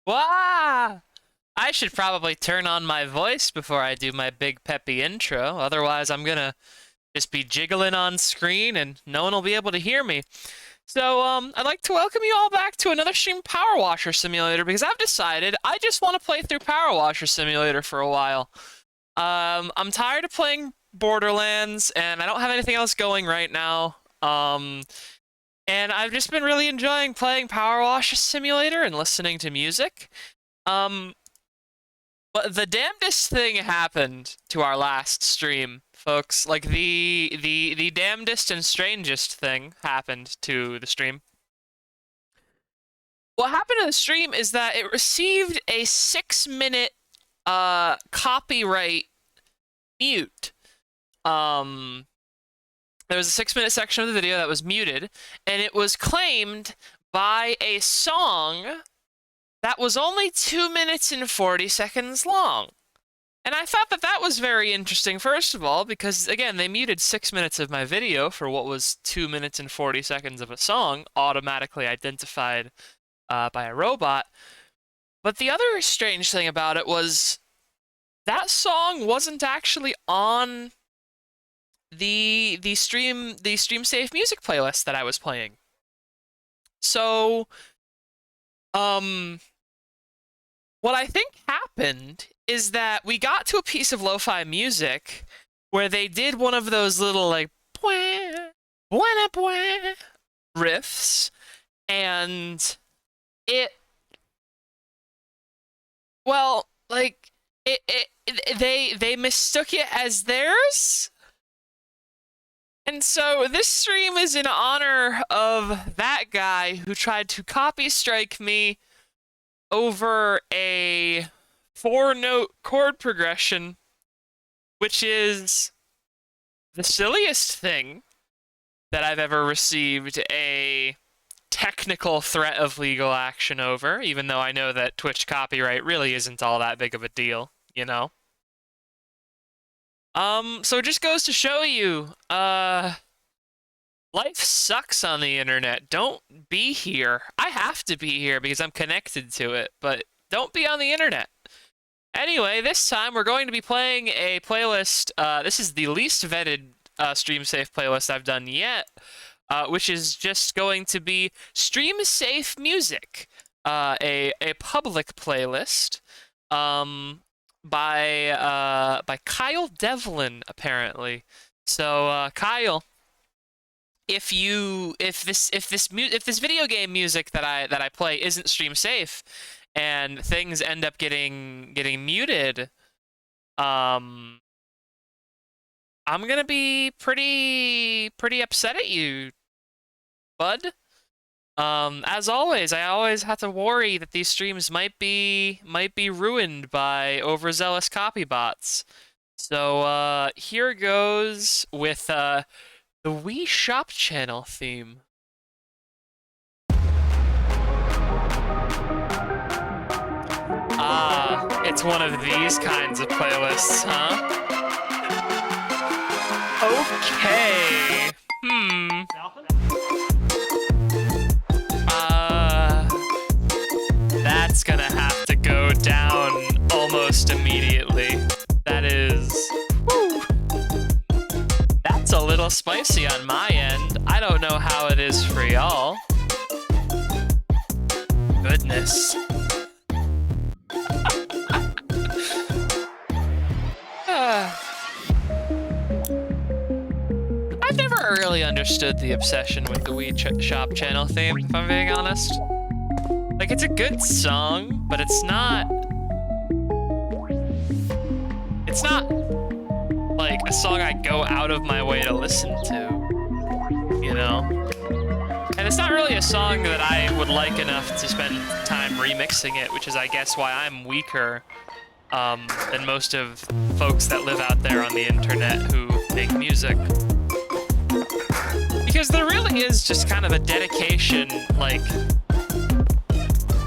Wah! I should probably turn on my voice before I do my big peppy intro. Otherwise, I'm gonna just be jiggling on screen and no one will be able to hear me. So, I'd like to welcome you all back to another stream Power Washer Simulator because I've decided I just want to play through Power Washer Simulator for a while. I'm tired of playing Borderlands and I don't have anything else going right now. And I've just been really enjoying playing Power Washer Simulator and listening to music. But the damnedest thing happened to our last stream, folks. Like the damnedest and strangest thing happened to the stream. What happened to the stream is that it received a 6-minute copyright mute. There was a 6-minute section of the video that was muted, and it was claimed by a song that was only 2 minutes and 40 seconds long. And I thought that that was very interesting, first of all, because, again, they muted 6 minutes of my video for what was 2 minutes and 40 seconds of a song, automatically identified by a robot. But the other strange thing about it was that song wasn't actually on the stream safe music playlist that I was playing. So, what I think happened is that we got to a piece of lo-fi music where they did one of those little, like, riffs, and they mistook it as theirs. And so this stream is in honor of that guy who tried to copystrike me over a 4-note chord progression, which is the silliest thing that I've ever received a technical threat of legal action over, even though I know that Twitch copyright really isn't all that big of a deal, you know? So it just goes to show you, life sucks on the internet. Don't be here. I have to be here because I'm connected to it, but don't be on the internet. Anyway, this time we're going to be playing a playlist. This is the least vetted stream safe playlist I've done yet, which is just going to be stream safe music, a public playlist. By Kyle Devlin, apparently. So Kyle, if this video game music that I play isn't stream safe and things end up getting muted, I'm gonna be pretty upset at you, bud. As always, I always have to worry that these streams might be ruined by overzealous copy bots. So, here goes with, the Wii Shop Channel theme. Ah, it's one of these kinds of playlists, huh? Okay. That's gonna have to go down almost immediately. That is... Whew. That's a little spicy on my end. I don't know how it is for y'all. Goodness. I've never really understood the obsession with the Wii Shop Channel theme, if I'm being honest. Like, it's a good song, but it's not, like, a song I go out of my way to listen to, you know? And it's not really a song that I would like enough to spend time remixing it, which is, I guess, why I'm weaker than most of folks that live out there on the internet who make music. Because there really is just kind of a dedication, like,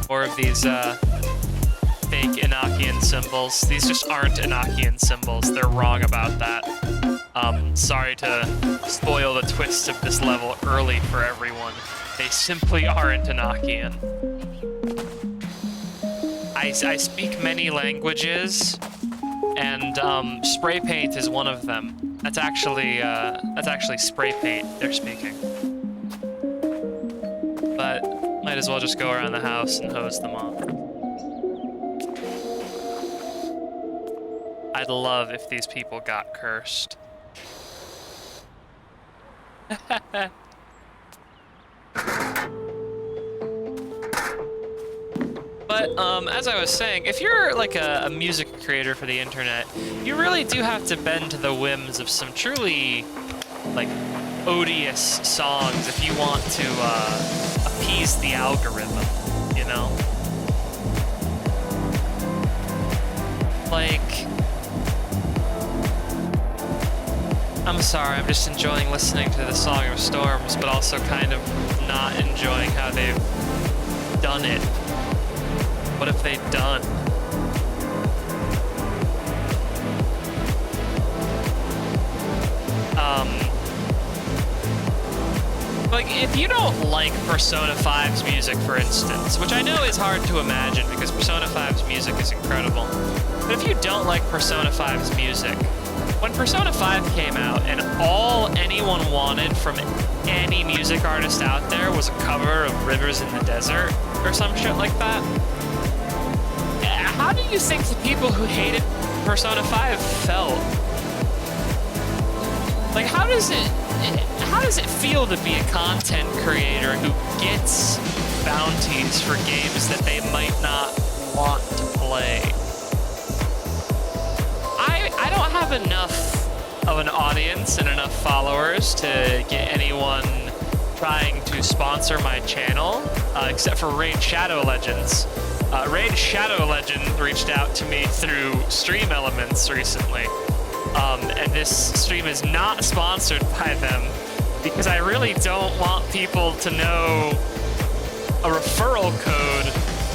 more of these fake Enochian symbols. These just aren't Enochian symbols. They're wrong about that. Sorry to spoil the twist of this level early for everyone. They simply aren't Enochian. I speak many languages, and spray paint is one of them. That's actually spray paint they're speaking. But might as well just go around the house and hose them off. I'd love if these people got cursed. But as I was saying, if you're like a music creator for the internet, you really do have to bend to the whims of some truly like odious songs if you want to appease the algorithm, you know? Like, I'm sorry, I'm just enjoying listening to the Song of Storms, but also kind of not enjoying how they've done it. What have they done? Like, if you don't like Persona 5's music, for instance, which I know is hard to imagine because Persona 5's music is incredible, but if you don't like Persona 5's music, when Persona 5 came out and all anyone wanted from any music artist out there was a cover of Rivers in the Desert or some shit like that, how do you think the people who hated Persona 5 felt? Like, how does it feel to be a content creator who gets bounties for games that they might not want to play? I don't have enough of an audience and enough followers to get anyone trying to sponsor my channel, except for Raid Shadow Legends. Raid Shadow Legend reached out to me through Stream Elements recently. And this stream is not sponsored by them because I really don't want people to know a referral code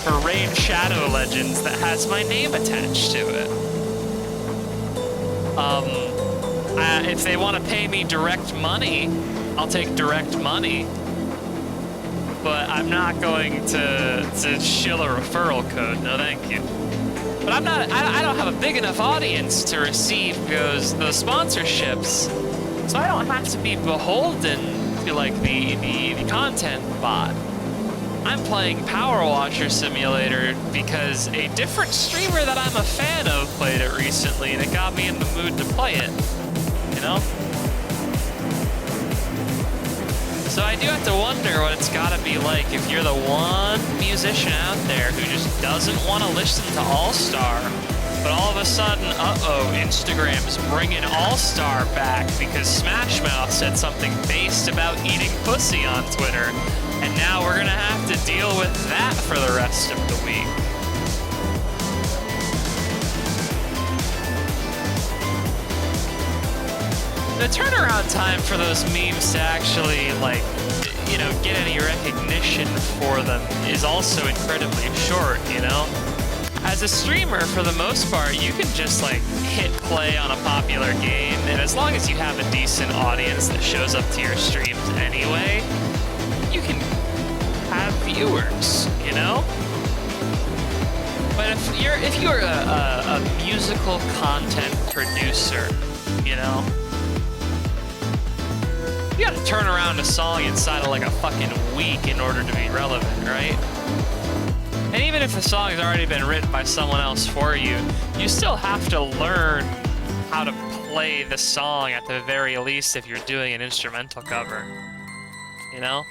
for Raid Shadow Legends that has my name attached to it. If they want to pay me direct money, I'll take direct money. But I'm not going to shill a referral code. No, thank you. But I don't have a big enough audience to receive those sponsorships, so I don't have to be beholden to like the content bot. I'm playing Power Washer Simulator because a different streamer that I'm a fan of played it recently, and it got me in the mood to play it, you know? So I do have to wonder what it's gotta be like if you're the one musician out there who just doesn't want to listen to All-Star, but all of a sudden, Instagram's bringing All-Star back because Smash Mouth said something based about eating pussy on Twitter, and now we're gonna have to deal with that for the rest of the week. The turnaround time for those memes to actually, like, you know, get any recognition for them is also incredibly short, you know? As a streamer, for the most part, you can just, like, hit play on a popular game, and as long as you have a decent audience that shows up to your streams anyway, you can have viewers, you know? But if you're a musical content producer, you know, you gotta turn around a song inside of like a fucking week in order to be relevant, right? And even if the song has already been written by someone else for you, you still have to learn how to play the song at the very least if you're doing an instrumental cover, you know?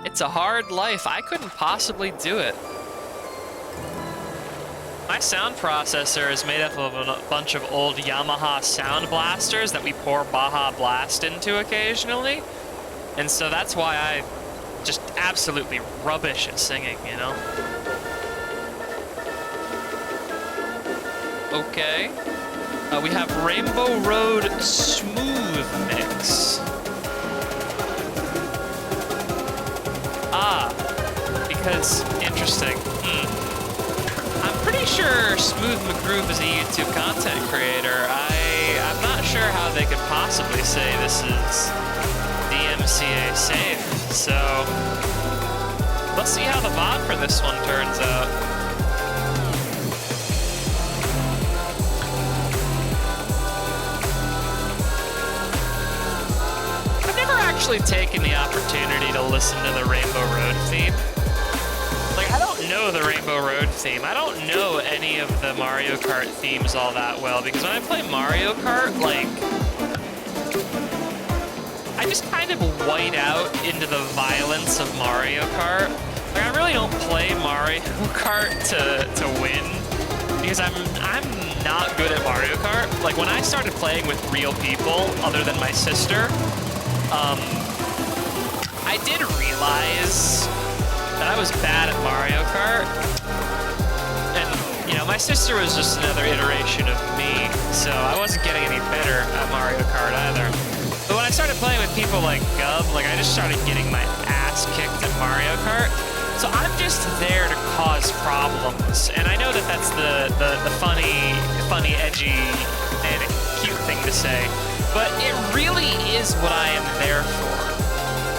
It's a hard life. I couldn't possibly do it. My sound processor is made up of a bunch of old Yamaha sound blasters that we pour Baja Blast into occasionally. And so that's why I just absolutely rubbish at singing, you know? Okay. We have Rainbow Road Smooth Mix. Ah, because, interesting. I'm pretty sure Smooth McGroove is a YouTube content creator. I'm not sure how they could possibly say this is DMCA safe. So see how the bot for this one turns out. I've never actually taken the opportunity to listen to the Rainbow Road theme. Like, I don't know the Rainbow Road theme. I don't know any of the Mario Kart themes all that well, because when I play Mario Kart, like, I just kind of white out into the violence of Mario Kart. Like, I really don't play Mario Kart to win, because I'm not good at Mario Kart. Like, when I started playing with real people, other than my sister, I did realize that I was bad at Mario Kart. And, you know, my sister was just another iteration of me, so I wasn't getting any better at Mario Kart either. But when I started playing with people like Gub, like, I just started getting my ass kicked at Mario Kart. So I'm just there to cause problems. And I know that that's the funny, edgy, and cute thing to say, but it really is what I am there for.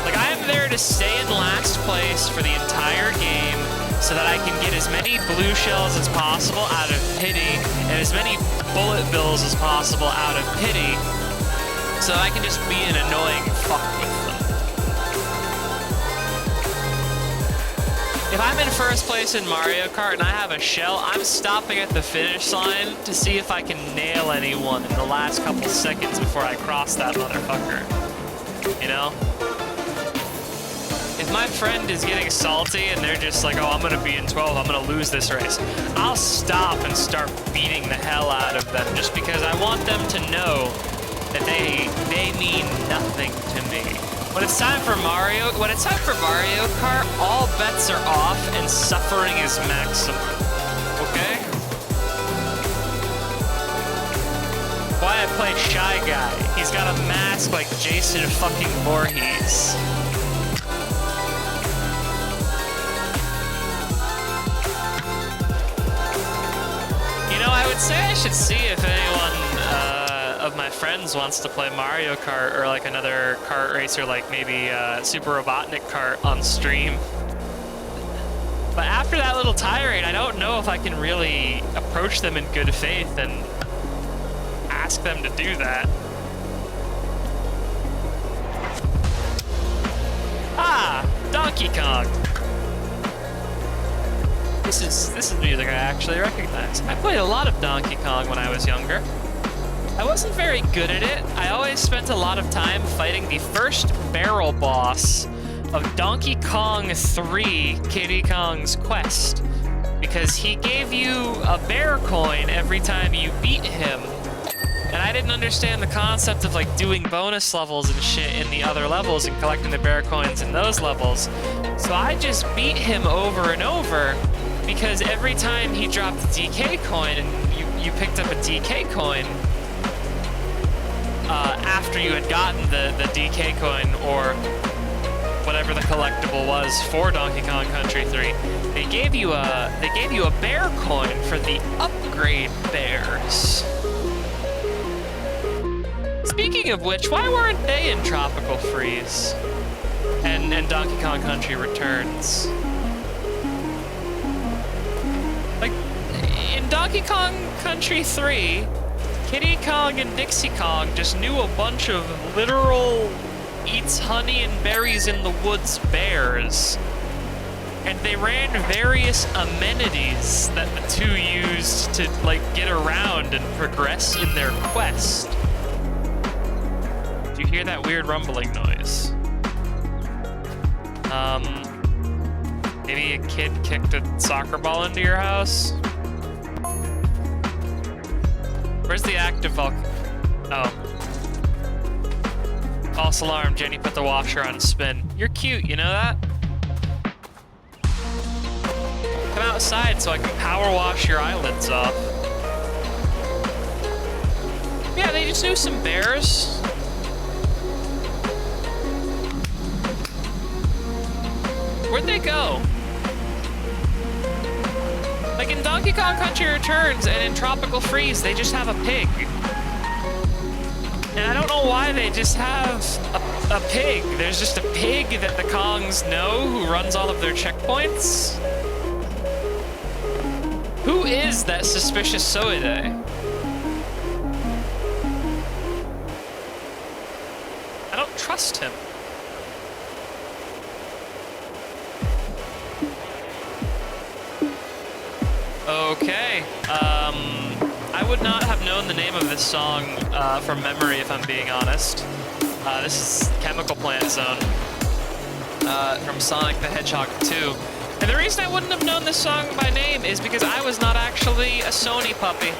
Like, I am there to stay in last place for the entire game so that I can get as many blue shells as possible out of pity and as many bullet bills as possible out of pity so that I can just be an annoying fuck with them. If I'm in first place in Mario Kart and I have a shell, I'm stopping at the finish line to see if I can nail anyone in the last couple seconds before I cross that motherfucker. You know? If my friend is getting salty and they're just like, oh, I'm gonna be in 12, I'm gonna lose this race, I'll stop and start beating the hell out of them just because I want them to know that they mean nothing to me. When it's time for Mario Kart, all bets are off and suffering is maximum. Okay? Why I play Shy Guy. He's got a mask like Jason fucking Voorhees. You know, I would say I should see if anyone of my friends wants to play Mario Kart or like another kart racer, like maybe Super Robotnik Kart on stream. But after that little tirade, I don't know if I can really approach them in good faith and ask them to do that. Ah, Donkey Kong. This is music I actually recognize. I played a lot of Donkey Kong when I was younger. I wasn't very good at it. I always spent a lot of time fighting the first barrel boss of Donkey Kong 3, Kiddy Kong's Quest, because he gave you a bear coin every time you beat him. And I didn't understand the concept of like doing bonus levels and shit in the other levels and collecting the bear coins in those levels. So I just beat him over and over because every time he dropped a DK coin and you picked up a DK coin, after you had gotten the DK coin or whatever the collectible was for Donkey Kong Country 3, they gave you a bear coin for the upgrade bears. Speaking of which, why weren't they in Tropical Freeze and Donkey Kong Country Returns? Like, in Donkey Kong Country 3, Kiddy Kong and Dixie Kong just knew a bunch of literal eats honey and berries in the woods bears. And they ran various amenities that the two used to, like, get around and progress in their quest. Do you hear that weird rumbling noise? Maybe a kid kicked a soccer ball into your house? Where's the active volcano? Oh. False alarm, Jenny put the washer on spin. You're cute, you know that? Come outside so I can power wash your eyelids off. Yeah, they just knew some bears. Where'd they go? Like in Donkey Kong Country Returns and in Tropical Freeze, they just have a pig. And I don't know why they just have a a pig. There's just a pig that the Kongs know who runs all of their checkpoints. Who is that suspicious Soide? I don't trust him. Okay. I would not have known the name of this song from memory, if I'm being honest. This is Chemical Plant Zone from Sonic the Hedgehog 2. And the reason I wouldn't have known this song by name is because I was not actually a Sony puppy.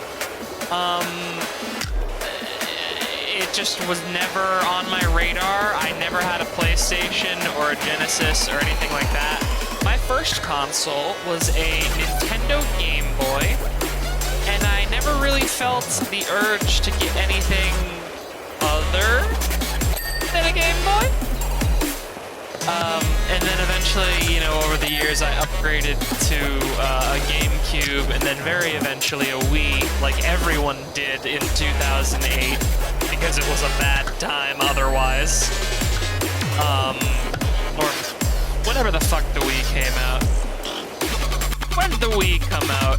It just was never on my radar. I never had a PlayStation or a Genesis or anything like that. My first console was a Nintendo Game Boy, and I never really felt the urge to get anything other than a Game Boy. And then eventually, you know, over the years, I upgraded to a GameCube, and then very eventually a Wii, like everyone did in 2008, because it was a bad time otherwise. Or whenever the fuck the Wii came out. When did the Wii come out?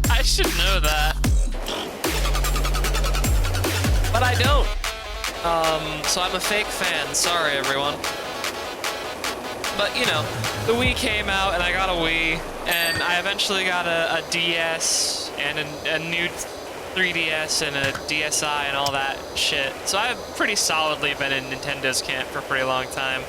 I should know that. But I don't. So I'm a fake fan. Sorry, everyone. But, you know, the Wii came out, and I got a Wii, and I eventually got a DS, and a new 3DS, and a DSi, and all that shit. So I've pretty solidly been in Nintendo's camp for a pretty long time.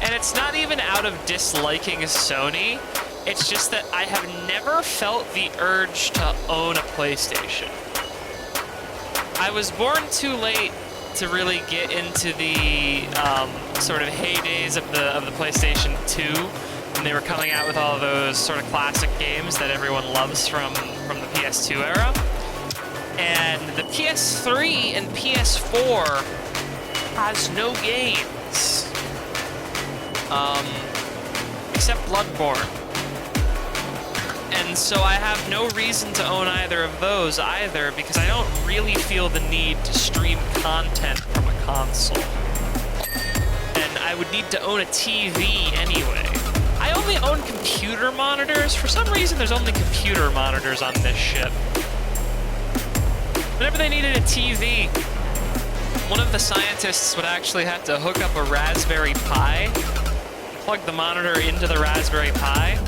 And it's not even out of disliking Sony, it's just that I have never felt the urge to own a PlayStation. I was born too late to really get into the sort of heydays of the PlayStation 2, when they were coming out with all of those sort of classic games that everyone loves from the PS2 era. And the PS3 and PS4 has no games. Except Bloodborne. And so I have no reason to own either of those either, because I don't really feel the need to stream content from a console. And I would need to own a TV anyway. I only own computer monitors. For some reason, there's only computer monitors on this ship. Whenever they needed a TV, one of the scientists would actually have to hook up a Raspberry Pi, plug the monitor into the Raspberry Pi,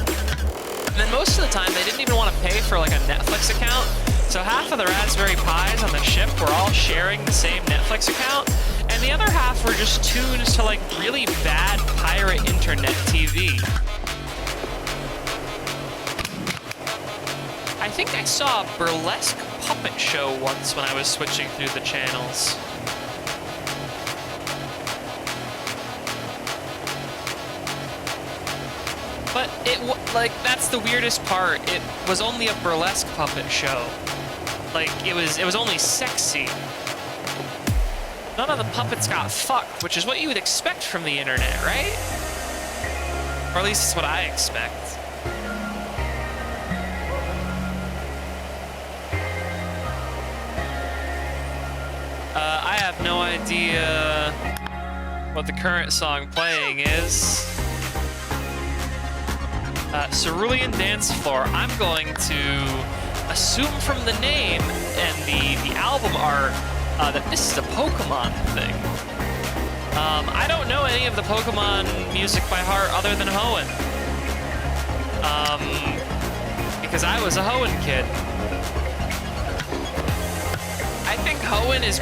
and then most of the time they didn't even want to pay for like a Netflix account, so half of the Raspberry Pis on the ship were all sharing the same Netflix account, and the other half were just tuned to like really bad pirate internet TV. I think I saw a burlesque puppet show once when I was switching through the channels. But that's the weirdest part. It was only a burlesque puppet show. Like, it was only sexy. None of the puppets got fucked, which is what you would expect from the internet, right? Or at least it's what I expect. I have no idea what the current song playing is. Cerulean Dance Floor. I'm going to assume from the name and the album art that this is a Pokemon thing. I don't know any of the Pokemon music by heart other than Hoenn. Because I was a Hoenn kid. I think Hoenn is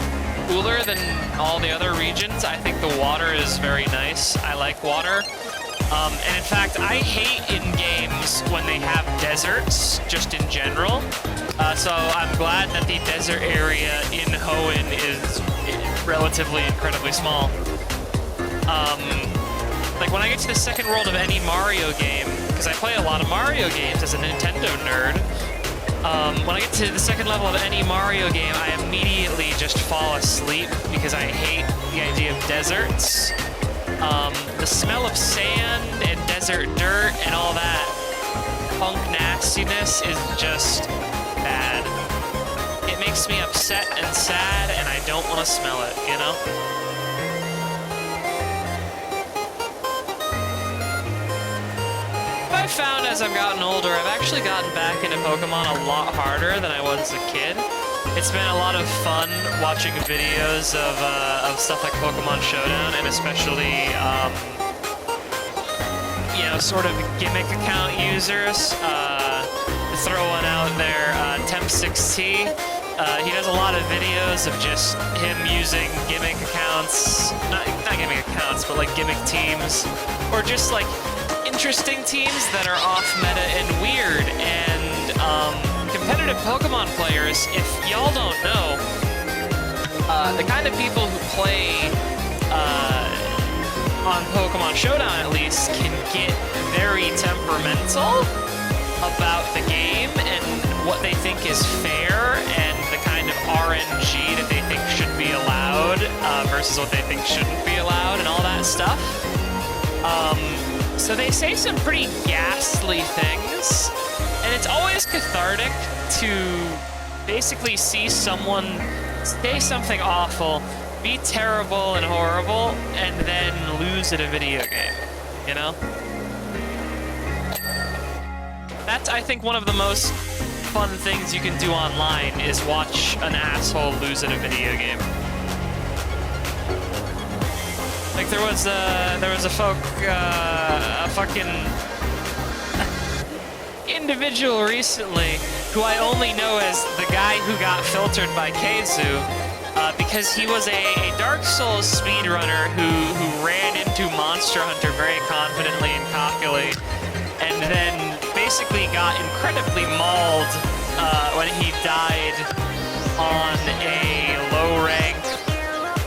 cooler than all the other regions. I think the water is very nice. I like water. And in fact, I hate in games when they have deserts, just in general. So I'm glad that the desert area in Hoenn is relatively incredibly small. Like when I get to the second world of any Mario game, because I play a lot of Mario games as a Nintendo nerd, when I get to the second level of any Mario game, I immediately just fall asleep because I hate the idea of deserts. The smell of sand and desert dirt and all that funk nastiness is just bad. It makes me upset and sad, and I don't want to smell it, you know? I've found as I've gotten older, I've actually gotten back into Pokemon a lot harder than I was as a kid. It's been a lot of fun watching videos of stuff like Pokemon Showdown, and especially, you know, sort of gimmick account users. Throw one out there, Temp6T. He does a lot of videos of just him using gimmick accounts, not gimmick accounts, but like gimmick teams, or just like interesting teams that are off meta and weird. And competitive Pokemon players, if y'all don't know, the kind of people who play on Pokemon Showdown at least can get very temperamental about the game and what they think is fair and the kind of RNG that they think should be allowed versus what they think shouldn't be allowed and all that stuff. So they say some pretty ghastly things, and it's always cathartic to basically see someone say something awful, be terrible and horrible, and then lose at a video game, you know? That's, I think, one of the most fun things you can do online is watch an asshole lose at a video game. Like there was a fucking individual recently who I only know as the guy who got filtered by Keizu, because he was a Dark Souls speedrunner who ran into Monster Hunter very confidently and cockily, and then basically got incredibly mauled when he died on a low-rank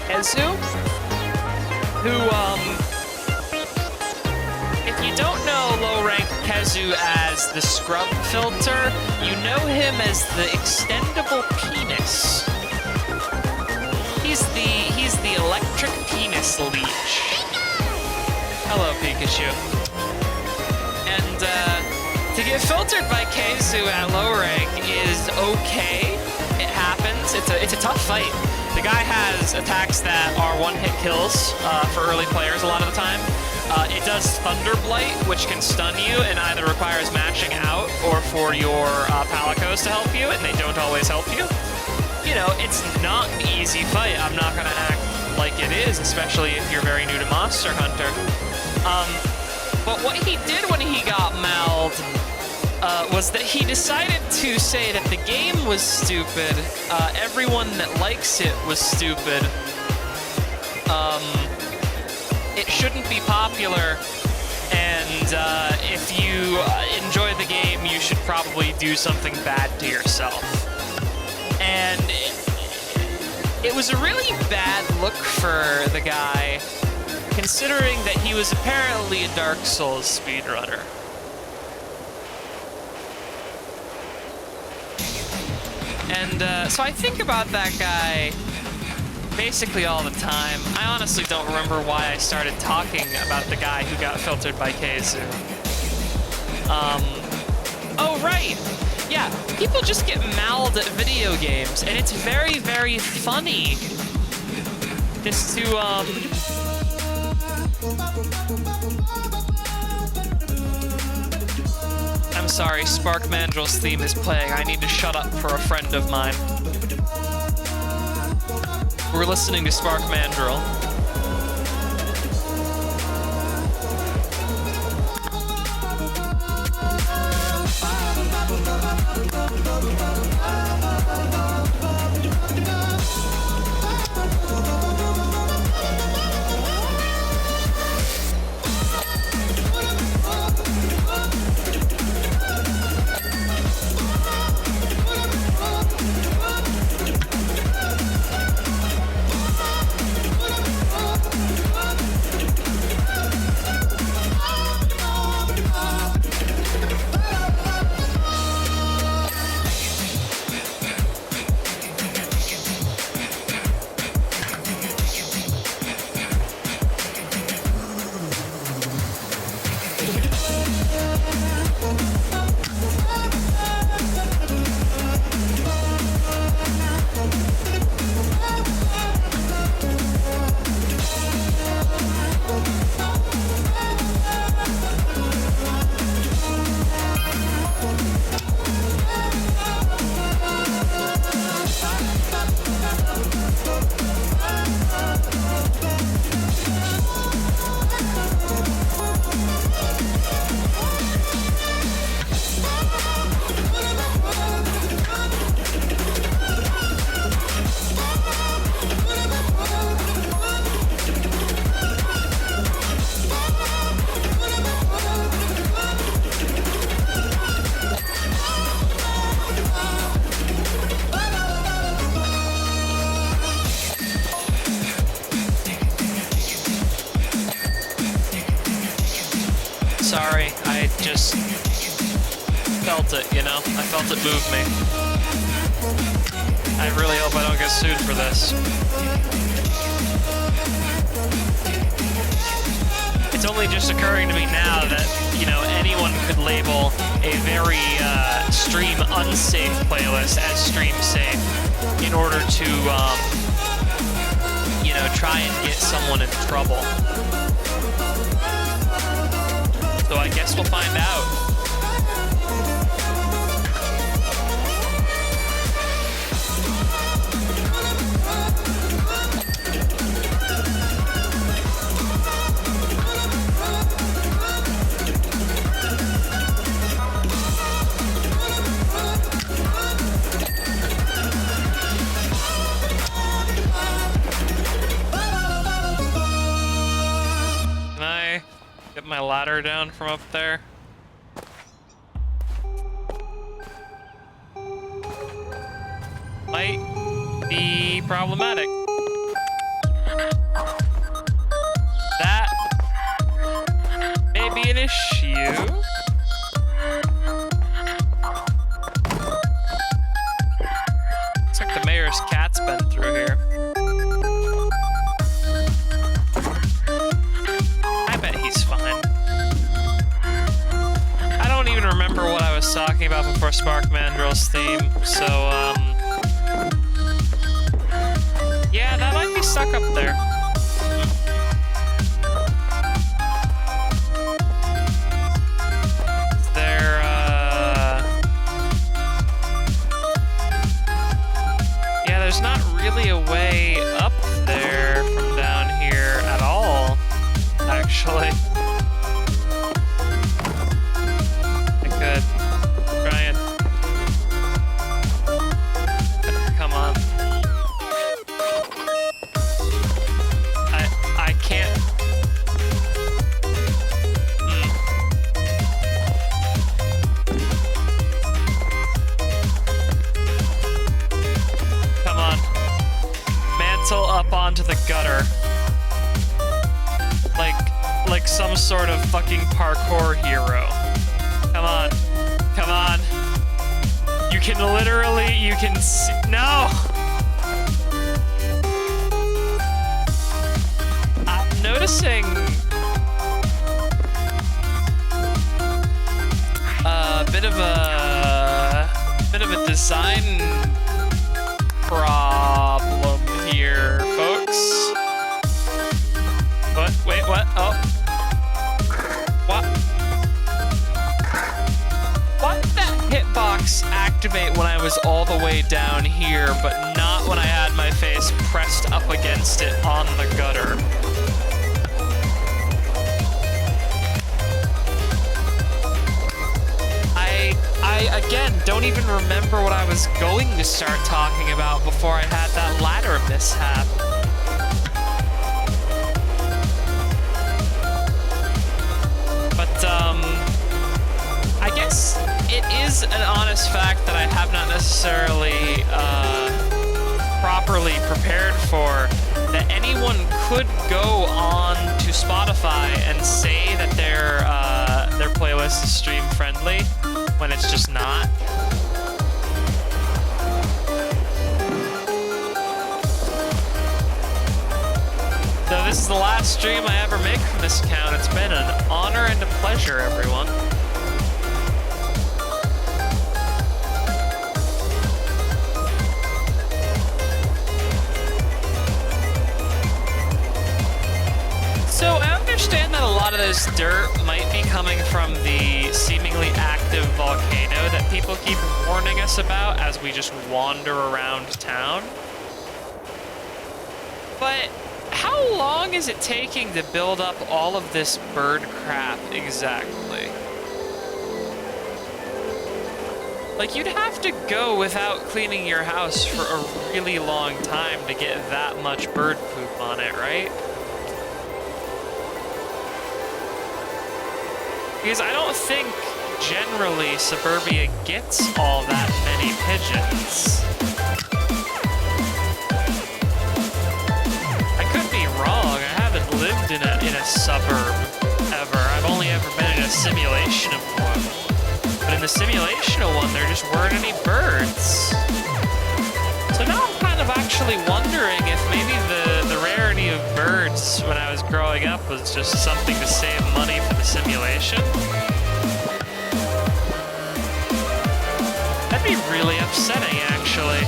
Keizu, who, if you don't know low-rank Keizu as the scrub filter, you know him as the extendable penis. He's the electric penis leech. Hello, Pikachu. And, to get filtered by Keizu at low rank is okay. It happens. It's a tough fight. The guy has attacks that are one-hit kills for early players a lot of the time. It does Thunder Blight, which can stun you and either requires mashing out or for your Palicos to help you, and they don't always help you. You know, it's not an easy fight. I'm not going to act like it is, especially if you're very new to Monster Hunter. But what he did when he got mauled was that he decided to say that the game was stupid, everyone that likes it was stupid, it shouldn't be popular, and if you enjoy the game, you should probably do something bad to yourself. And it was a really bad look for the guy, considering that he was apparently a Dark Souls speedrunner. And so I think about that guy basically all the time. I honestly don't remember why I started talking about the guy who got filtered by Keizu. Oh, right! Yeah, people just get mauled at video games, and it's very, very funny just to, I'm sorry, Spark Mandrill's theme is playing. I need to shut up for a friend of mine. We're listening to Spark Mandrill. sorry. I just felt it, you know? I felt it move me. I really hope I don't get sued for this. It's only just occurring to me now that, you know, anyone could label a very stream unsafe playlist as stream safe in order to, you know, try and get someone in trouble. So I guess we'll find out. Get my ladder down from up there. Might be problematic. That may be an issue. Looks like the mayor's cat's been through here. Remember what I was talking about before Spark Mandrill's theme, so, yeah, that might be stuck up there. Is there, yeah, there's not really a way up there from down here at all, actually. Brian. Come on. I can't. Come on. Mantle up onto the gutter. Like some sort of fucking parkour hero. Come on. Come on. You can literally, you can see, no! I'm noticing a bit of a design problem here, folks. What? Wait, what? Oh. What? Why did that hitbox activate when I was all the way down here, but not when I had my face pressed up against it on the gutter? I again, don't even remember what I was going to start talking about before I had that ladder mishap. But, I guess it is an honest fact that I have not necessarily properly prepared for, that anyone could go on to Spotify and say that their playlist is stream friendly when it's just not. So this is the last stream I ever make from this account. It's been an honor and a pleasure, everyone. So I understand that a lot of this dirt might be coming from the seemingly active volcano that people keep warning us about as we just wander around town. But how long is it taking to build up all of this bird crap exactly? Like, you'd have to go without cleaning your house for a really long time to get that much bird poop on it, right? Because I don't think, generally, suburbia gets all that many pigeons. I could be wrong. I haven't lived in a suburb ever. I've only ever been in a the simulational one, there just weren't any birds. So now I'm kind of actually wondering if maybe the rarity of birds when I was growing up was just something to save money for the simulation. That'd be really upsetting, actually.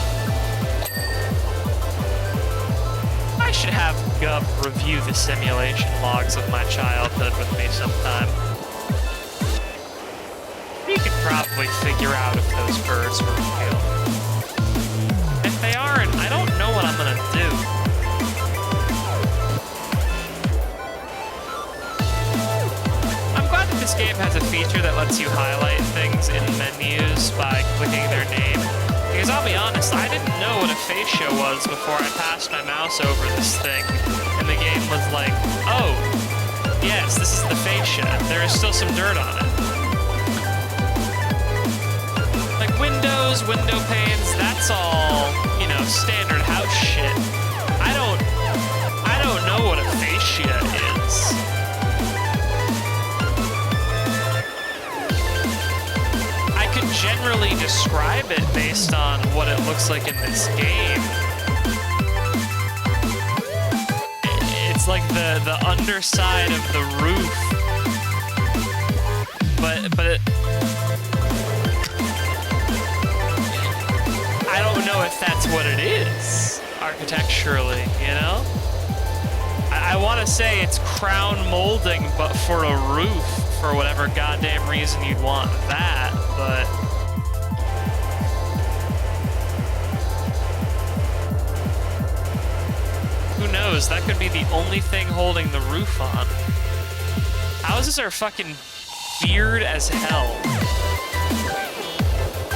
I should have Gub review the simulation logs of my childhood with me sometime. You could probably figure out if those birds were real. If they aren't, I don't know what I'm gonna do. I'm glad that this game has a feature that lets you highlight things in menus by clicking their name. Because I'll be honest, I didn't know what a fascia was before I passed my mouse over this thing. And the game was like, oh, yes, this is the fascia. There is still some dirt on it. Like windows, window panes, that's all, you know, standard house shit. I don't know what a fascia is. I could generally describe it based on what it looks like in this game. It's like the underside of the roof. But it, I don't know if that's what it is architecturally, you know? I want to say it's crown molding, but for a roof, for whatever goddamn reason you'd want that, but... Who knows? That could be the only thing holding the roof on. Houses are fucking weird as hell.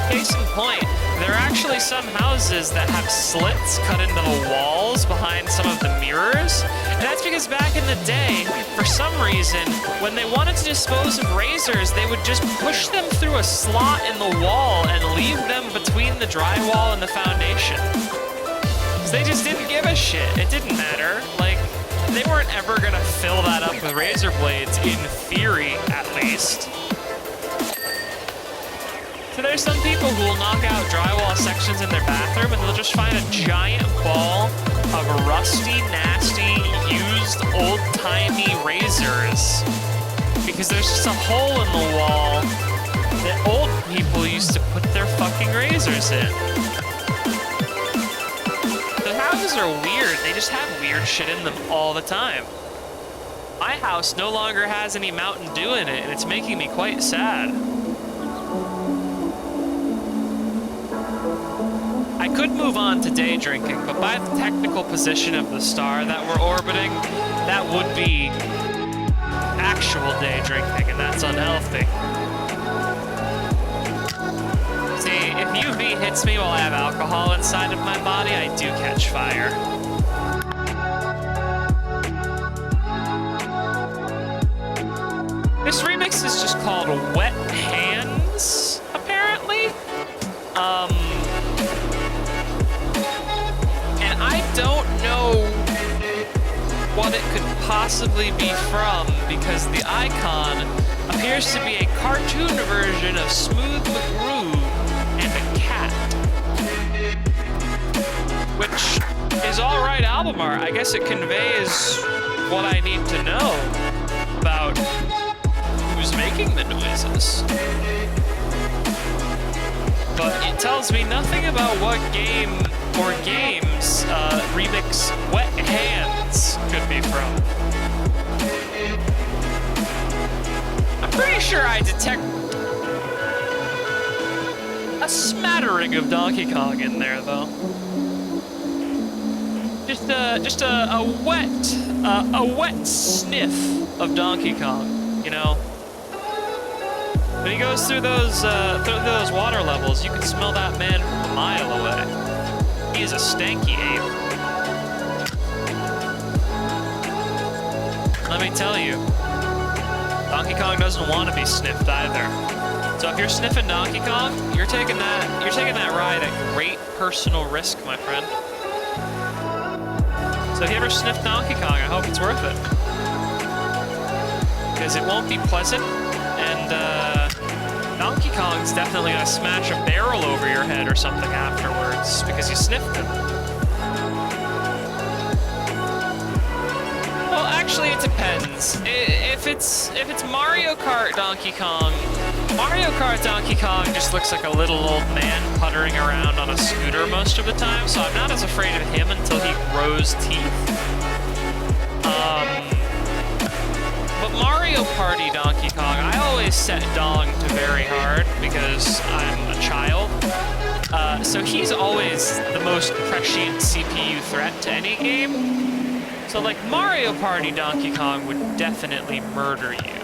Case in point, there are actually some houses that have slits cut into the walls behind some of the mirrors. And that's because back in the day, for some reason, when they wanted to dispose of razors, they would just push them through a slot in the wall and leave them between the drywall and the foundation. Because they just didn't give a shit. It didn't matter. Like, they weren't ever gonna fill that up with razor blades, in theory, at least. So there's some people who will knock out drywall sections in their bathroom and they'll just find a giant ball of rusty, nasty, used, old-timey razors. Because there's just a hole in the wall that old people used to put their fucking razors in. The houses are weird. They just have weird shit in them all the time. My house no longer has any Mountain Dew in it, and it's making me quite sad. I could move on to day drinking, but by the technical position of the star that we're orbiting, that would be actual day drinking, and that's unhealthy. See, if UV hits me while I have alcohol inside of my body, I do catch fire. This remix is just called Wet Hands, apparently. I don't know what it could possibly be from because the icon appears to be a cartoon version of Smooth McGrew and a cat. Which is alright album art. I guess it conveys what I need to know about who's making the noises. But it tells me nothing about what game or games remix Wet Hands could be from. I'm pretty sure I detect a smattering of Donkey Kong in there, though. Just a wet sniff of Donkey Kong, you know. When he goes through those water levels, you can smell that man from a mile away. He is a stanky ape. Let me tell you, Donkey Kong doesn't want to be sniffed either. So if you're sniffing Donkey Kong, you're taking that ride at great personal risk, my friend. So if you ever sniff Donkey Kong, I hope it's worth it. Because it won't be pleasant, and Donkey Kong's definitely gonna smash a barrel over your head or something afterwards because you sniffed him. Well, actually, it depends. If it's Mario Kart Donkey Kong just looks like a little old man puttering around on a scooter most of the time, so I'm not as afraid of him until he grows teeth. But Mario Party Donkey Kong, I always set Dong to very hard because I'm a child. So he's always the most prescient CPU threat to any game. So like Mario Party Donkey Kong would definitely murder you.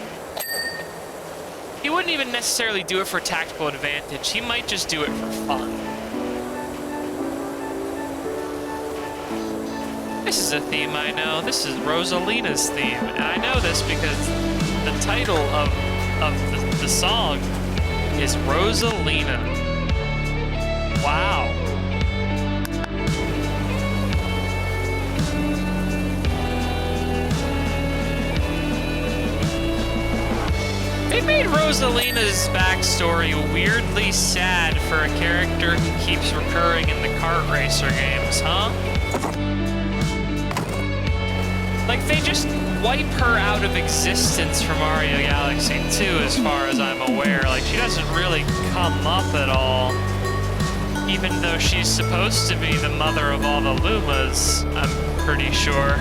He wouldn't even necessarily do it for tactical advantage. He might just do it for fun. This is a theme I know. This is Rosalina's theme. And I know this because the title of the song is Rosalina. Wow. They made Rosalina's backstory weirdly sad for a character who keeps recurring in the kart racer games, huh? Like, they just wipe her out of existence from Mario Galaxy 2, as far as I'm aware. Like, she doesn't really come up at all. Even though she's supposed to be the mother of all the Lumas, I'm pretty sure.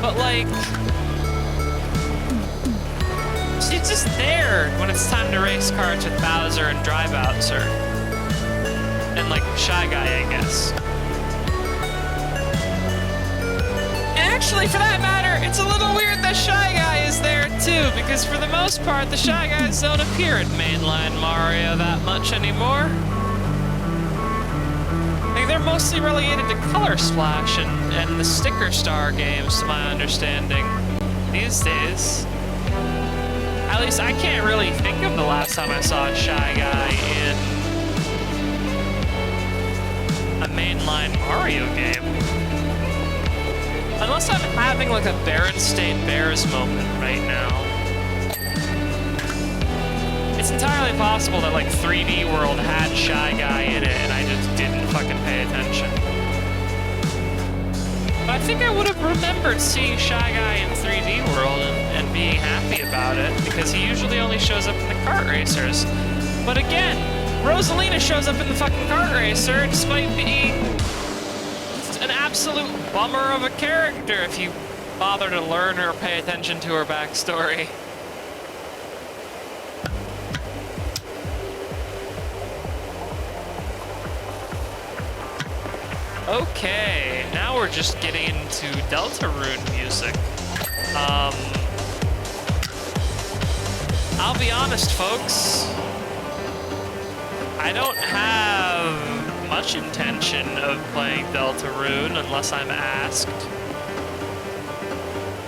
But, like, she's just there when it's time to race karts with Bowser and Dry Bowser. And, like, Shy Guy, I guess. And actually, for that matter, it's a little weird that Shy Guy is there, too, because for the most part, the Shy Guys don't appear in mainline Mario that much anymore. Like, they're mostly relegated to Color Splash and the Sticker Star games, to my understanding, these days. At least I can't really think of the last time I saw a Shy Guy in a mainline Mario game. Unless I'm having like a Berenstain Bears moment right now. It's entirely possible that like 3D World had Shy Guy in it and I just didn't fucking pay attention. But I think I would have remembered seeing Shy Guy in 3D World and being happy about it because he usually only shows up in the kart racers. But again, Rosalina shows up in the fucking kart racer despite being an absolute bummer of a character if you bother to learn or pay attention to her backstory. Okay, now we're just getting into Deltarune music. I'll be honest, folks. I don't have much intention of playing Deltarune unless I'm asked.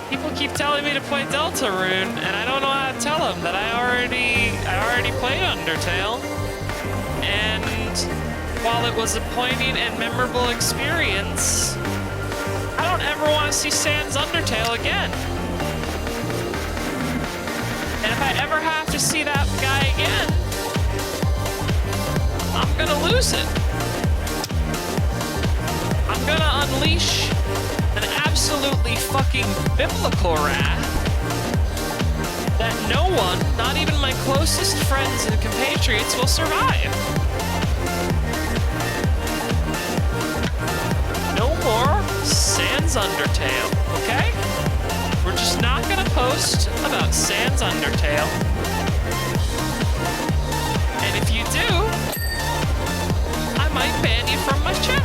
People keep telling me to play Deltarune, and I don't know how to tell them that I already played Undertale. And while it was a poignant and memorable experience, I don't ever want to see Sans Undertale again. And if I ever have to see that guy again, I'm gonna lose it. I'm gonna unleash an absolutely fucking biblical wrath that no one, not even my closest friends and compatriots, will survive. No more Sans Undertale, okay? We're just not gonna post about Sans Undertale. And if you do, I might ban you from my chat.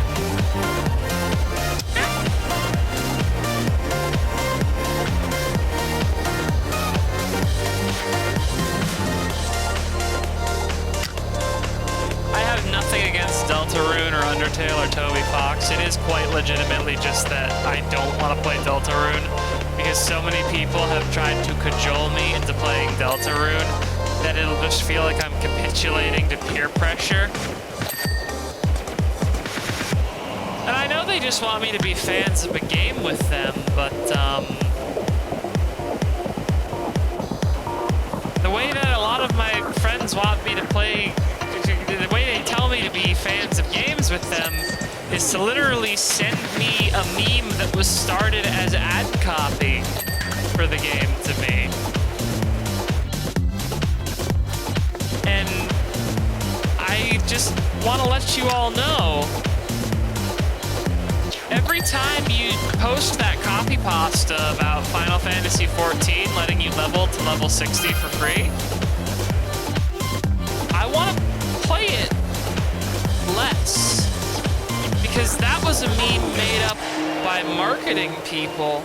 I have nothing against Deltarune or Undertale or Toby Fox. It is quite legitimately just that I don't want to play Deltarune because so many people have tried to cajole me into playing Deltarune that it'll just feel like I'm capitulating to peer pressure. And I know they just want me to be fans of a game with them, but The way that a lot of my friends want me to play, the way they tell me to be fans of games with them is to literally send me a meme that was started as ad copy for the game to me. And I just want to let you all know, every time you post that copy pasta about Final Fantasy XIV letting you level to level 60 for free, I want to play it less. Because that was a meme made up by marketing people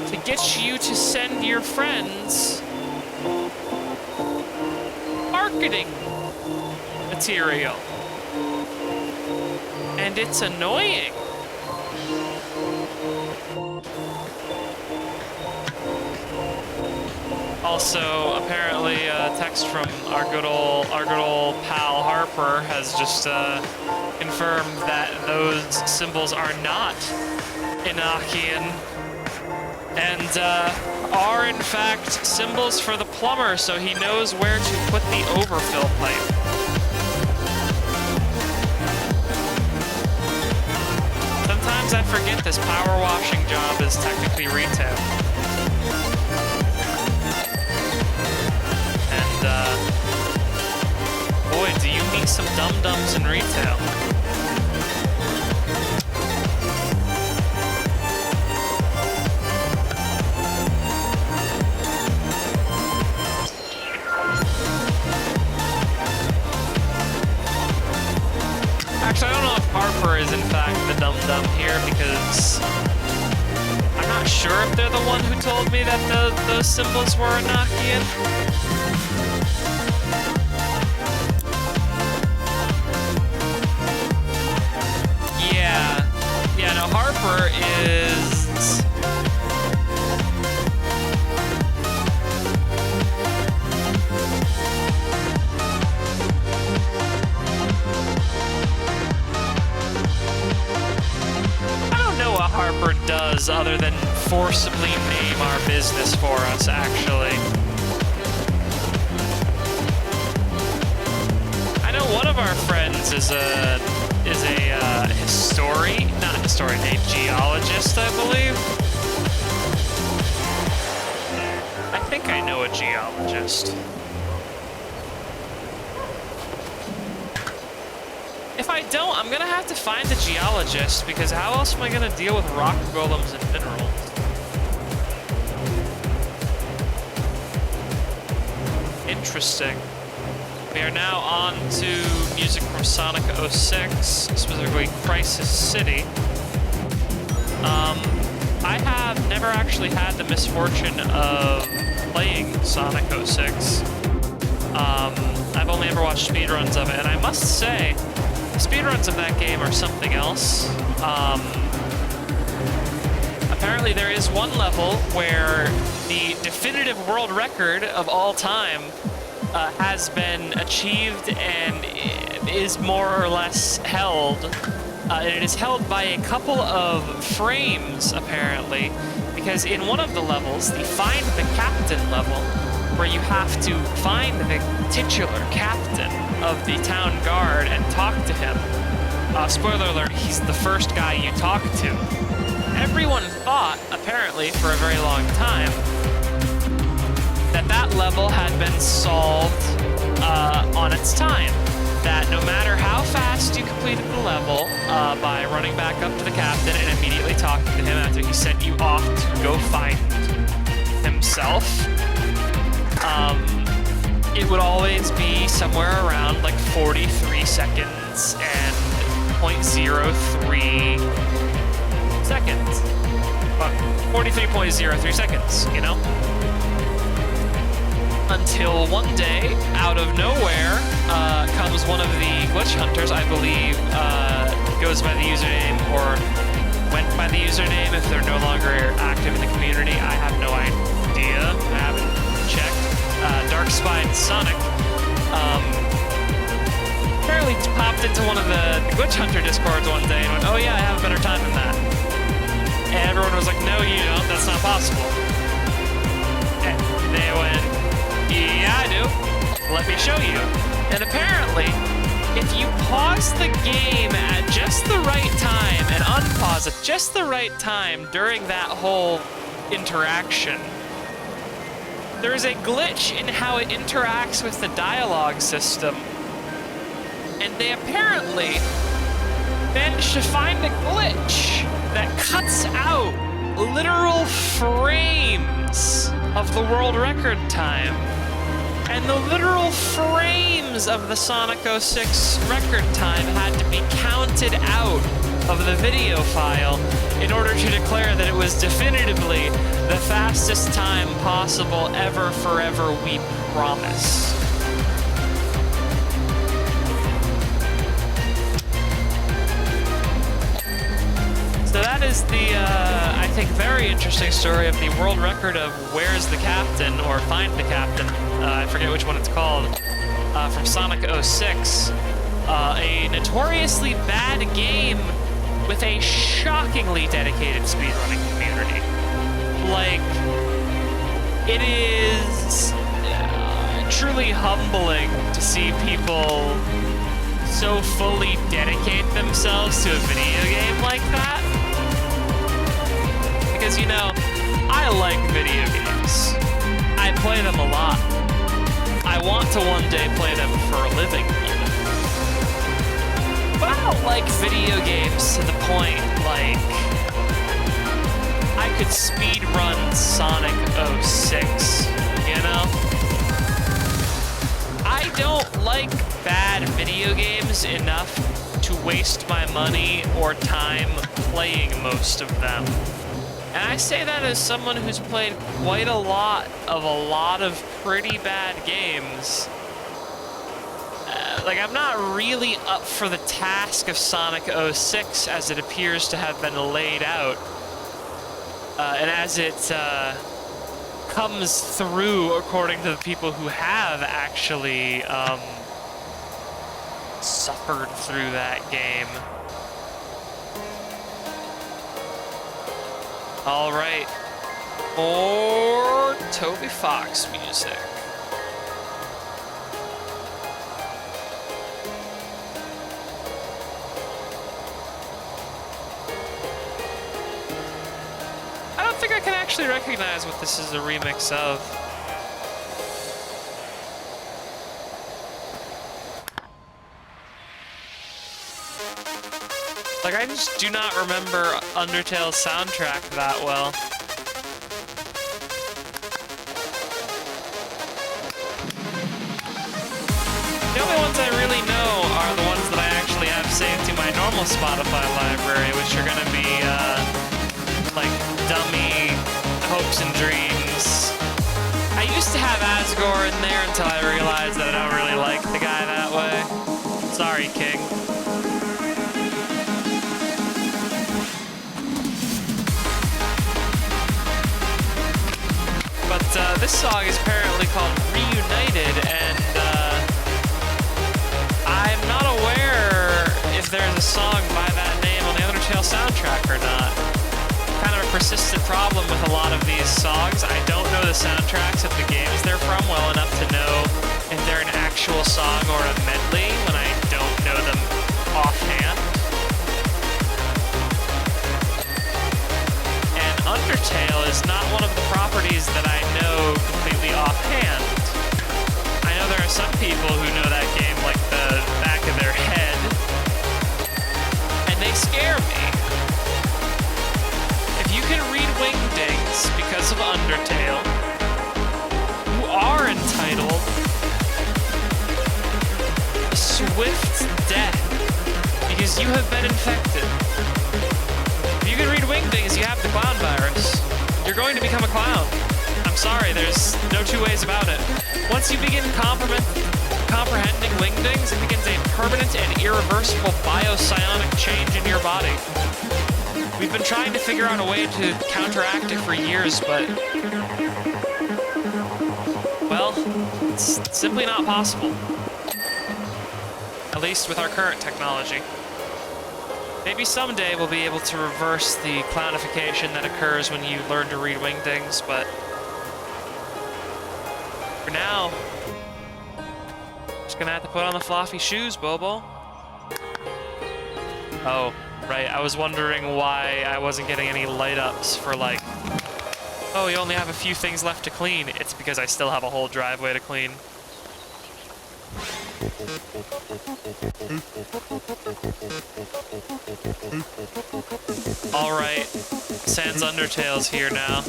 to get you to send your friends marketing material. And it's annoying. Also, apparently, a text from our good old pal Harper has just confirmed that those symbols are not Enochian and are in fact symbols for the plumber, so he knows where to put the overfill pipe. Sometimes I forget this power washing job is technically retail. Boy, do you meet some dum-dums in retail. Actually, I don't know if Harper is in fact the dum-dum here, because I'm not sure if they're the one who told me that those symbols were Enochian. Yeah, no, Harper is... I don't know what Harper does other than forcibly name our business for us, actually. I know one of our friends is a a geologist, I believe. I think I know a geologist. If I don't, I'm gonna have to find a geologist, because how else am I gonna deal with rock golems and minerals? Interesting. We are now on to music from Sonic 06, specifically Crisis City. I have never actually had the misfortune of playing Sonic 06. I've only ever watched speedruns of it, and I must say, speedruns of that game are something else. Apparently there is one level where the definitive world record of all time has been achieved and is more or less held. And it is held by a couple of frames, apparently, because in one of the levels, the Find the Captain level, where you have to find the titular captain of the town guard and talk to him. Spoiler alert, he's the first guy you talk to. Everyone thought, apparently, for a very long time, that level had been solved on its time. That no matter how fast you completed the level by running back up to the captain and immediately talking to him after he sent you off to go find himself, it would always be somewhere around like 43 seconds and 0.03 seconds. 43.03 seconds, you know? Until one day, out of nowhere, comes one of the glitch hunters, I believe, goes by the username, or went by the username if they're no longer active in the community. I have no idea. I haven't checked. Dark-Spine Sonic apparently popped into one of the glitch hunter discords one day and went, "Oh yeah, I have a better time than that." And everyone was like, "No, you don't. That's not possible." And they went, Yeah, I do. Let me show you. And apparently, if you pause the game at just the right time and unpause at just the right time during that whole interaction, there is a glitch in how it interacts with the dialogue system. And they apparently managed to find a glitch that cuts out literal frames of the world record time. And the literal frames of the Sonic 06 record time had to be counted out of the video file in order to declare that it was definitively the fastest time possible ever, forever, we promise. So that is the, I think, very interesting story of the world record of Where's the Captain, or Find the Captain, I forget which one it's called, from Sonic 06. A notoriously bad game with a shockingly dedicated speedrunning community. Like, it is truly humbling to see people so fully dedicate themselves to a video game like that. Because, you know, I like video games. I play them a lot. I want to one day play them for a living, even. But I don't like video games to the point, like, I could speedrun Sonic 06, you know? I don't like bad video games enough to waste my money or time playing most of them. And I say that as someone who's played quite a lot of pretty bad games. Like, I'm not really up for the task of Sonic 06 as it appears to have been laid out. And as it comes through according to the people who have actually suffered through that game. All right, more Toby Fox music. I don't think I can actually recognize what this is a remix of. Like, I just do not remember Undertale's soundtrack that well. The only ones I really know are the ones that I actually have saved to my normal Spotify library, which are gonna be, like, Dummy, Hopes and Dreams. I used to have Asgore in there until I realized that I don't really like the guy that way. Sorry, King. But this song is apparently called Reunited, and I'm not aware if there's a song by that name on the Undertale soundtrack or not. Kind of a persistent problem with a lot of these songs. I don't know the soundtracks of the games they're from well enough to know if they're an actual song or a medley when I don't know them offhand. Undertale is not one of the properties that I know completely offhand. I know there are some people who know that game like the back of their head, and they scare me. If you can read Wingdings because of Undertale, you are entitled a swift death because you have been infected. If you can read Wingdings, you have the clown virus. You're going to become a clown. I'm sorry, there's no two ways about it. Once you begin comprehending Wingdings, it begins a permanent and irreversible biopsionic change in your body. We've been trying to figure out a way to counteract it for years, but... well, it's simply not possible. At least with our current technology. Maybe someday we'll be able to reverse the clownification that occurs when you learn to read Wingdings, but for for now. Just gonna have to put on the floppy shoes, Bobo. Oh, right. I was wondering why I wasn't getting any light ups for like, oh, you only have a few things left to clean. It's because I still have a whole driveway to clean. Alright, Sans Undertale's here now.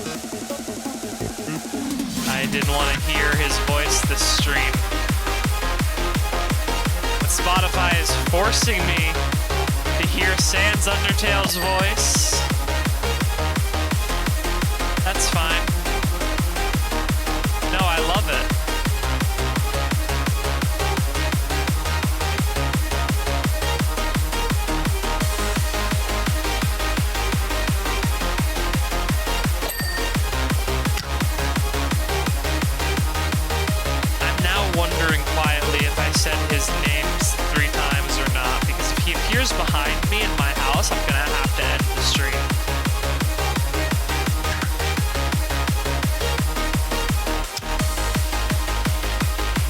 I didn't want to hear his voice this stream. But Spotify is forcing me to hear Sans Undertale's voice. That's fine. No, I love it. Said his names 3 times or not, because if he appears behind me in my house, I'm gonna have to end the stream.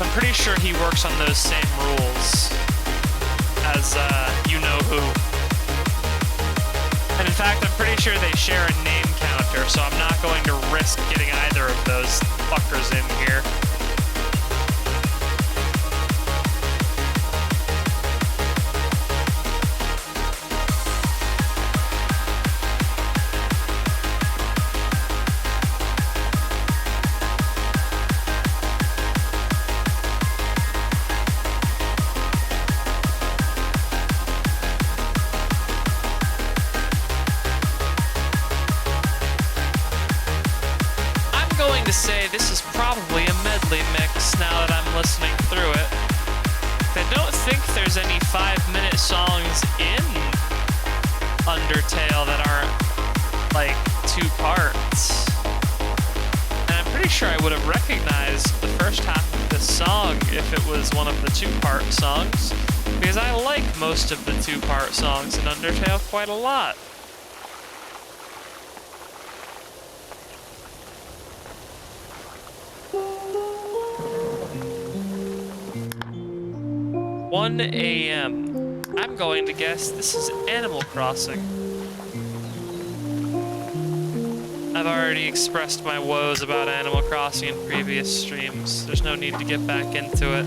I'm pretty sure he works on those same rules as you know who. And in fact, I'm pretty sure they share a name counter, so I'm not going to risk getting either of those fuckers in here. Say this is probably a medley mix now that I'm listening through it. I don't think there's any 5-minute songs in Undertale that aren't like 2 parts. And I'm pretty sure I would have recognized the first half of this song if it was one of the 2-part songs, because I like most of the 2-part songs in Undertale quite a lot. 1 a.m. I'm going to guess this is Animal Crossing. I've already expressed my woes about Animal Crossing in previous streams. There's no need to get back into it.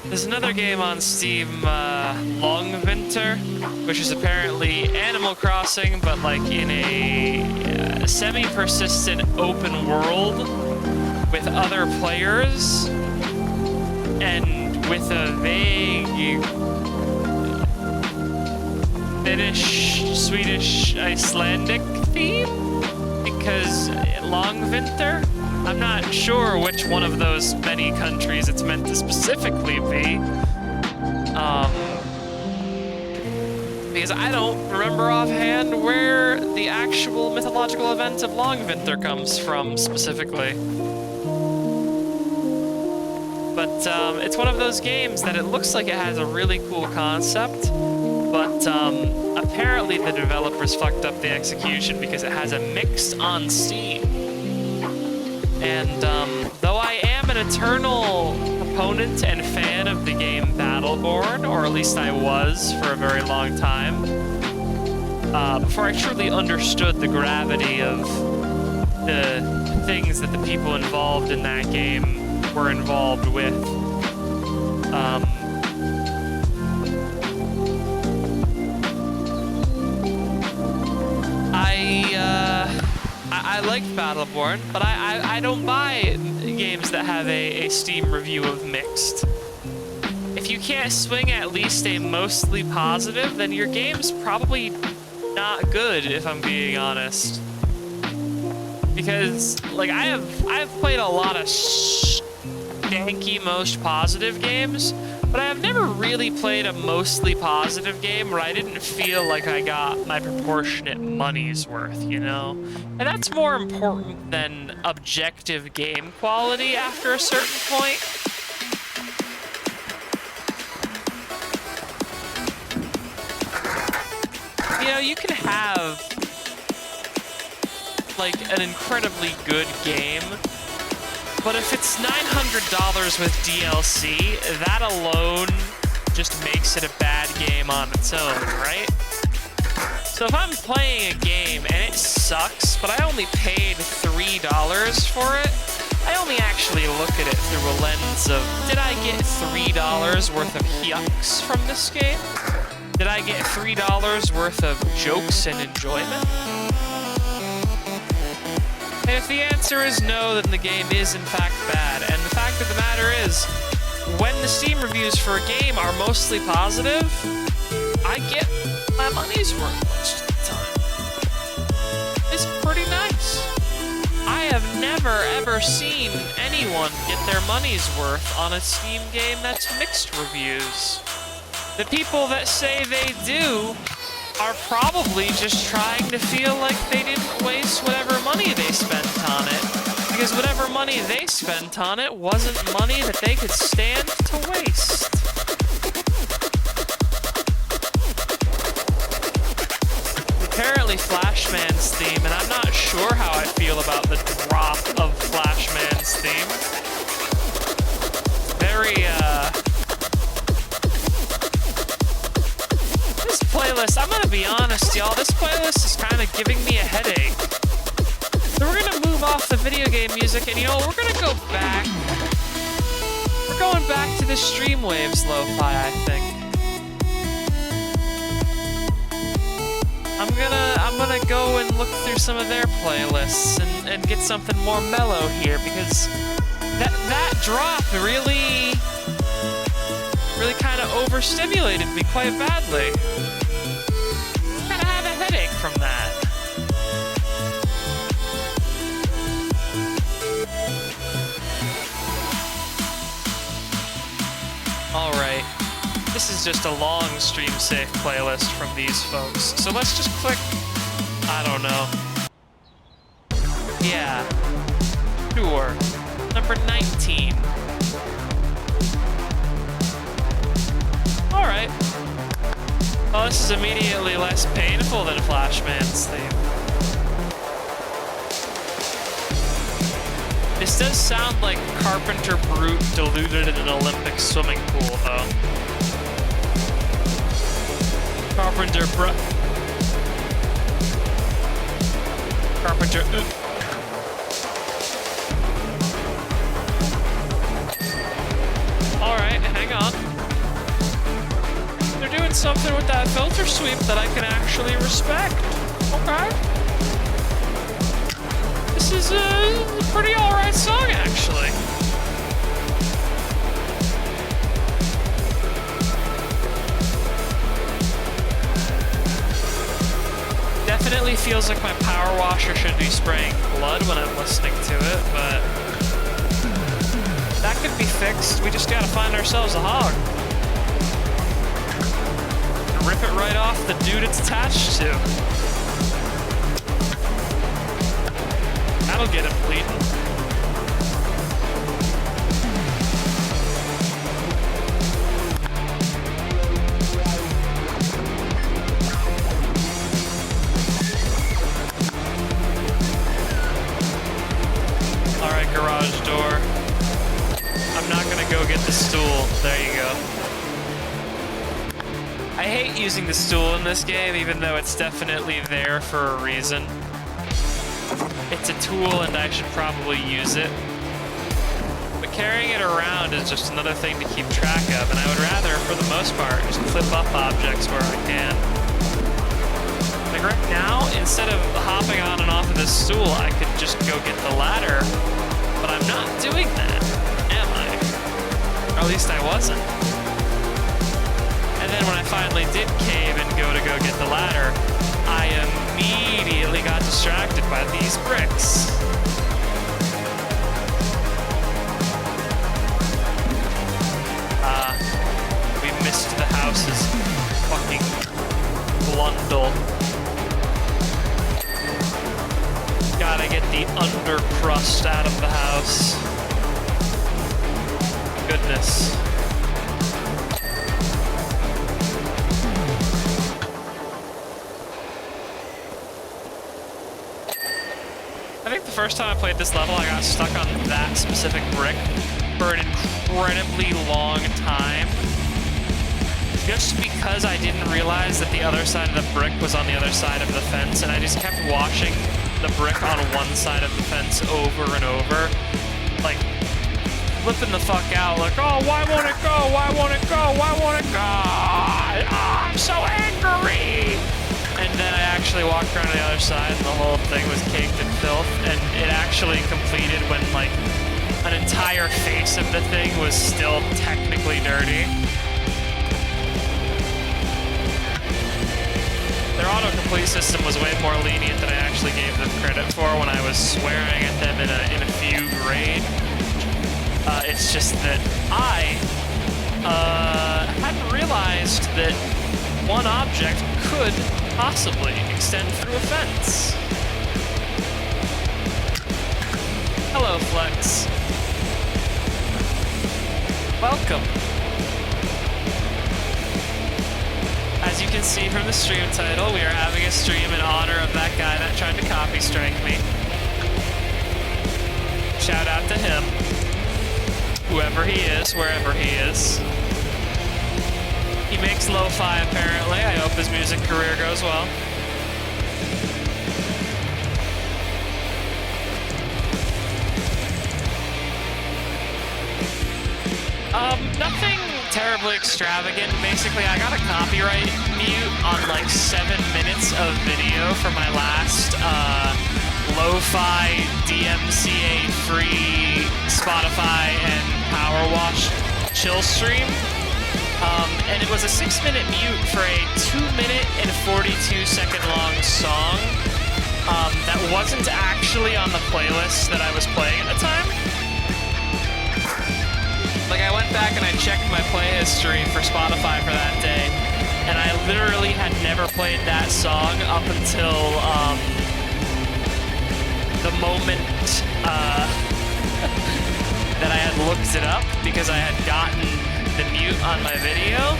There's another game on Steam, Long Winter, which is apparently Animal Crossing, but like in a semi-persistent open world with other players. And with a vague Finnish, Swedish, Icelandic theme, because Long Winter, I'm not sure which one of those many countries it's meant to specifically be, because I don't remember offhand where the actual mythological event of Long Winter comes from specifically. But it's one of those games that it looks like it has a really cool concept, but apparently the developers fucked up the execution because it has a mix on Steam. And though I am an eternal proponent and fan of the game Battleborn, or at least I was for a very long time, before I truly understood the gravity of the things that the people involved in that game were involved with. I liked Battleborn, but I don't buy games that have a Steam review of mixed. If you can't swing at least a mostly positive, then your game's probably not good, if I'm being honest. Because, like, I've played a lot of stanky most positive games, but I have never really played a mostly positive game where I didn't feel like I got my proportionate money's worth, you know? And that's more important than objective game quality after a certain point. You know, you can have like an incredibly good game, but if it's $900 with DLC, that alone just makes it a bad game on its own, right? So if I'm playing a game and it sucks, but I only paid $3 for it, I only actually look at it through a lens of, did I get $3 worth of yucks from this game? Did I get $3 worth of jokes and enjoyment? And if the answer is no, then the game is in fact bad. And the fact of the matter is, when the Steam reviews for a game are mostly positive, I get my money's worth most of the time. It's pretty nice. I have never ever seen anyone get their money's worth on a Steam game that's mixed reviews. The people that say they do are probably just trying to feel like they didn't waste whatever money they spent on it, because whatever money they spent on it wasn't money that they could stand to waste. Apparently Flashman's theme, and I'm not sure how I feel about the drop of Flashman's theme. Very, this playlist, I'm gonna be honest, y'all, this playlist is kind of giving me a headache. So we're gonna move off the video game music, and you know, we're gonna go back. We're going back to the Streamwaves lo-fi, I think. I'm gonna go and look through some of their playlists and get something more mellow here, because that drop really kind of overstimulated me quite badly. Kind of had a headache from that. All right. This is just a long stream safe playlist from these folks. So let's just click, I don't know. Yeah. Sure. Number 19. All right. Well, this is immediately less painful than Flashman's theme. This does sound like Carpenter Brute diluted in an Olympic swimming pool, though. Carpenter. Alright, hang on. They're doing something with that filter sweep that I can actually respect. Okay. This is a pretty alright song, actually. Definitely feels like my power washer should be spraying blood when I'm listening to it, but that could be fixed. We just gotta find ourselves a hog. And rip it right off the dude it's attached to. That'll get him bleeding. Garage door. I'm not gonna go get the stool. There you go. I hate using the stool in this game, even though it's definitely there for a reason. It's a tool and I should probably use it. But carrying it around is just another thing to keep track of, and I would rather, for the most part, just clip up objects where I can. Like right now, instead of hopping on and off of this stool, I could just go get the ladder. But I'm not doing that, am I? Or at least I wasn't. And then when I finally did cave and go get the ladder, I immediately got distracted by these bricks. We missed the house's fucking blundle. Gotta get the undercrust out of the house. Goodness. think the first time I played this level, I got stuck on that specific brick for an incredibly long time. Just because I didn't realize that the other side of the brick was on the other side of the fence, and I just kept watching the brick on one side of the fence over and over, like, flipping the fuck out, like, oh, why won't it go? Why won't it go? Why won't it go? Oh, I'm so angry! And then I actually walked around to the other side, and the whole thing was caked in filth, and it actually completed when, like, an entire face of the thing was still technically dirty. Their autocomplete system was way more lenient than I actually gave them credit for when I was swearing at them in a fugue raid. It's just that I hadn't realized that one object could possibly extend through a fence. Hello, Flex. Welcome. As you can see from the stream title, we are having a stream in honor of that guy that tried to copystrike me. Shout out to him. Whoever he is, wherever he is. He makes lo-fi, apparently. I hope his music career goes well. Nothing terribly extravagant. Basically, I got a copyright mute on like 7 minutes of video for my last lo-fi DMCA-free Spotify and Power Wash chill stream. And it was a 6-minute mute for a 2-minute and 42-second long song that wasn't actually on the playlist that I was playing at the time. Like, I went back and I checked my play history for Spotify for that day, and I literally had never played that song up until the moment that I had looked it up because I had gotten the mute on my video.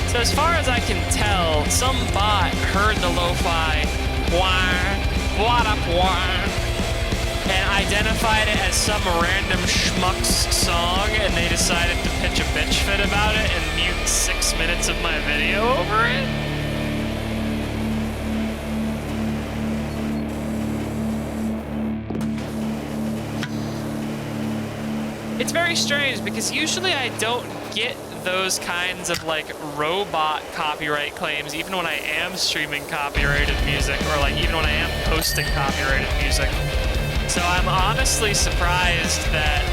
So as far as I can tell, some bot heard the lo-fi and identified it as some random schmuck's song, and they decided to pitch a bitch fit about it and mute 6 minutes of my video over it. It's very strange because usually I don't get those kinds of like robot copyright claims even when I am streaming copyrighted music, or like even when I am posting copyrighted music. So I'm honestly surprised that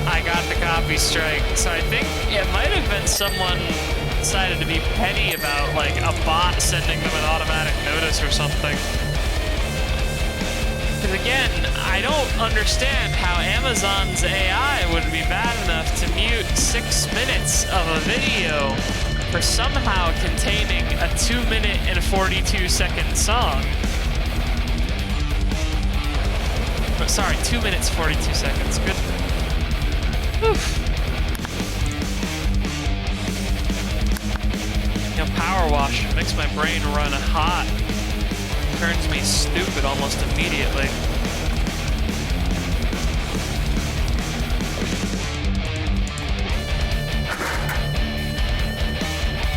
I got the copy strike. So I think it might have been someone decided to be petty about like a bot sending them an automatic notice or something. Because again, I don't understand how Amazon's AI would be bad enough to mute 6 minutes of a video for somehow containing a 2-minute and 42-second song. Sorry, 2 minutes, 42 seconds. Good. Oof. You know, Power Wash makes my brain run hot. Turns me stupid almost immediately.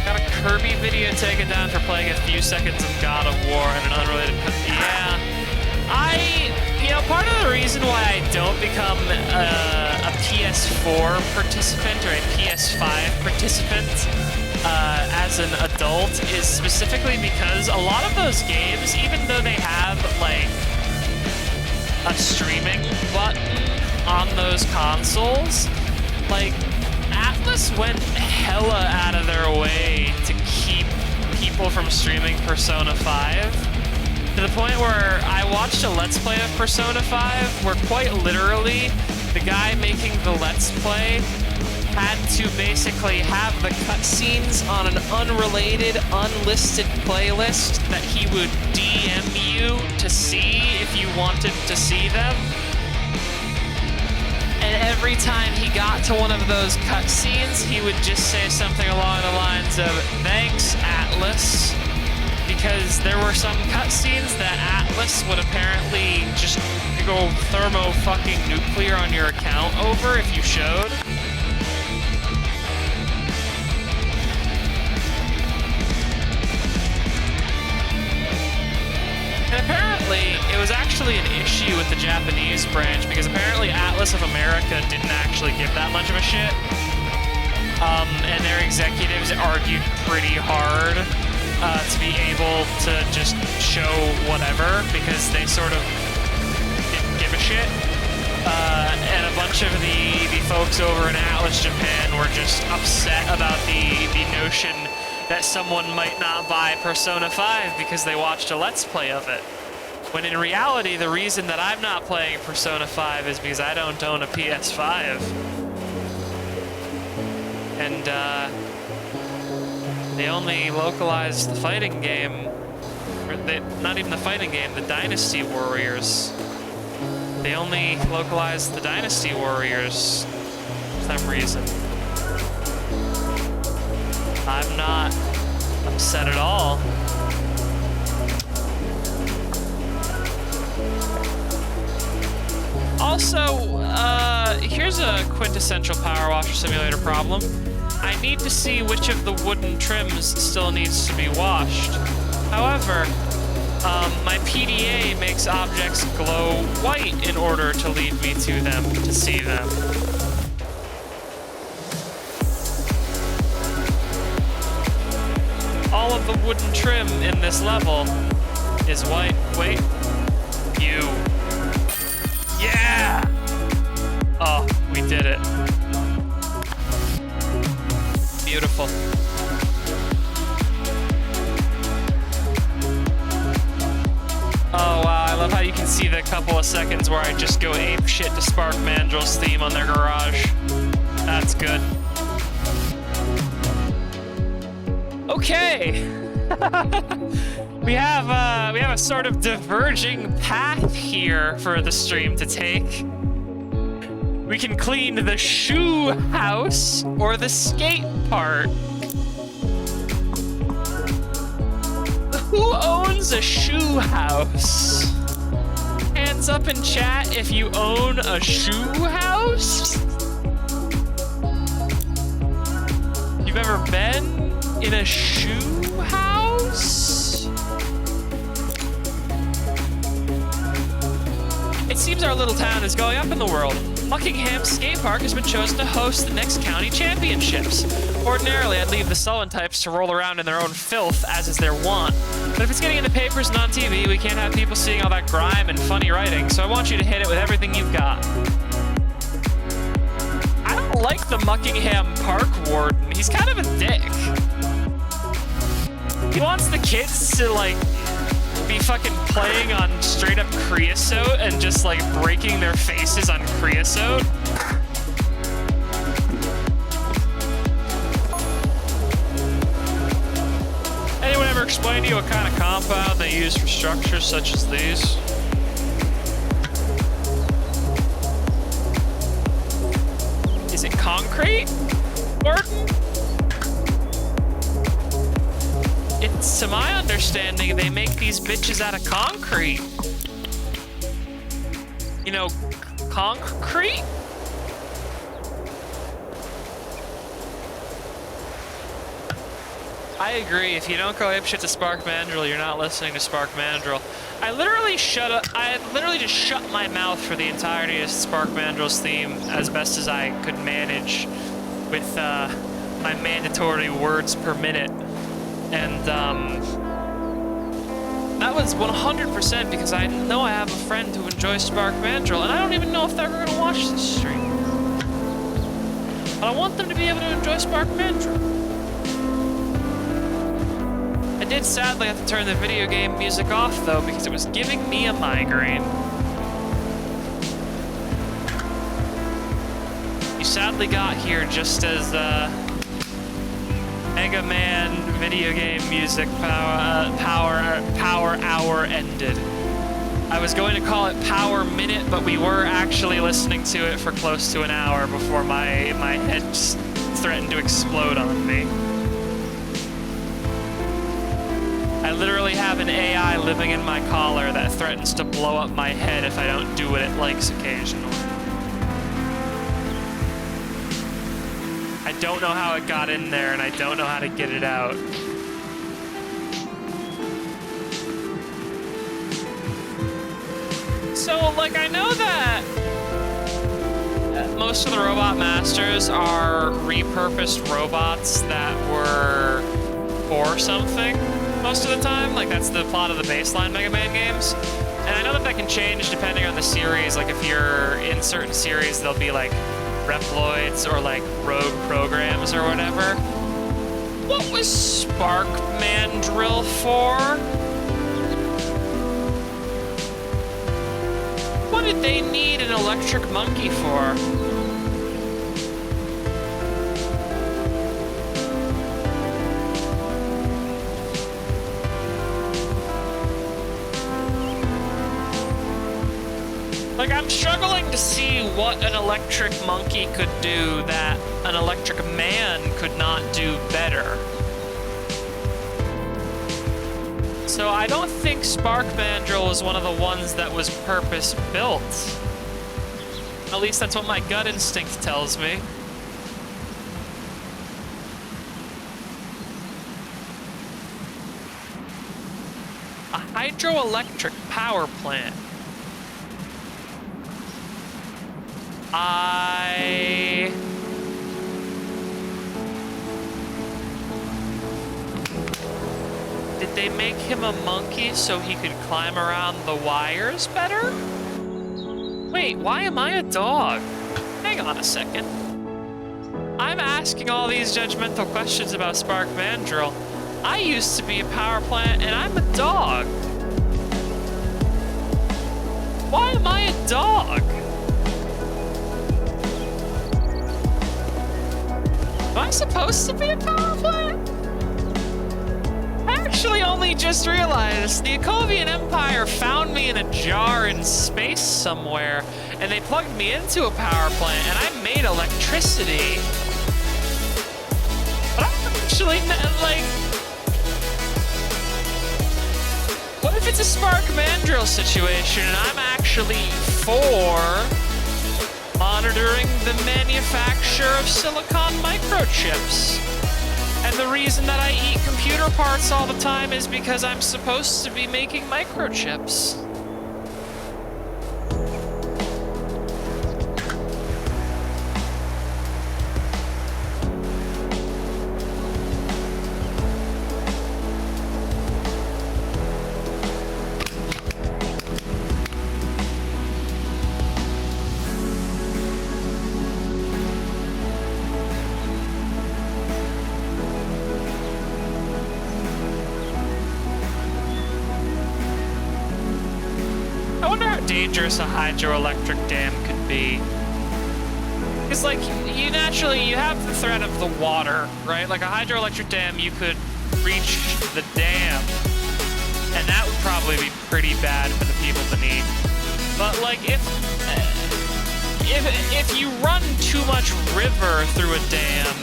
Got a Kirby video taken down for playing a few seconds of God of War and an unrelated... Yeah. You know, part of the reason why I don't become a PS4 participant or a PS5 participant as an adult is specifically because a lot of those games, even though they have like a streaming button on those consoles, like Atlas went hella out of their way to keep people from streaming Persona 5. To the point where I watched a Let's Play of Persona 5 where quite literally the guy making the Let's Play had to basically have the cutscenes on an unrelated, unlisted playlist that he would DM you to see if you wanted to see them. And every time he got to one of those cutscenes, he would just say something along the lines of, "Thanks, Atlas," because there were some cutscenes that Atlas would apparently just go thermo-fucking-nuclear on your account over if you showed. And apparently, it was actually an issue with the Japanese branch, because apparently Atlas of America didn't actually give that much of a shit. And their executives argued pretty hard to be able to just show whatever, because they sort of didn't give a shit. And a bunch of the folks over in Atlas Japan were just upset about the notion that someone might not buy Persona 5 because they watched a Let's Play of it. When in reality, the reason that I'm not playing Persona 5 is because I don't own a PS5. And, they only localized the fighting game, or not even the fighting game, the Dynasty Warriors. They only localized the Dynasty Warriors for some reason. I'm not upset at all. Also, here's a quintessential Power Washer Simulator problem. I need to see which of the wooden trims still needs to be washed. However, my PDA makes objects glow white in order to lead me to them, to see them. All of the wooden trim in this level is white. Wait. You. Yeah! Oh, we did it. Beautiful. Oh wow, I love how you can see the couple of seconds where I just go ape shit to Spark Mandrill's theme on their garage. That's good. Okay. we have a sort of diverging path here for the stream to take. We can clean the shoe house or the skate park. Who owns a shoe house? Hands up in chat if you own a shoe house. You've ever been in a shoe house? It seems our little town is going up in the world. Buckingham Skate Park has been chosen to host the next county championships. Ordinarily, I'd leave the sullen types to roll around in their own filth, as is their wont. But if it's getting in the papers and on TV, we can't have people seeing all that grime and funny writing, so I want you to hit it with everything you've got. I don't like the Buckingham Park warden. He's kind of a dick. He wants the kids to, like, be fucking playing on straight up creosote and just like breaking their faces on creosote. Anyone ever explain to you what kind of compound they use for structures such as these? Is it concrete, Gordon? It's, to my understanding, they make these bitches out of concrete. You know, concrete? I agree. If you don't go apeshit to Spark Mandrill, you're not listening to Spark Mandrill. I literally just shut my mouth for the entirety of Spark Mandrill's theme as best as I could manage with my mandatory words per minute. And that was 100% because I know I have a friend who enjoys Spark Mandrill, and I don't even know if they're going to watch this stream. But I want them to be able to enjoy Spark Mandrill. I did sadly have to turn the video game music off, though, because it was giving me a migraine. You sadly got here just as Mega Man video game music power hour ended. I was going to call it Power Minute, but we were actually listening to it for close to an hour before my head just threatened to explode on me. I literally have an AI living in my collar that threatens to blow up my head if I don't do what it likes occasionally. I don't know how it got in there, and I don't know how to get it out. So, like, I know that most of the robot masters are repurposed robots that were for something most of the time. Like, that's the plot of the baseline Mega Man games. And I know that that can change depending on the series. Like, if you're in certain series, there'll be, like, Reploids or, like, rogue programs or whatever. What was Spark Mandrill for? What did they need an electric monkey for? Like, I'm struggling to see what an electric monkey could do that an electric man could not do better. So I don't think Spark Mandrill was one of the ones that was purpose-built. At least that's what my gut instinct tells me. A hydroelectric power plant. Did they make him a monkey so he could climb around the wires better? Wait, why am I a dog? Hang on a second. I'm asking all these judgmental questions about Spark Mandrill. I used to be a power plant and I'm a dog. Why am I a dog? Am I supposed to be a power plant? I actually only just realized the Akovian Empire found me in a jar in space somewhere, and they plugged me into a power plant, and I made electricity. But I'm actually like... What if it's a Spark Mandrill situation, and I'm actually for monitoring the manufacture of silicon microchips? And the reason that I eat computer parts all the time is because I'm supposed to be making microchips. Dangerous a hydroelectric dam could be. Because, like, you have the threat of the water, right? Like, a hydroelectric dam, you could reach the dam, and that would probably be pretty bad for the people beneath. But, like, if you run too much river through a dam,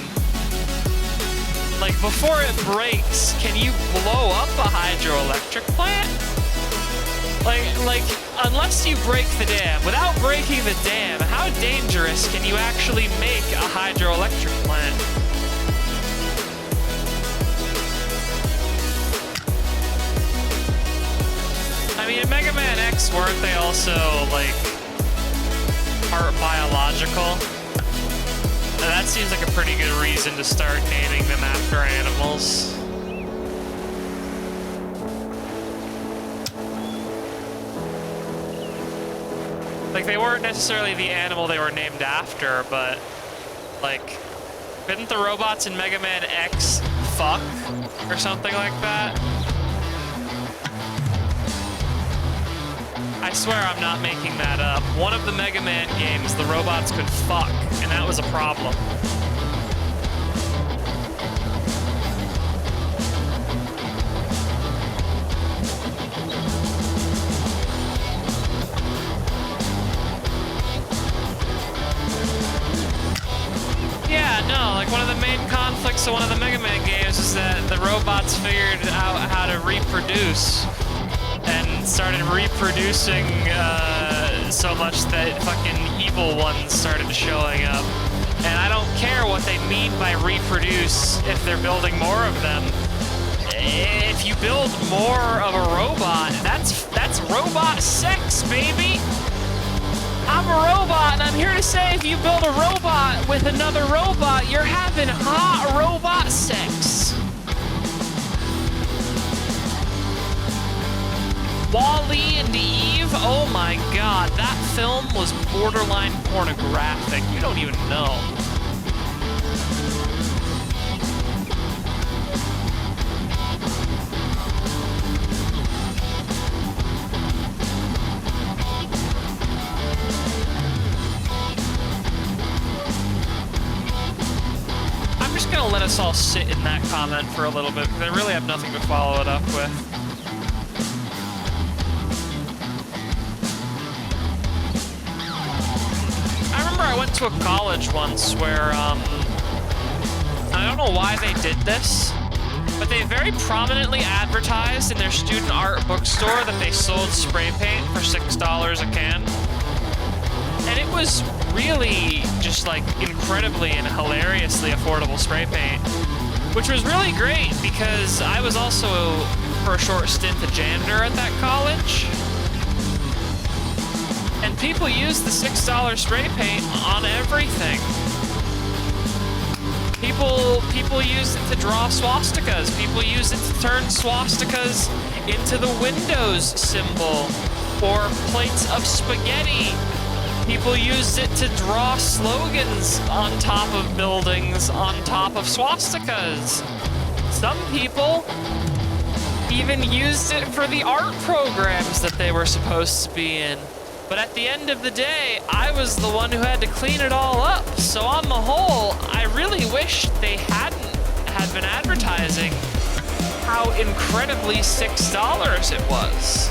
like, before it breaks, can you blow up a hydroelectric plant? Like, unless you break the dam, without breaking the dam, how dangerous can you actually make a hydroelectric plant? I mean, in Mega Man X, weren't they also, like, part biological? Now, that seems like a pretty good reason to start naming them after animals. Like, they weren't necessarily the animal they were named after, but, like, couldn't the robots in Mega Man X fuck? Or something like that? I swear I'm not making that up. One of the Mega Man games, the robots could fuck, and that was a problem. Yeah, no, like one of the main conflicts of one of the Mega Man games is is that the robots figured out how to reproduce and started reproducing so much that fucking evil ones started showing up. And I don't care what they mean by reproduce if they're building more of them. If you build more of a robot, that's robot sex, baby. I'm a robot, and I'm here to say if you build a robot with another robot, you're having hot robot sex. Wall-E and Eve, oh my god, that film was borderline pornographic. You don't even know. I'm just gonna let us all sit in that comment for a little bit, because I really have nothing to follow it up with. I went to a college once where, I don't know why they did this, but they very prominently advertised in their student art bookstore that they sold spray paint for $6 a can. And it was really just like incredibly and hilariously affordable spray paint, which was really great because I was also, for a short stint, a janitor at that college. And people use the $6 spray paint on everything. People use it to draw swastikas. People use it to turn swastikas into the Windows symbol or plates of spaghetti. People used it to draw slogans on top of buildings, on top of swastikas. Some people even used it for the art programs that they were supposed to be in. But at the end of the day, I was the one who had to clean it all up. So on the whole, I really wish they had been advertising how incredibly $6 it was.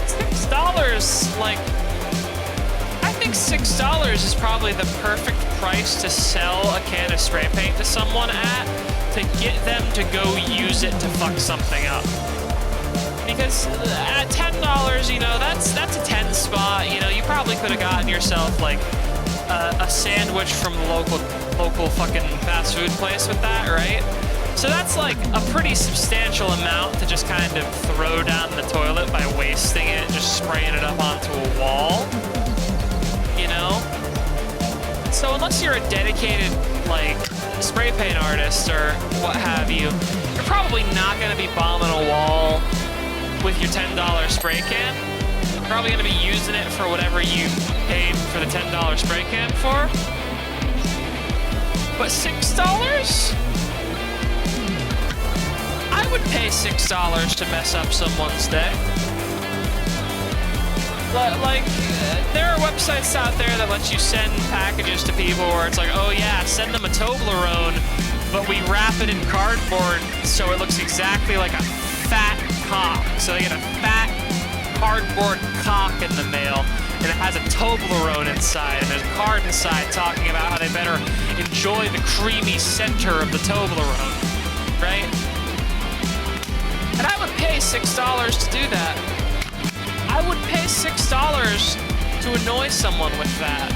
$6, like, I think $6 is probably the perfect price to sell a can of spray paint to someone at, to get them to go use it to fuck something up. Because at $10, you know, that's a 10 spot. You know, you probably could have gotten yourself like a sandwich from the local fucking fast food place with that, right? So that's like a pretty substantial amount to just kind of throw down the toilet by wasting it, just spraying it up onto a wall. You know? So unless you're a dedicated, like, spray paint artist or what have you, you're probably not going to be bombing a wall with your $10 spray can. You're probably going to be using it for whatever you paid for the $10 spray can for. But $6? I would pay $6 to mess up someone's day. Like, there are websites out there that let you send packages to people where it's like, oh yeah, send them a Toblerone, but we wrap it in cardboard so it looks exactly like a fat cock. So they get a fat cardboard cock in the mail, and it has a Toblerone inside, and there's a card inside talking about how they better enjoy the creamy center of the Toblerone, right? And I would pay $6 to do that. I would pay $6 to annoy someone with that.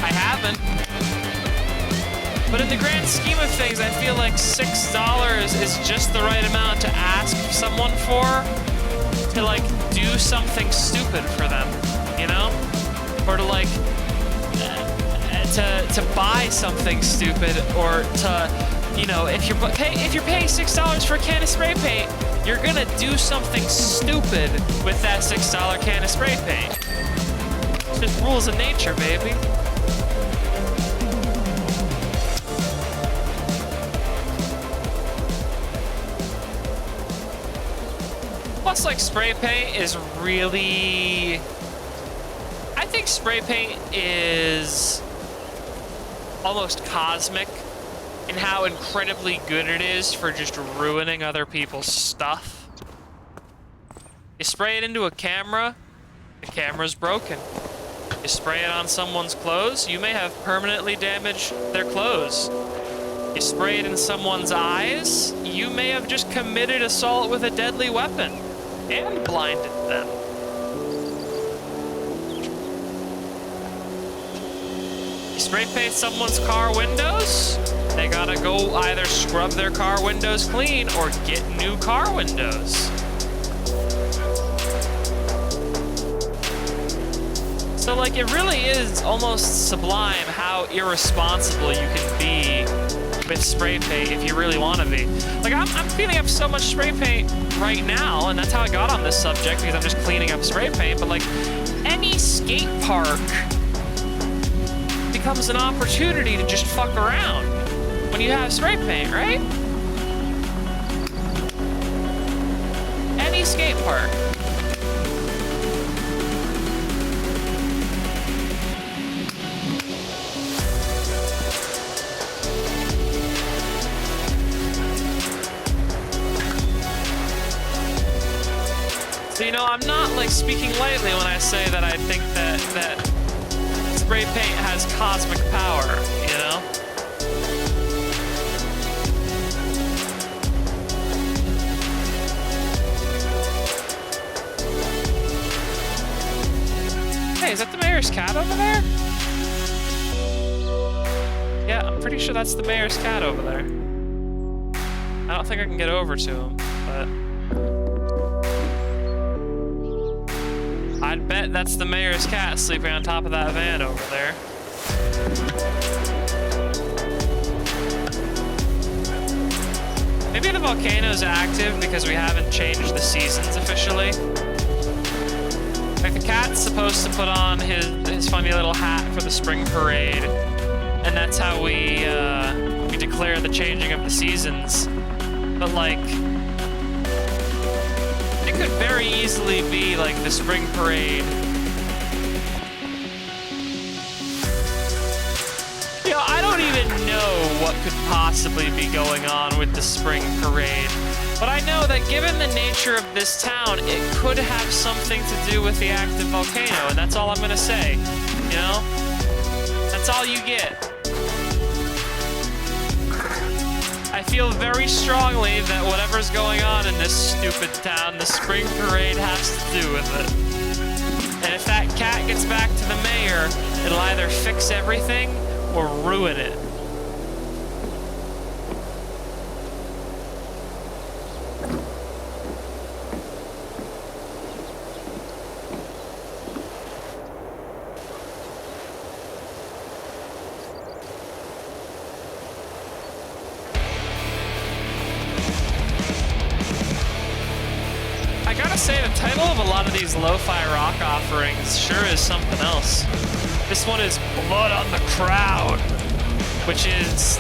I haven't. But in the grand scheme of things, I feel like $6 is just the right amount to ask someone for, to like do something stupid for them, you know? Or to like, to buy something stupid, or to, you know, if you're paying $6 for a can of spray paint, you're gonna do something stupid with that $6 can of spray paint. It's just rules of nature, baby. Plus, like, spray paint is really... I think spray paint is almost cosmic and how incredibly good it is for just ruining other people's stuff. You spray it into a camera, the camera's broken. You spray it on someone's clothes, you may have permanently damaged their clothes. You spray it in someone's eyes, you may have just committed assault with a deadly weapon and blinded them. You spray paint someone's car windows, they gotta go either scrub their car windows clean or get new car windows. So, like, it really is almost sublime how irresponsible you can be with spray paint if you really want to be. Like, I'm cleaning up so much spray paint right now, and that's how I got on this subject, because I'm just cleaning up spray paint, but, like, any skate park becomes an opportunity to just fuck around when you have spray paint, right? Any skate park. So, you know, I'm not, like, speaking lightly when I say that I think that spray paint has cosmic power, you know? Hey, is that the mayor's cat over there? Yeah, I'm pretty sure that's the mayor's cat over there. I don't think I can get over to him, but... I'd bet that's the mayor's cat sleeping on top of that van over there. Maybe the volcano's active because we haven't changed the seasons officially. Like, the cat's supposed to put on his funny little hat for the spring parade, and that's how we declare the changing of the seasons. But, like, it could very easily be like the spring parade. You know, I don't even know what could possibly be going on with the spring parade, but I know that given the nature of this town, it could have something to do with the active volcano, and that's all I'm gonna say, you know? That's all you get. I feel very strongly that whatever's going on in this stupid town, the spring parade has to do with it. And if that cat gets back to the mayor, it'll either fix everything or ruin it. I gotta say, the title of a lot of these lo-fi rock offerings sure is something else. This one is Blood on the Crowd, which is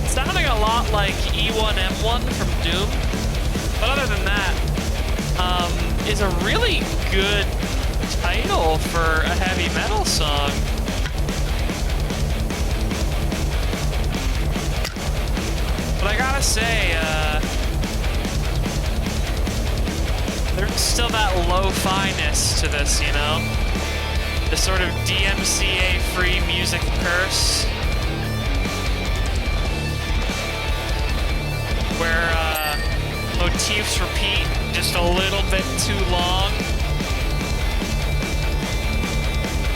sounding a lot like E1M1 from Doom. But other than that, is a really good title for a heavy metal song. But I gotta say, there's still that lo-fi-ness to this, you know? The sort of DMCA-free music curse. Where, motifs repeat just a little bit too long.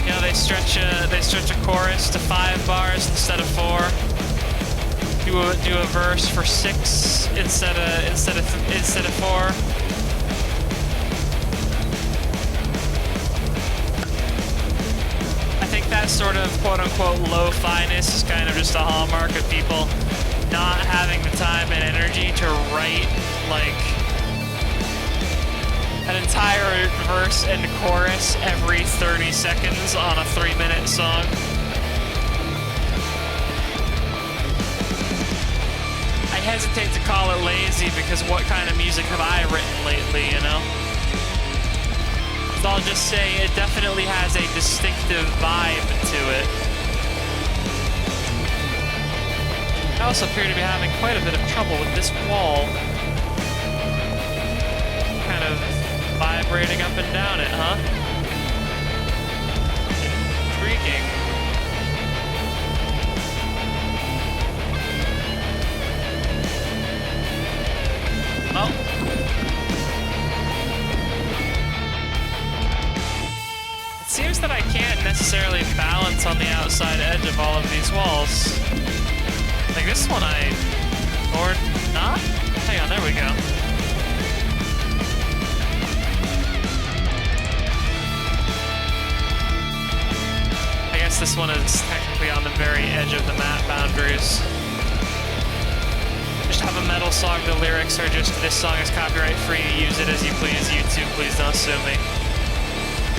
You know, they stretch a chorus to 5 bars instead of 4. Do a verse for 6 instead of 4. I think that sort of quote-unquote lo-fi-ness is kind of just a hallmark of people not having the time and energy to write, like, an entire verse and chorus every 30 seconds on a 3-minute song. I hesitate to call it lazy because what kind of music have I written lately, you know? So I'll just say it definitely has a distinctive vibe to it. I also appear to be having quite a bit of trouble with this wall. Kind of vibrating up and down it, huh? Intriguing. Oh. It seems that I can't necessarily balance on the outside edge of all of these walls. Like this one or not? Hang on, there we go. I guess this one is technically on the very edge of the map boundaries. Just have a metal song, the lyrics are just, this song is copyright free, use it as you please, YouTube, please don't sue me.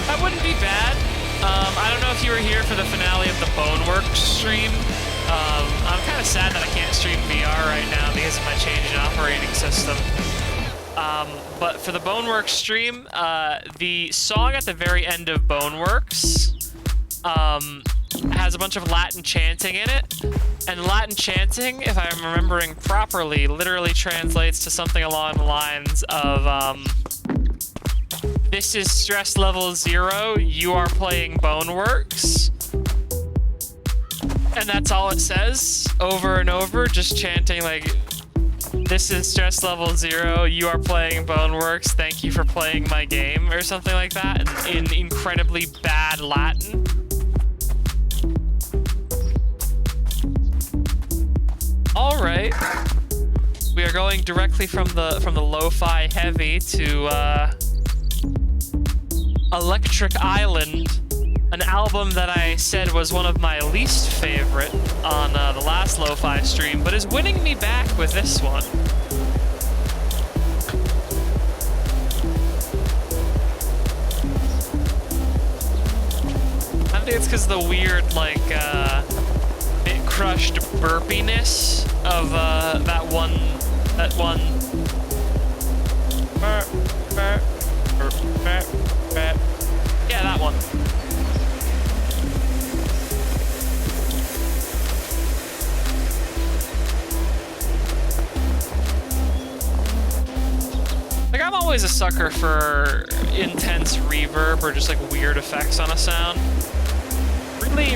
That wouldn't be bad. I don't know if you were here for the finale of the Boneworks stream. I'm kind of sad that I can't stream VR right now because of my change in operating system. But for the Boneworks stream, the song at the very end of Boneworks has a bunch of Latin chanting in it. And Latin chanting, if I'm remembering properly, literally translates to something along the lines of, this is stress level 0, you are playing Boneworks. And that's all it says, over and over, just chanting like, this is stress level 0, you are playing Boneworks, thank you for playing my game, or something like that, in incredibly bad Latin. Alright. We are going directly from the lo-fi heavy to Electric Island, an album that I said was one of my least favorite on the last lo-fi stream, but is winning me back with this one. I think it's because the weird, like, it crushed burpiness of that one. Yeah, that one. Like, I'm always a sucker for intense reverb or just like weird effects on a sound.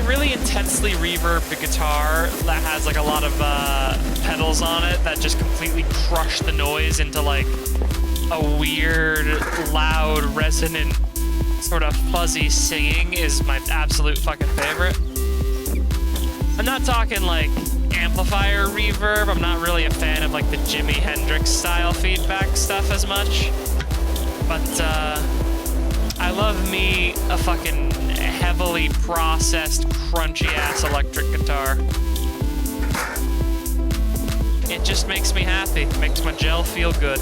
Really intensely reverbed guitar that has like a lot of pedals on it that just completely crush the noise into like a weird, loud, resonant, sort of fuzzy singing is my absolute fucking favorite. I'm not talking like amplifier reverb. I'm not really a fan of like the Jimi Hendrix style feedback stuff as much. But I love me a fucking heavily processed, crunchy ass electric guitar. It just makes me happy. It makes my gel feel good.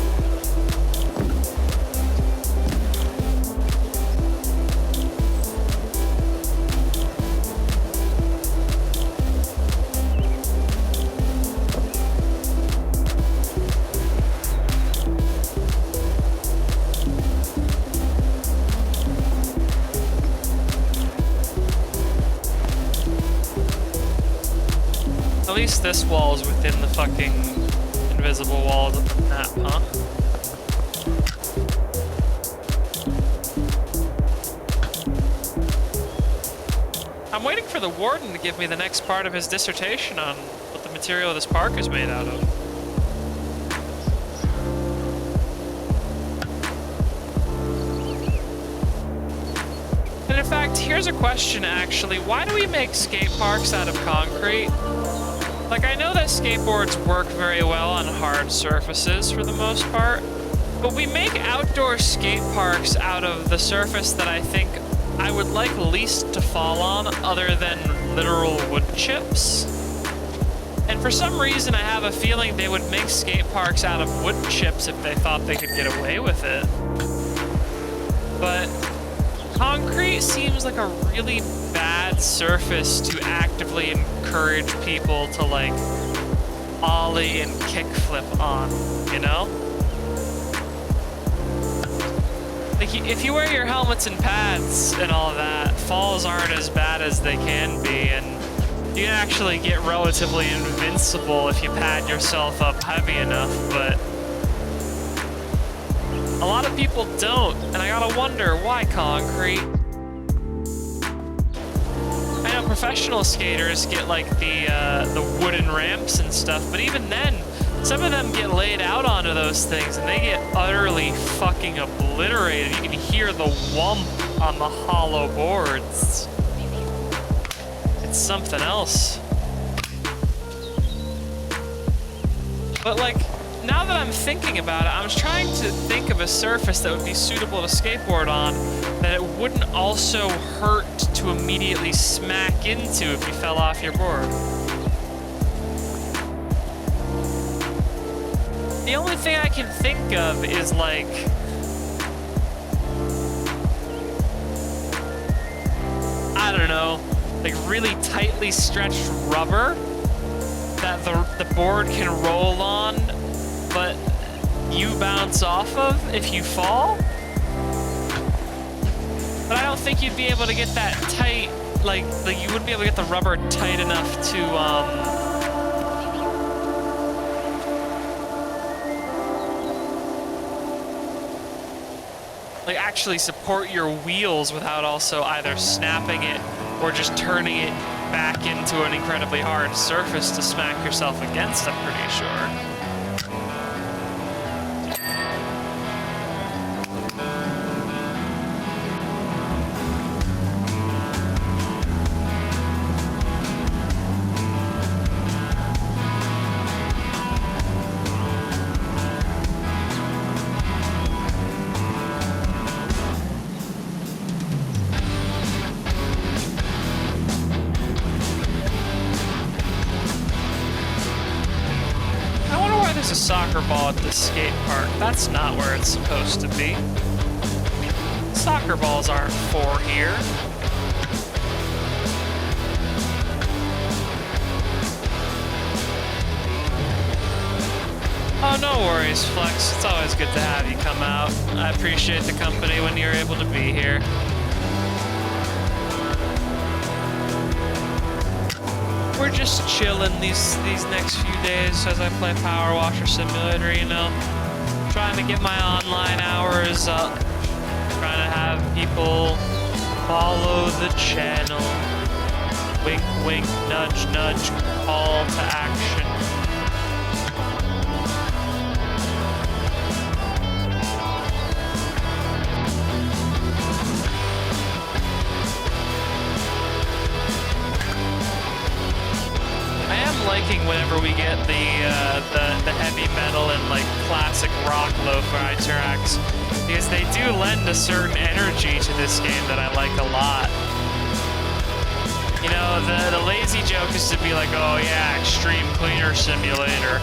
At least this wall is within the fucking invisible walls of the map, huh? I'm waiting for the warden to give me the next part of his dissertation on what the material of this park is made out of. And in fact, here's a question actually. Why do we make skate parks out of concrete? Like, I know that skateboards work very well on hard surfaces for the most part, but we make outdoor skate parks out of the surface that I think I would like least to fall on other than literal wood chips. And for some reason, I have a feeling they would make skate parks out of wood chips if they thought they could get away with it. But concrete seems like a really bad surface to actively encourage people to like ollie and kickflip on, you know? Like, if you wear your helmets and pads and all of that, falls aren't as bad as they can be, and You can actually get relatively invincible if you pad yourself up heavy enough, but a lot of people don't, and I gotta wonder, why concrete? I know professional skaters get like the wooden ramps and stuff, but even then, some of them get laid out onto those things and they get utterly fucking obliterated. You can hear the whump on the hollow boards. It's something else. But like, now that I'm thinking about it, I'm trying to think of a surface that would be suitable to skateboard on that it wouldn't also hurt to immediately smack into if you fell off your board. The only thing I can think of is like, I don't know, like really tightly stretched rubber that the board can roll on, but you bounce off of if you fall. But I don't think you'd be able to get that tight, like you wouldn't be able to get the rubber tight enough to, like actually support your wheels without also either snapping it or just turning it back into an incredibly hard surface to smack yourself against, I'm pretty sure. A soccer ball at the skate park. That's not where it's supposed to be. Soccer balls aren't for here. Oh, no worries, Flex. It's always good to have you come out. I appreciate the company when you're able to be here. We're just chilling these next few days as I play Power Washer Simulator, you know. Trying to get my online hours up. Trying to have people follow the channel. Wink, wink, nudge, nudge, call to action. Liking whenever we get the heavy metal and like classic rock lo-fi tracks, because they do lend a certain energy to this game that I like a lot. You know, the lazy joke is to be like, oh yeah, extreme cleaner simulator,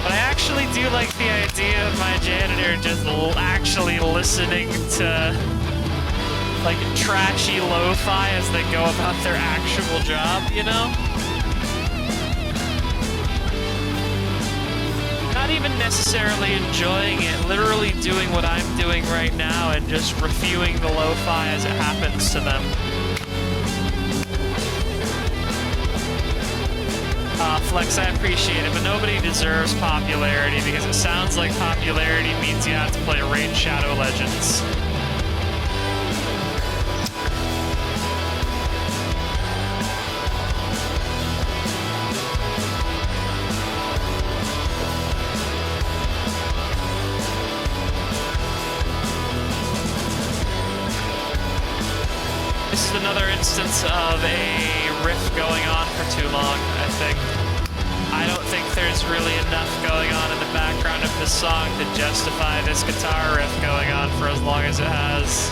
but I actually do like the idea of my janitor just actually listening to like trashy lo-fi as they go about their actual job, you know? Not even necessarily enjoying it, literally doing what I'm doing right now and just reviewing the lo-fi as it happens to them. Flex, I appreciate it, but nobody deserves popularity because it sounds like popularity means you have to play Raid Shadow Legends. This is another instance of a riff going on for too long, I think. I don't think there's really enough going on in the background of this song to justify this guitar riff going on for as long as it has.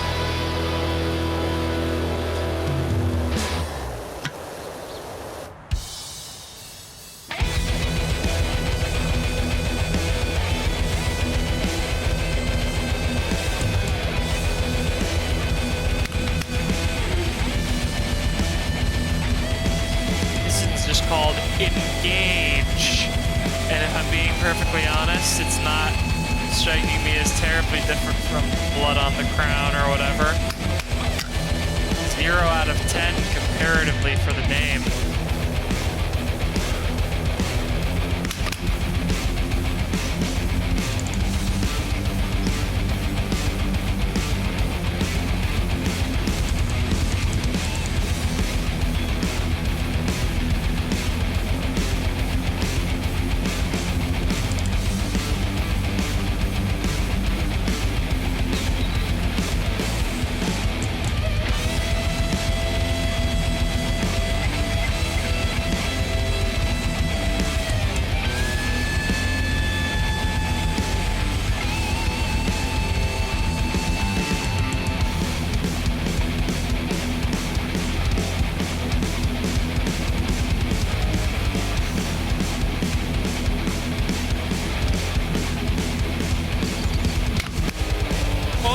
Called Engage, and if I'm being perfectly honest, it's not striking me as terribly different from Blood on the Crown or whatever. 0 out of 10 comparatively for the name.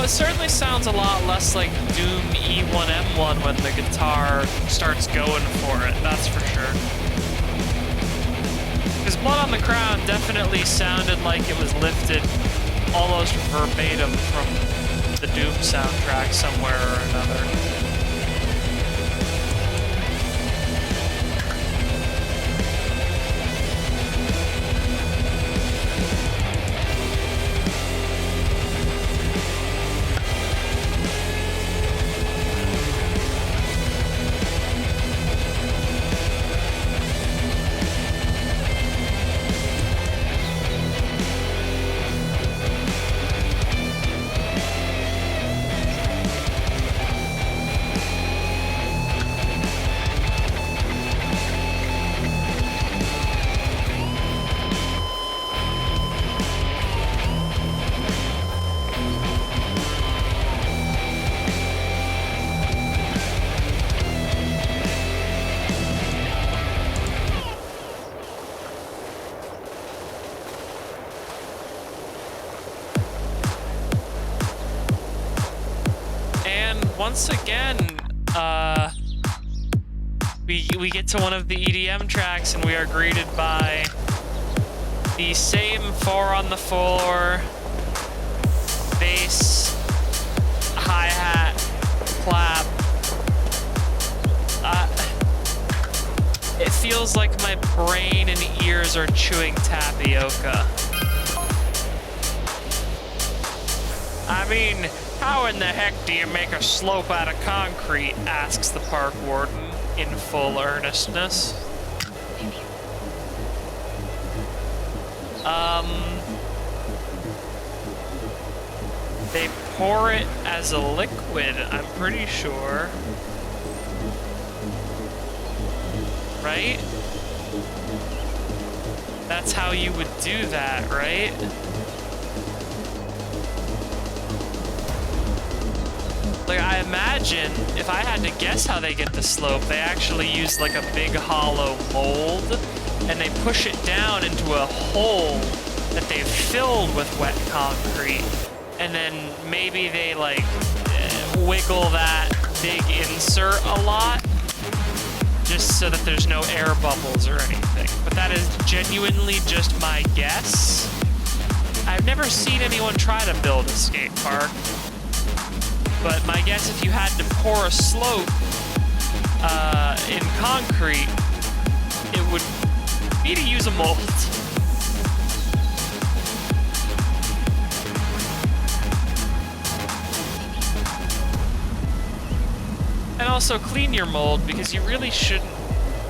it certainly sounds a lot less like Doom E1M1 when the guitar starts going for it, that's for sure. Because Blood on the Crown definitely sounded like it was lifted almost verbatim from the Doom soundtrack somewhere or another. Once again, we get to one of the EDM tracks and we are greeted by the same 4 on the floor, bass, hi-hat, clap. It feels like my brain and ears are chewing tapioca. I mean, how in the heck do you make a slope out of concrete? Asks the park warden in full earnestness. They pour it as a liquid, I'm pretty sure. Right? That's how you would do that, right? Like, I imagine, if I had to guess how they get the slope, they actually use like a big hollow mold, and they push it down into a hole that they've filled with wet concrete, and then maybe they like wiggle that big insert a lot, just so that there's no air bubbles or anything. But that is genuinely just my guess. I've never seen anyone try to build a skate park. But my guess, if you had to pour a slope in concrete, it would be to use a mold. And also clean your mold, because you really shouldn't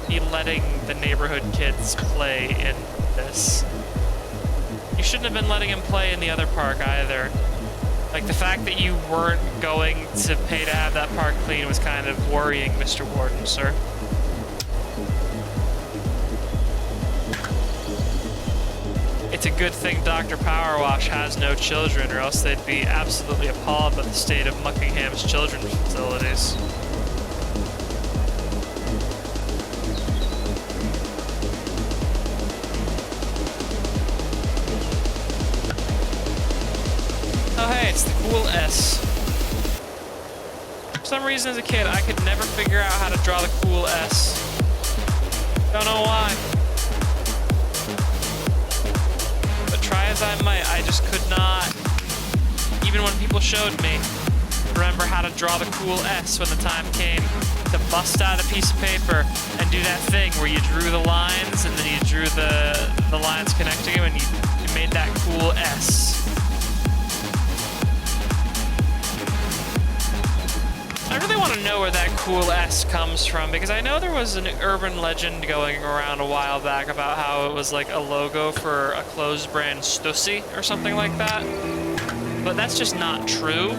be letting the neighborhood kids play in this. You shouldn't have been letting them play in the other park either. Like, the fact that you weren't going to pay to have that park clean was kind of worrying, Mr. Warden, sir. It's a good thing Dr. Powerwash has no children, or else they'd be absolutely appalled by the state of Muckingham's children's facilities. Oh hey, it's the cool S. For some reason as a kid, I could never figure out how to draw the cool S. Don't know why. But try as I might, I just could not, even when people showed me, remember how to draw the cool S when the time came to bust out a piece of paper and do that thing where you drew the lines and then you drew the lines connecting them and you made that cool S. I really want to know where that cool S comes from, because I know there was an urban legend going around a while back about how it was like a logo for a clothes brand Stussy or something like that. But that's just not true.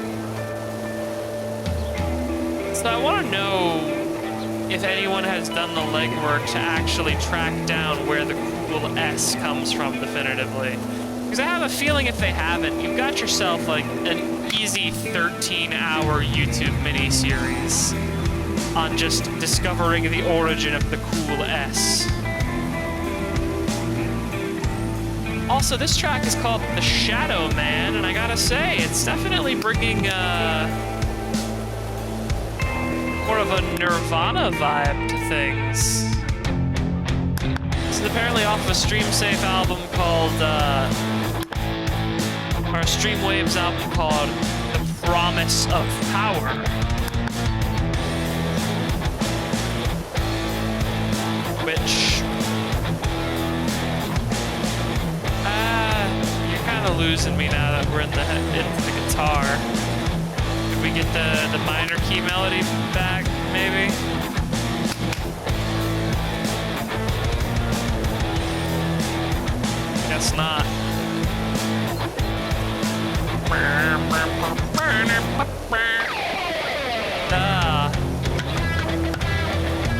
So I want to know if anyone has done the legwork to actually track down where the cool S comes from definitively. Because I have a feeling if they haven't, you've got yourself like an easy 13-hour YouTube mini-series on just discovering the origin of the cool S. Also, this track is called The Shadow Man, and I gotta say, it's definitely bringing more of a Nirvana vibe to things. This is apparently off of a Stream Safe album called, or a Streamwaves album called The Promise of Power. Which, you're kind of losing me now that we're into the guitar. Did we get the minor key melody back, maybe? Guess not.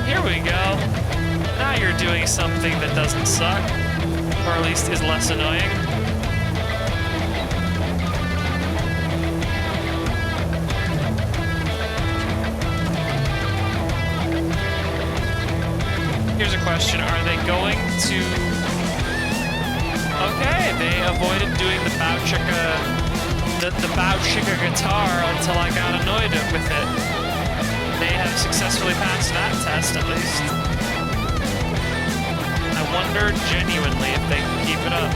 Here we go. Now you're doing something that doesn't suck, or at least is less annoying. Here's a question, are they going to... Okay, they avoided doing the Bowchicka guitar until I got annoyed with it. They have successfully passed that test, at least. I wonder genuinely if they can keep it up.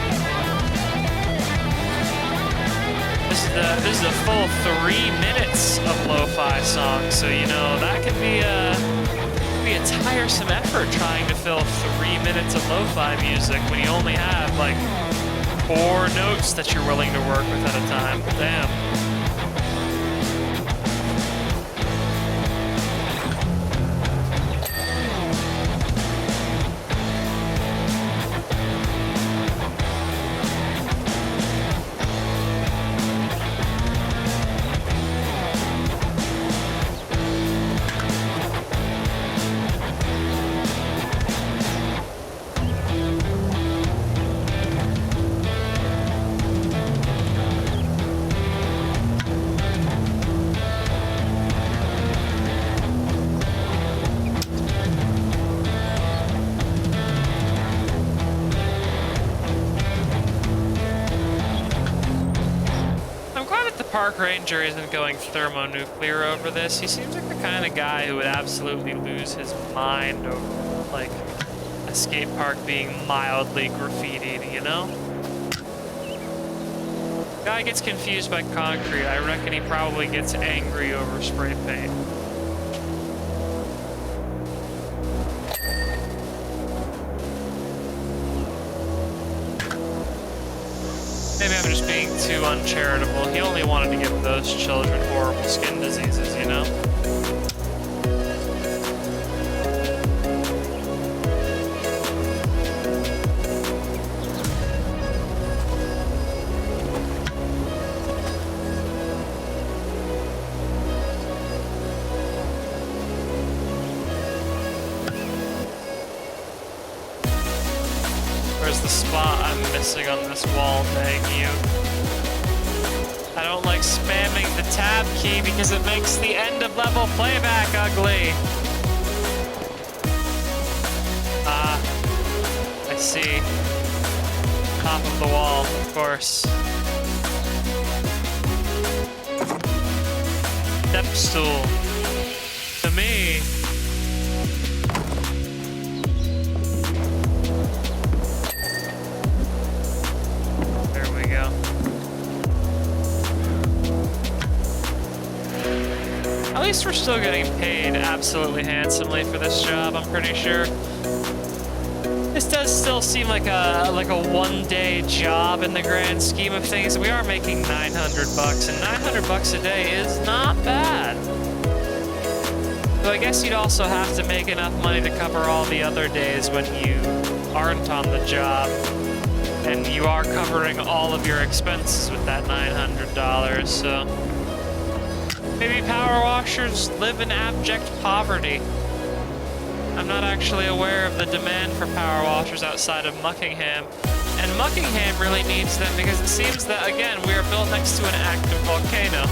This is a full 3 minutes of lo-fi song, so you know that can be a tiresome effort trying to fill 3 minutes of lo-fi music when you only have like 4 notes that you're willing to work with at a time. Damn. Park Ranger isn't going thermonuclear over this. He seems like the kind of guy who would absolutely lose his mind over, like, a skate park being mildly graffitied, you know? Guy gets confused by concrete. I reckon he probably gets angry over spray paint. Maybe I'm just being too uncharitable. He only wanted to give those children horrible skin diseases, you know? Where's the spot I'm missing on this wall, dang you. I don't like spamming the tab key because it makes the end of level playback ugly. Ah, I see. Top of the wall, of course. Step stool. To me. At least we're still getting paid absolutely handsomely for this job, I'm pretty sure. This does still seem like a one-day job in the grand scheme of things. We are making 900 bucks, and 900 bucks a day is not bad. So I guess you'd also have to make enough money to cover all the other days when you aren't on the job. And you are covering all of your expenses with that $900, so... Maybe power washers live in abject poverty. I'm not actually aware of the demand for power washers outside of Muckingham. And Muckingham really needs them because it seems that, again, we are built next to an active volcano.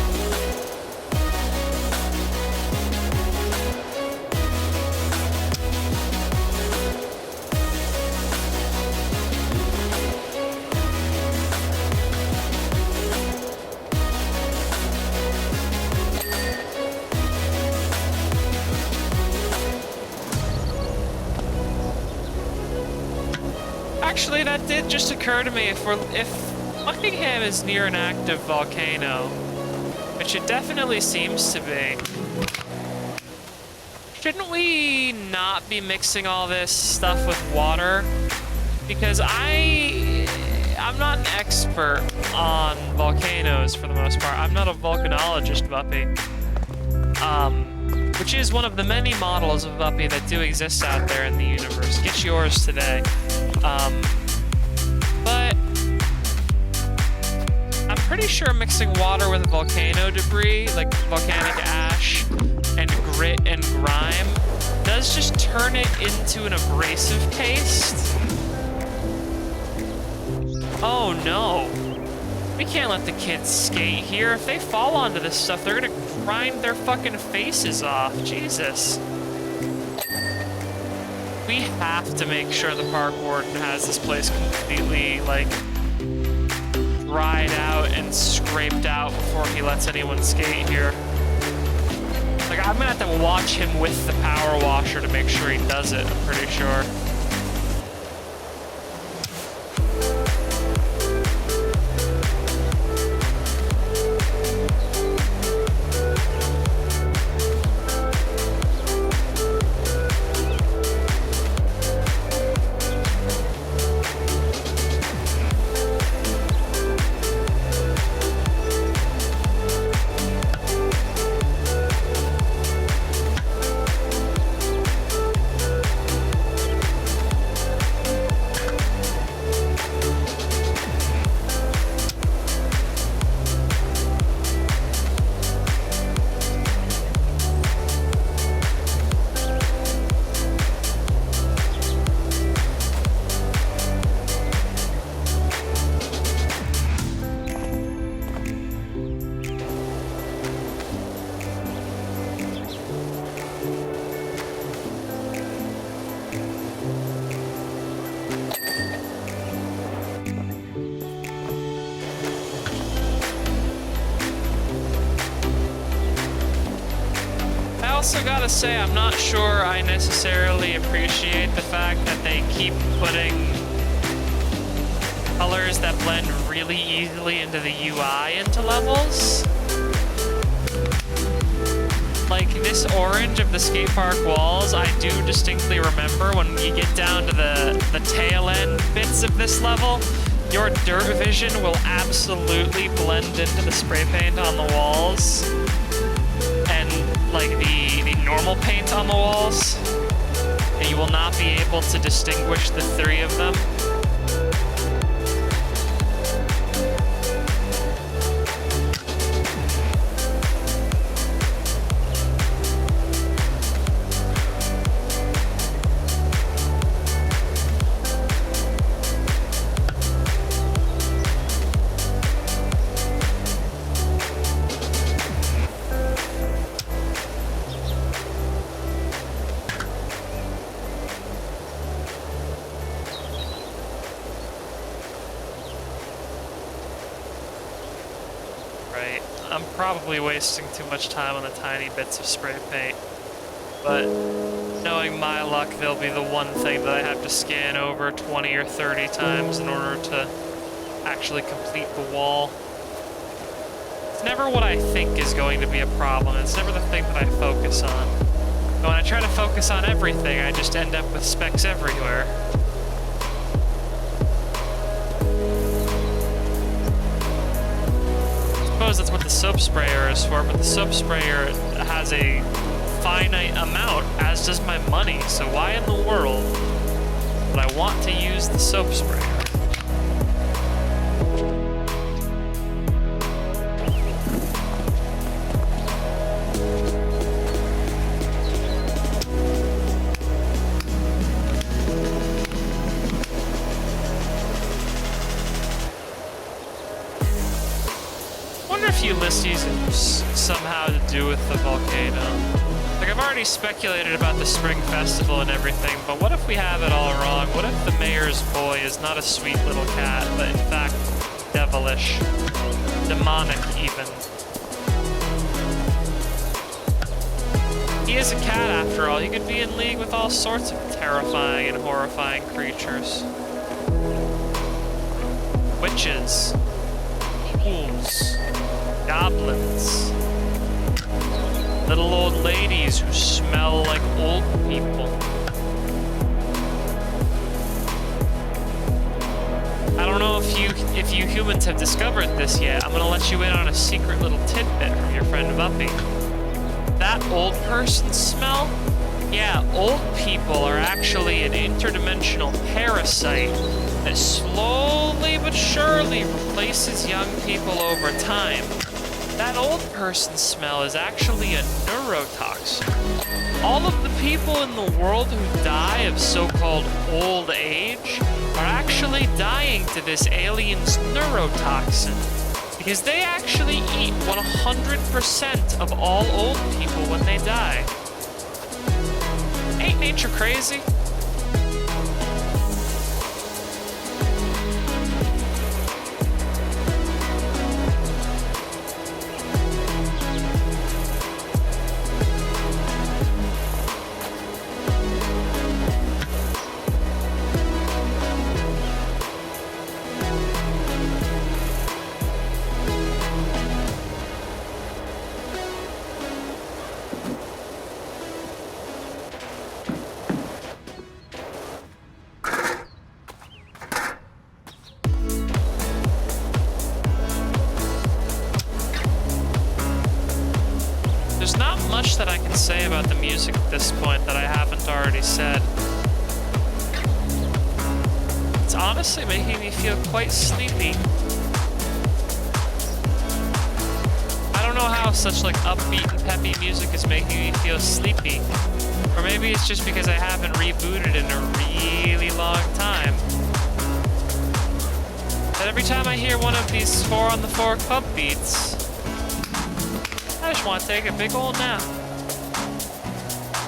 actually, that did just occur to me. If Buckingham is near an active volcano, which it definitely seems to be, shouldn't we not be mixing all this stuff with water? Because I'm not an expert on volcanoes for the most part. I'm not a volcanologist, Buppy. Which is one of the many models of Buppy that do exist out there in the universe. Get yours today. But I'm pretty sure mixing water with volcano debris, like volcanic ash and grit and grime, does just turn it into an abrasive paste. Oh no. We can't let the kids skate here. If they fall onto this stuff, they're gonna grind their fucking faces off. Jesus. We have to make sure the park warden has this place completely, like, dried out and scraped out before he lets anyone skate here. Like, I'm gonna have to watch him with the power washer to make sure he does it, I'm pretty sure. I also gotta say, I'm not sure I necessarily appreciate the fact that they keep putting colors that blend really easily into the UI into levels. Like this orange of the skate park walls, I do distinctly remember when you get down to the tail end bits of this level, your dirt vision will absolutely blend into the spray paint on the walls. Like the normal paint on the walls, and you will not be able to distinguish the three of them. I'm probably wasting too much time on the tiny bits of spray paint, but knowing my luck, they'll be the one thing that I have to scan over 20 or 30 times in order to actually complete the wall. It's never what I think is going to be a problem. It's never the thing that I focus on. But when I try to focus on everything, I just end up with specks everywhere. I suppose that's what the soap sprayer is for, but the soap sprayer has a finite amount, as does my money, so why in the world would I want to use the soap sprayer? Ulysses somehow to do with the volcano. Like, I've already speculated about the spring festival and everything, but what if we have it all wrong? What if the mayor's boy is not a sweet little cat, but in fact devilish, demonic even? He is a cat after all. He could be in league with all sorts of terrifying and horrifying creatures. witches, ghouls, goblins, little old ladies who smell like old people. I don't know if you humans have discovered this yet. I'm gonna let you in on a secret little tidbit from your friend Buffy. That old person smell? Yeah, old people are actually an interdimensional parasite that slowly but surely replaces young people over time. That old person smell is actually a neurotoxin. All of the people in the world who die of so-called old age are actually dying to this alien's neurotoxin because they actually eat 100% of all old people when they die. Ain't nature crazy? There's not much that I can say about the music at this point that I haven't already said. It's honestly making me feel quite sleepy. I don't know how such like upbeat and peppy music is making me feel sleepy. Or maybe it's just because I haven't rebooted in a really long time. But every time I hear one of these 4 on the floor club beats, I just want to take a big old nap.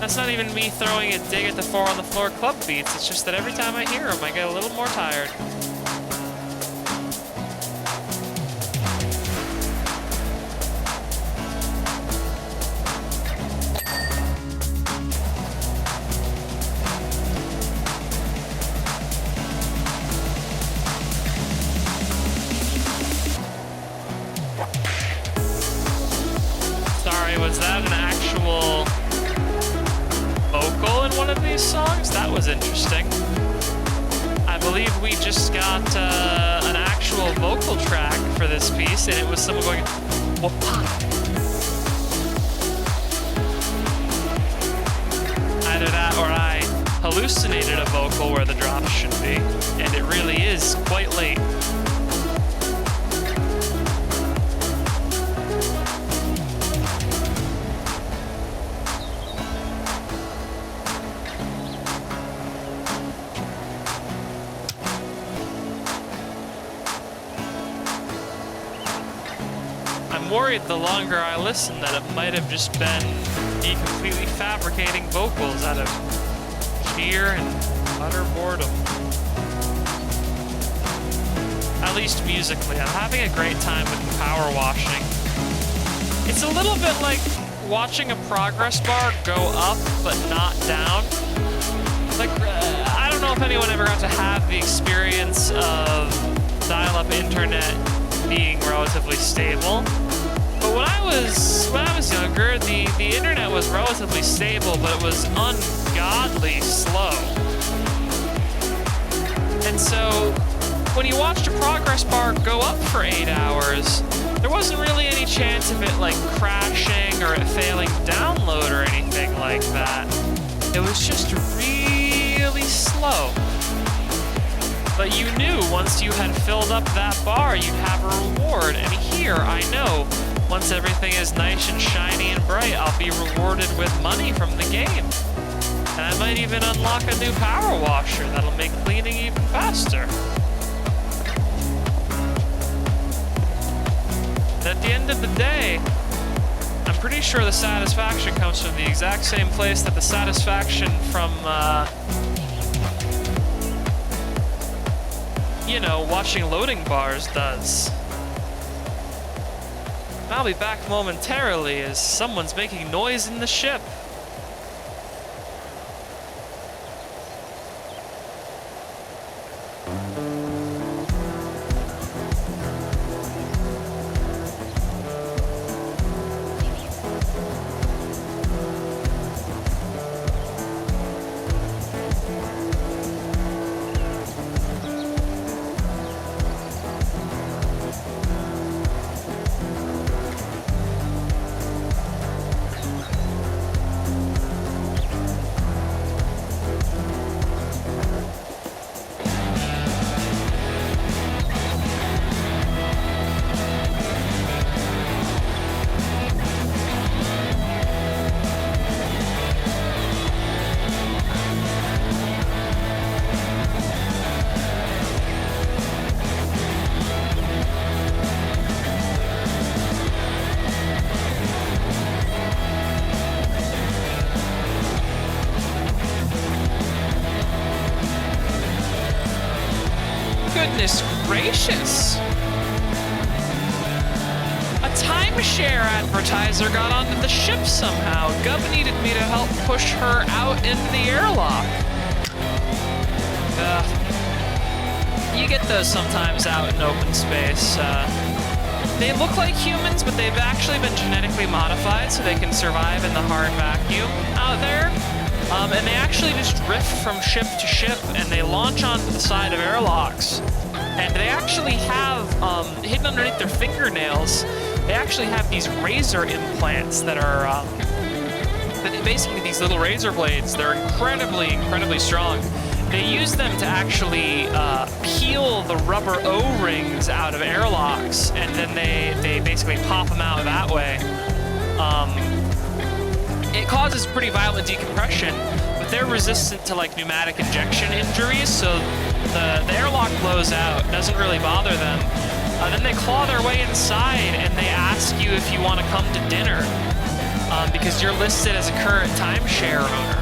That's not even me throwing a dig at the 4 on the floor club beats, it's just that every time I hear them, I get a little more tired. Was that an actual vocal in one of these songs? That was interesting. I believe we just got an actual vocal track for this piece, and it was someone going, "Whoop-ha." Either that or I hallucinated a vocal where the drop should be, and it really is quite late. Worried the longer I listen that it might have just been me completely fabricating vocals out of sheer and utter boredom. At least musically, I'm having a great time with the power washing. It's a little bit like watching a progress bar go up but not down. Like, I don't know if anyone ever got to have the experience of dial-up internet being relatively stable. But when I was younger, the internet was relatively stable, but it was ungodly slow. And so when you watched a progress bar go up for 8 hours, there wasn't really any chance of it like crashing or it failing download or anything like that. It was just really slow. But you knew once you had filled up that bar, you'd have a reward. And here, I know, once everything is nice and shiny and bright, I'll be rewarded with money from the game. And I might even unlock a new power washer that'll make cleaning even faster. And at the end of the day, I'm pretty sure the satisfaction comes from the exact same place that the satisfaction from, you know, watching loading bars does. I'll be back momentarily as someone's making noise in the ship. gracious! A timeshare advertiser got onto the ship somehow. Gub needed me to help push her out into the airlock. You get those sometimes out in open space. They look like humans, but they've actually been genetically modified so they can survive in the hard vacuum out there. And they actually just drift from ship to ship, and they launch onto the side of airlocks. And they actually have, hidden underneath their fingernails, they actually have these razor implants that are, basically these little razor blades. They're incredibly strong. They use them to actually peel the rubber O-rings out of airlocks, and then they basically pop them out that way. It causes pretty violent decompression, but they're resistant to like pneumatic injection injuries, so the airlock blows out, doesn't really bother them. Then they claw their way inside, and they ask you if you want to come to dinner, because you're listed as a current timeshare owner.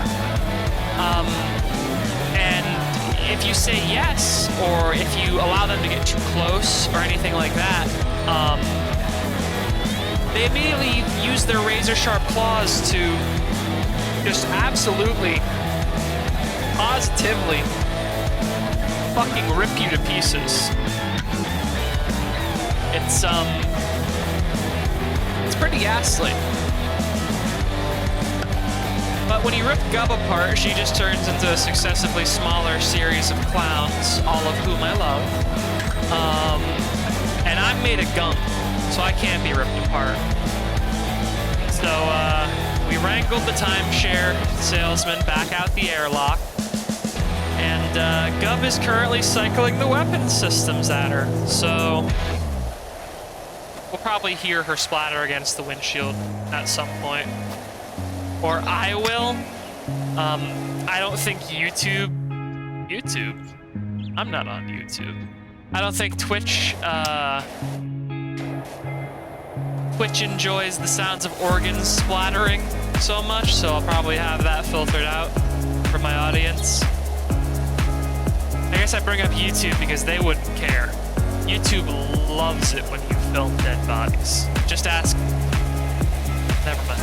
And if you say yes, or if you allow them to get too close or anything like that, they immediately use their razor-sharp claws to just absolutely, positively fucking rip you to pieces. It's pretty ghastly. But when you rip Gub apart, she just turns into a successively smaller series of clowns, all of whom I love. And I'm made of gum, so I can't be ripped apart. So, we wrangled the timeshare salesman back out the airlock, and Gub is currently cycling the weapons systems at her, so we'll probably hear her splatter against the windshield at some point. Or I will. I don't think YouTube, I'm not on YouTube. I don't think Twitch enjoys the sounds of organs splattering so much, so I'll probably have that filtered out for my audience. I guess I bring up YouTube because they wouldn't care. YouTube loves it when you film dead bodies. Just ask. Never mind.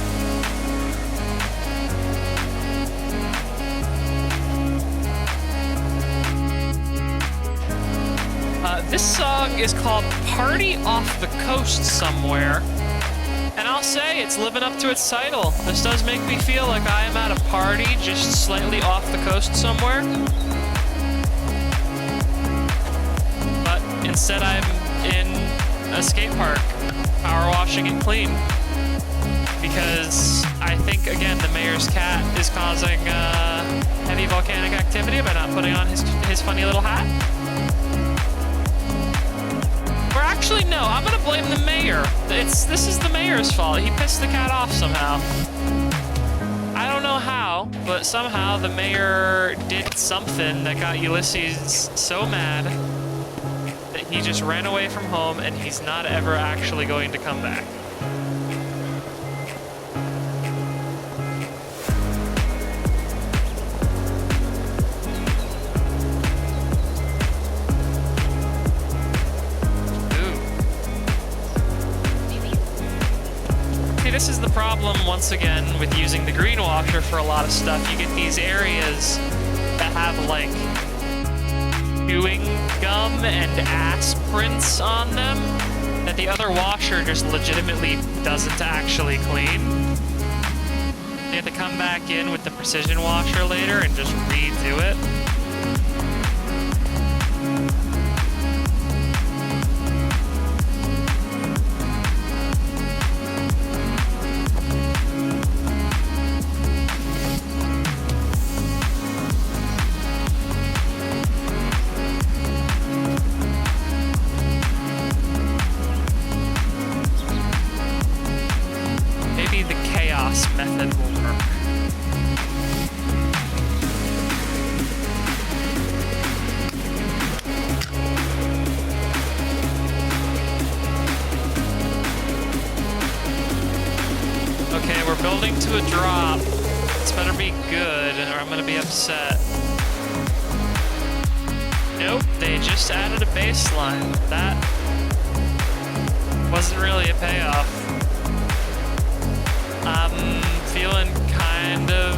This song is called Party Off the Coast Somewhere, and I'll say it's living up to its title. This does make me feel like I am at a party just slightly off the coast somewhere. But instead I'm in a skate park, power washing and clean. Because I think, again, the mayor's cat is causing heavy volcanic activity by not putting on his funny little hat. Or actually, no, I'm gonna blame the mayor. This is the mayor's fault. He pissed the cat off somehow. I don't know how, but somehow the mayor did something that got Ulysses so mad that he just ran away from home, and he's not ever actually going to come back. This is the problem, once again, with using the green washer for a lot of stuff. You get these areas that have, like, chewing gum and ass prints on them that the other washer just legitimately doesn't actually clean. You have to come back in with the precision washer later and just redo it. Method will work. Okay, we're building to a drop. This better be good, or I'm gonna be upset. Nope, they just added a baseline. That wasn't really a payoff. I'm feeling kind of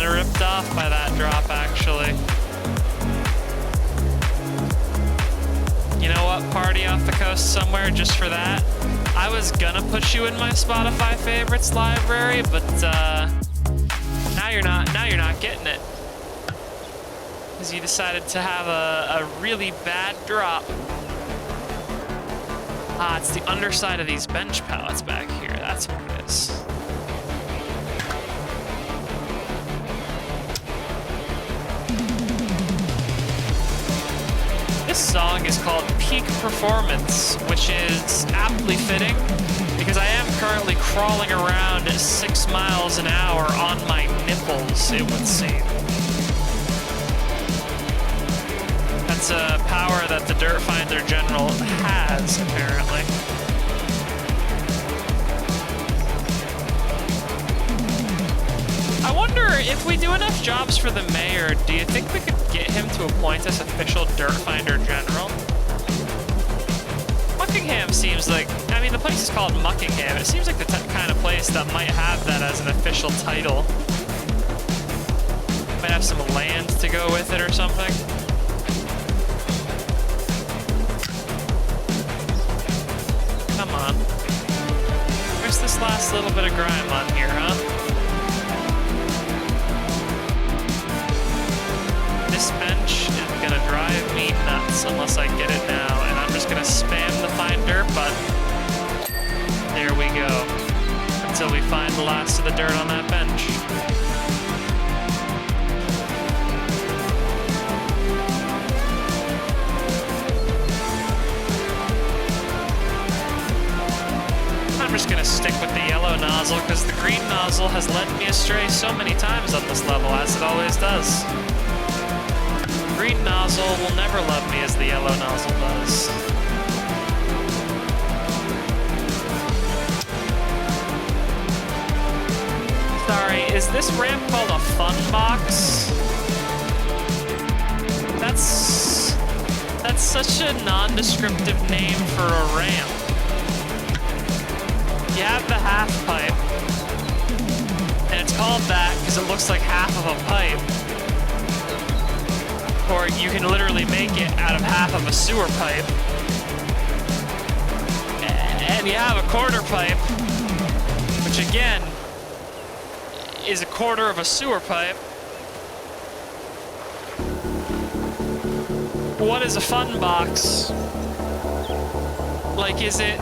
ripped off by that drop, actually. You know what? Party off the coast somewhere just for that. I was gonna put you in my Spotify favorites library, but now you're not. Now you're not getting it because you decided to have a really bad drop. Ah, it's the underside of these bench pallets back here. That's what it is. This song is called Peak Performance, which is aptly fitting because I am currently crawling around at 6 miles an hour on my nipples, it would seem. That's a power that the Dirt Finder General has, apparently. I wonder if we do enough jobs for the mayor, do you think we could get him to appoint us official Dirt Finder General? Muckingham seems like, I mean, the place is called Muckingham. It seems like the kind of place that might have that as an official title. Might have some land to go with it or something. Come on. Where's this last little bit of grime on here, huh? This bench is gonna drive me nuts unless I get it now, and I'm just gonna spam the find dirt button. There we go. Until we find the last of the dirt on that bench. I'm just gonna stick with the yellow nozzle because the green nozzle has led me astray so many times on this level, as it always does. Green nozzle will never love me as the yellow nozzle does. Sorry, is this ramp called a fun box? That's such a nondescriptive name for a ramp. You have the half pipe, and it's called that because it looks like half of a pipe. Or you can literally make it out of half of a sewer pipe. And you have a quarter pipe, which again is a quarter of a sewer pipe. What is a fun box? Like, is it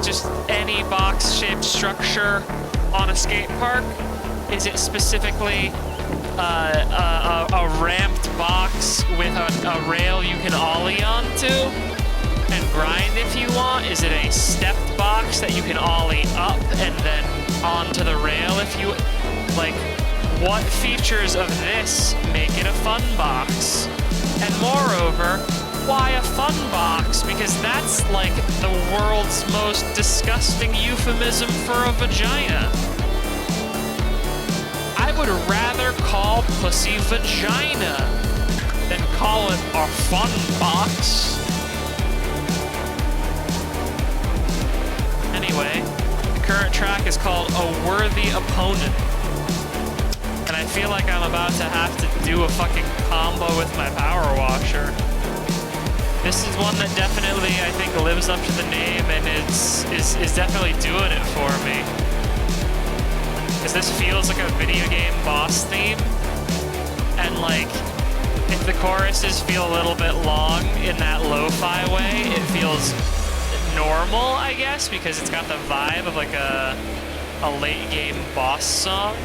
just any box-shaped structure on a skate park? Is it specifically a ramped box with a rail you can ollie onto and grind if you want? Is it a stepped box that you can ollie up and then onto the rail if you like? What features of this make it a fun box? And moreover, why a fun box? Because that's like the world's most disgusting euphemism for a vagina. I would rather call pussy vagina than call it a fun box. Anyway, the current track is called A Worthy Opponent. And I feel like I'm about to have to do a fucking combo with my power washer. This is one that definitely, I think, lives up to the name and is definitely doing it for me. Because this feels like a video game boss theme. And like, if the choruses feel a little bit long in that lo-fi way, it feels normal, I guess, because it's got the vibe of like a late game boss song.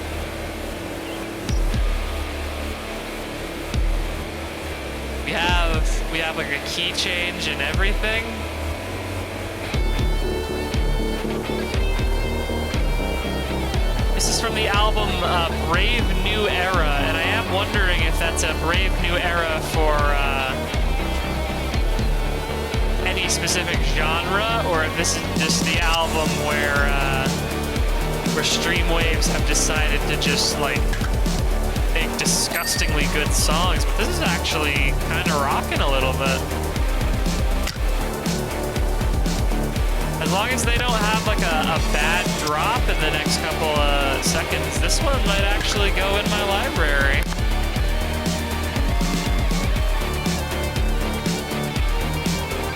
We have like a key change and everything. This is from the album Brave New Era, and I am wondering if that's a Brave New Era for any specific genre, or if this is just the album where Streamwaves have decided to just like make disgustingly good songs, but this is actually kind of rocking a little bit. As long as they don't have like a bad drop in the next couple of seconds, this one might actually go in my library.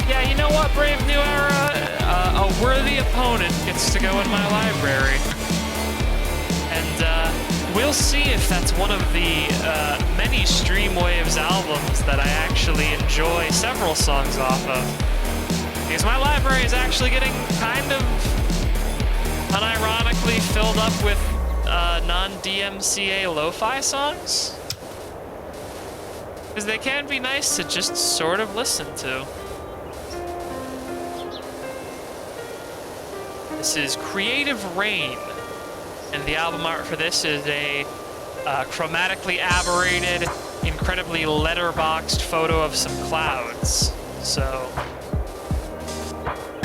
Yeah, you know what, Brave New Era? A worthy opponent gets to go in my library. And we'll see if that's one of the many Streamwaves albums that I actually enjoy several songs off of. Because my library is actually getting kind of unironically filled up with non-DMCA lo-fi songs. Because they can be nice to just sort of listen to. This is Creative Rain, and the album art for this is a chromatically aberrated, incredibly letterboxed photo of some clouds. So,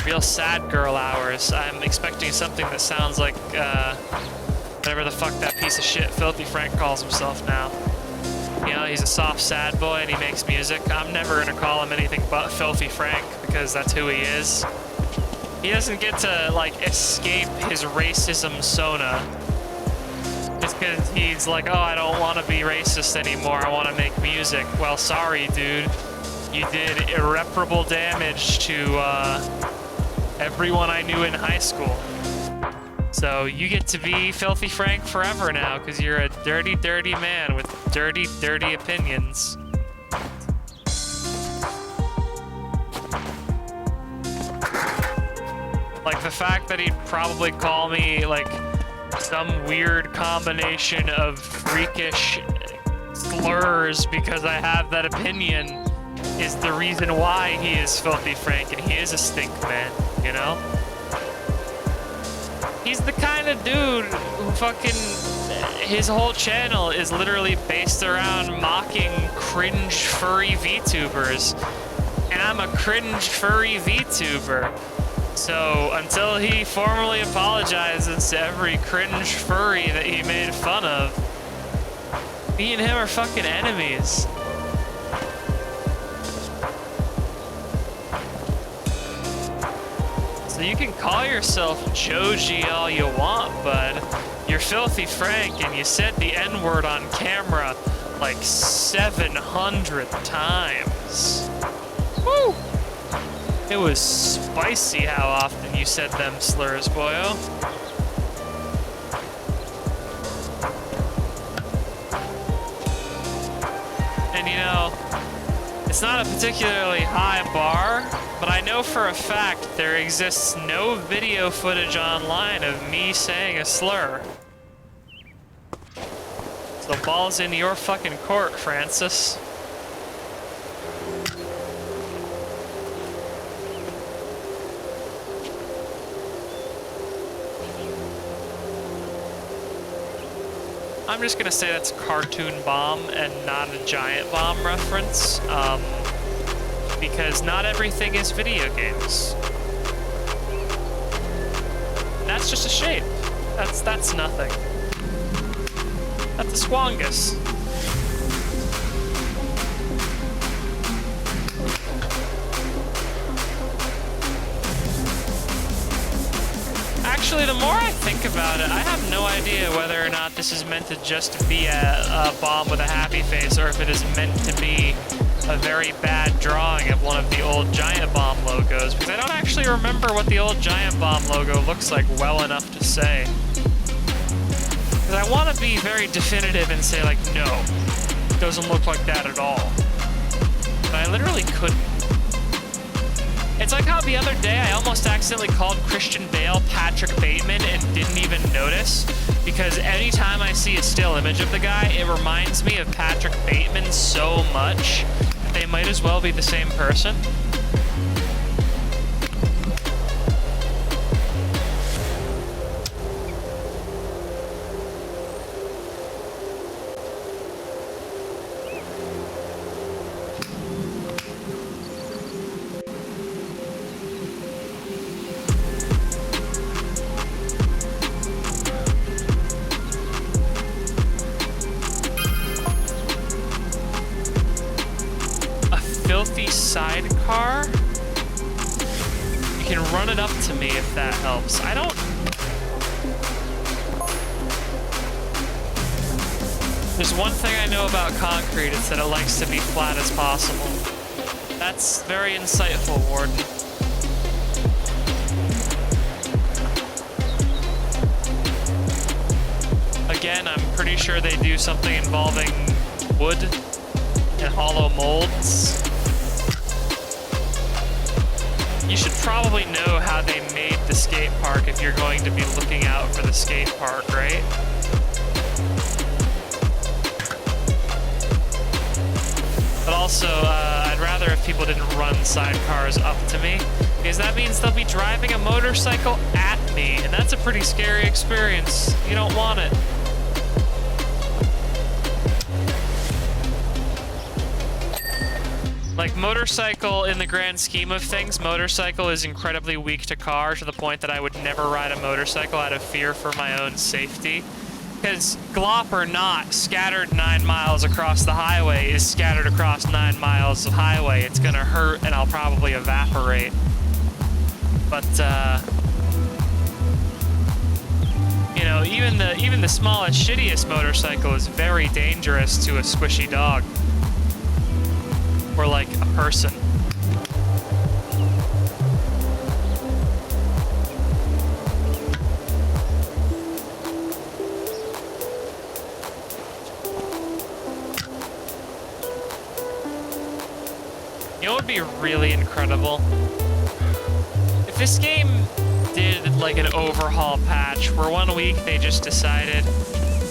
real sad girl hours. I'm expecting something that sounds like whatever the fuck that piece of shit Filthy Frank calls himself now. You know, he's a soft sad boy and he makes music. I'm never gonna call him anything but Filthy Frank because that's who he is. He doesn't get to, like, escape his racism sona. Just because he's like, oh, I don't want to be racist anymore, I want to make music. Well, sorry, dude. You did irreparable damage to everyone I knew in high school. So you get to be Filthy Frank forever now, because you're a dirty, dirty man with dirty, dirty opinions. Like, the fact that he'd probably call me, like, some weird combination of freakish slurs because I have that opinion is the reason why he is Filthy Frank, and he is a stink man, you know? He's the kind of dude who fucking... his whole channel is literally based around mocking cringe furry VTubers. And I'm a cringe furry VTuber. So, until he formally apologizes to every cringe furry that he made fun of, me and him are fucking enemies. So you can call yourself Joji all you want, bud. You're Filthy Frank and you said the N-word on camera like 700 times. Woo! It was spicy how often you said them slurs, boyo. And you know, it's not a particularly high bar, but I know for a fact there exists no video footage online of me saying a slur. So ball's in your fucking court, Francis. I'm just gonna say that's a cartoon bomb and not a giant bomb reference, because not everything is video games. That's just a shape. That's nothing. That's a squongus. Actually, the more I think about it, I have no idea whether or not this is meant to just be a bomb with a happy face, or if it is meant to be a very bad drawing of one of the old Giant Bomb logos, because I don't actually remember what the old Giant Bomb logo looks like well enough to say. Because I want to be very definitive and say, like, no, it doesn't look like that at all. But I literally couldn't. It's like how the other day I almost accidentally called Christian Bale Patrick Bateman and didn't even notice, because anytime I see a still image of the guy, it reminds me of Patrick Bateman so much that they might as well be the same person. sidecar. You can run it up to me if that helps. I don't... There's one thing I know about concrete, it's that it likes to be flat as possible. That's very insightful, Warden. Again, I'm pretty sure they do something involving wood and hollow molds. You should probably know how they made the skate park if you're going to be looking out for the skate park, right? But also, I'd rather if people didn't run sidecars up to me, because that means they'll be driving a motorcycle at me, and that's a pretty scary experience. You don't want it. Like, motorcycle, in the grand scheme of things, motorcycle is incredibly weak to car, to the point that I would never ride a motorcycle out of fear for my own safety. Because glop or not, scattered 9 miles across the highway is scattered across 9 miles of highway. It's gonna hurt and I'll probably evaporate. But, you know, even the smallest, shittiest motorcycle is very dangerous to a squishy dog. Or like a person. You know what would be really incredible? If this game did like an overhaul patch where one week they just decided,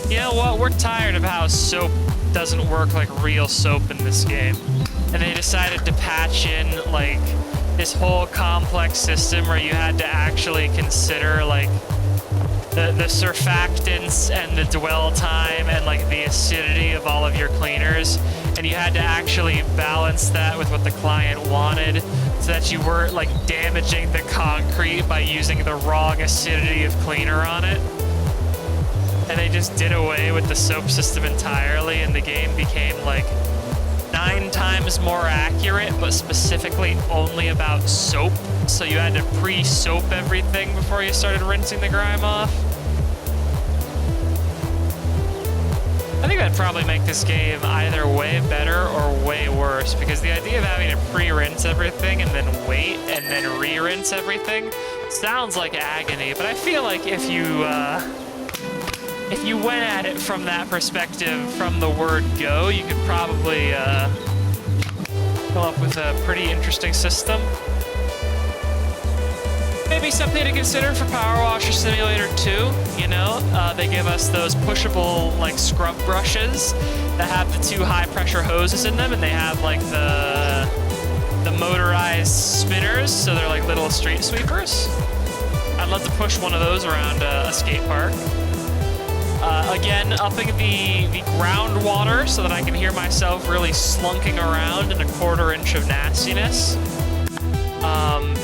you know what, we're tired of how soap doesn't work like real soap in this game. And they decided to patch in like this whole complex system where you had to actually consider like the surfactants and the dwell time and like the acidity of all of your cleaners, and you had to actually balance that with what the client wanted so that you weren't like damaging the concrete by using the wrong acidity of cleaner on it. And they just did away with the soap system entirely, and the game became like 9 times more accurate, but specifically only about soap. So you had to pre-soap everything before you started rinsing the grime off. I think that'd probably make this game either way better or way worse, because the idea of having to pre-rinse everything and then wait and then re-rinse everything sounds like agony. But I feel like if you went at it from that perspective, from the word go, you could probably come up with a pretty interesting system. Maybe something to consider for Power Washer Simulator 2, you know? They give us those pushable, like, scrub brushes that have the 2 high-pressure hoses in them, and they have, like, the motorized spinners, so they're like little street sweepers. I'd love to push one of those around a skate park. Again, upping the groundwater so that I can hear myself really slunking around in a 1/4 inch of nastiness.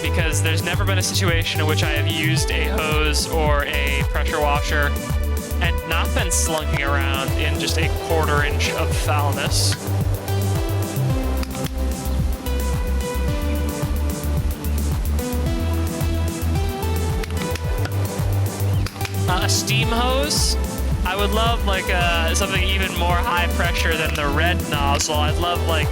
Because there's never been a situation in which I have used a hose or a pressure washer and not been slunking around in just a 1/4 inch of foulness. A steam hose. I would love like something even more high pressure than the red nozzle. I'd love like,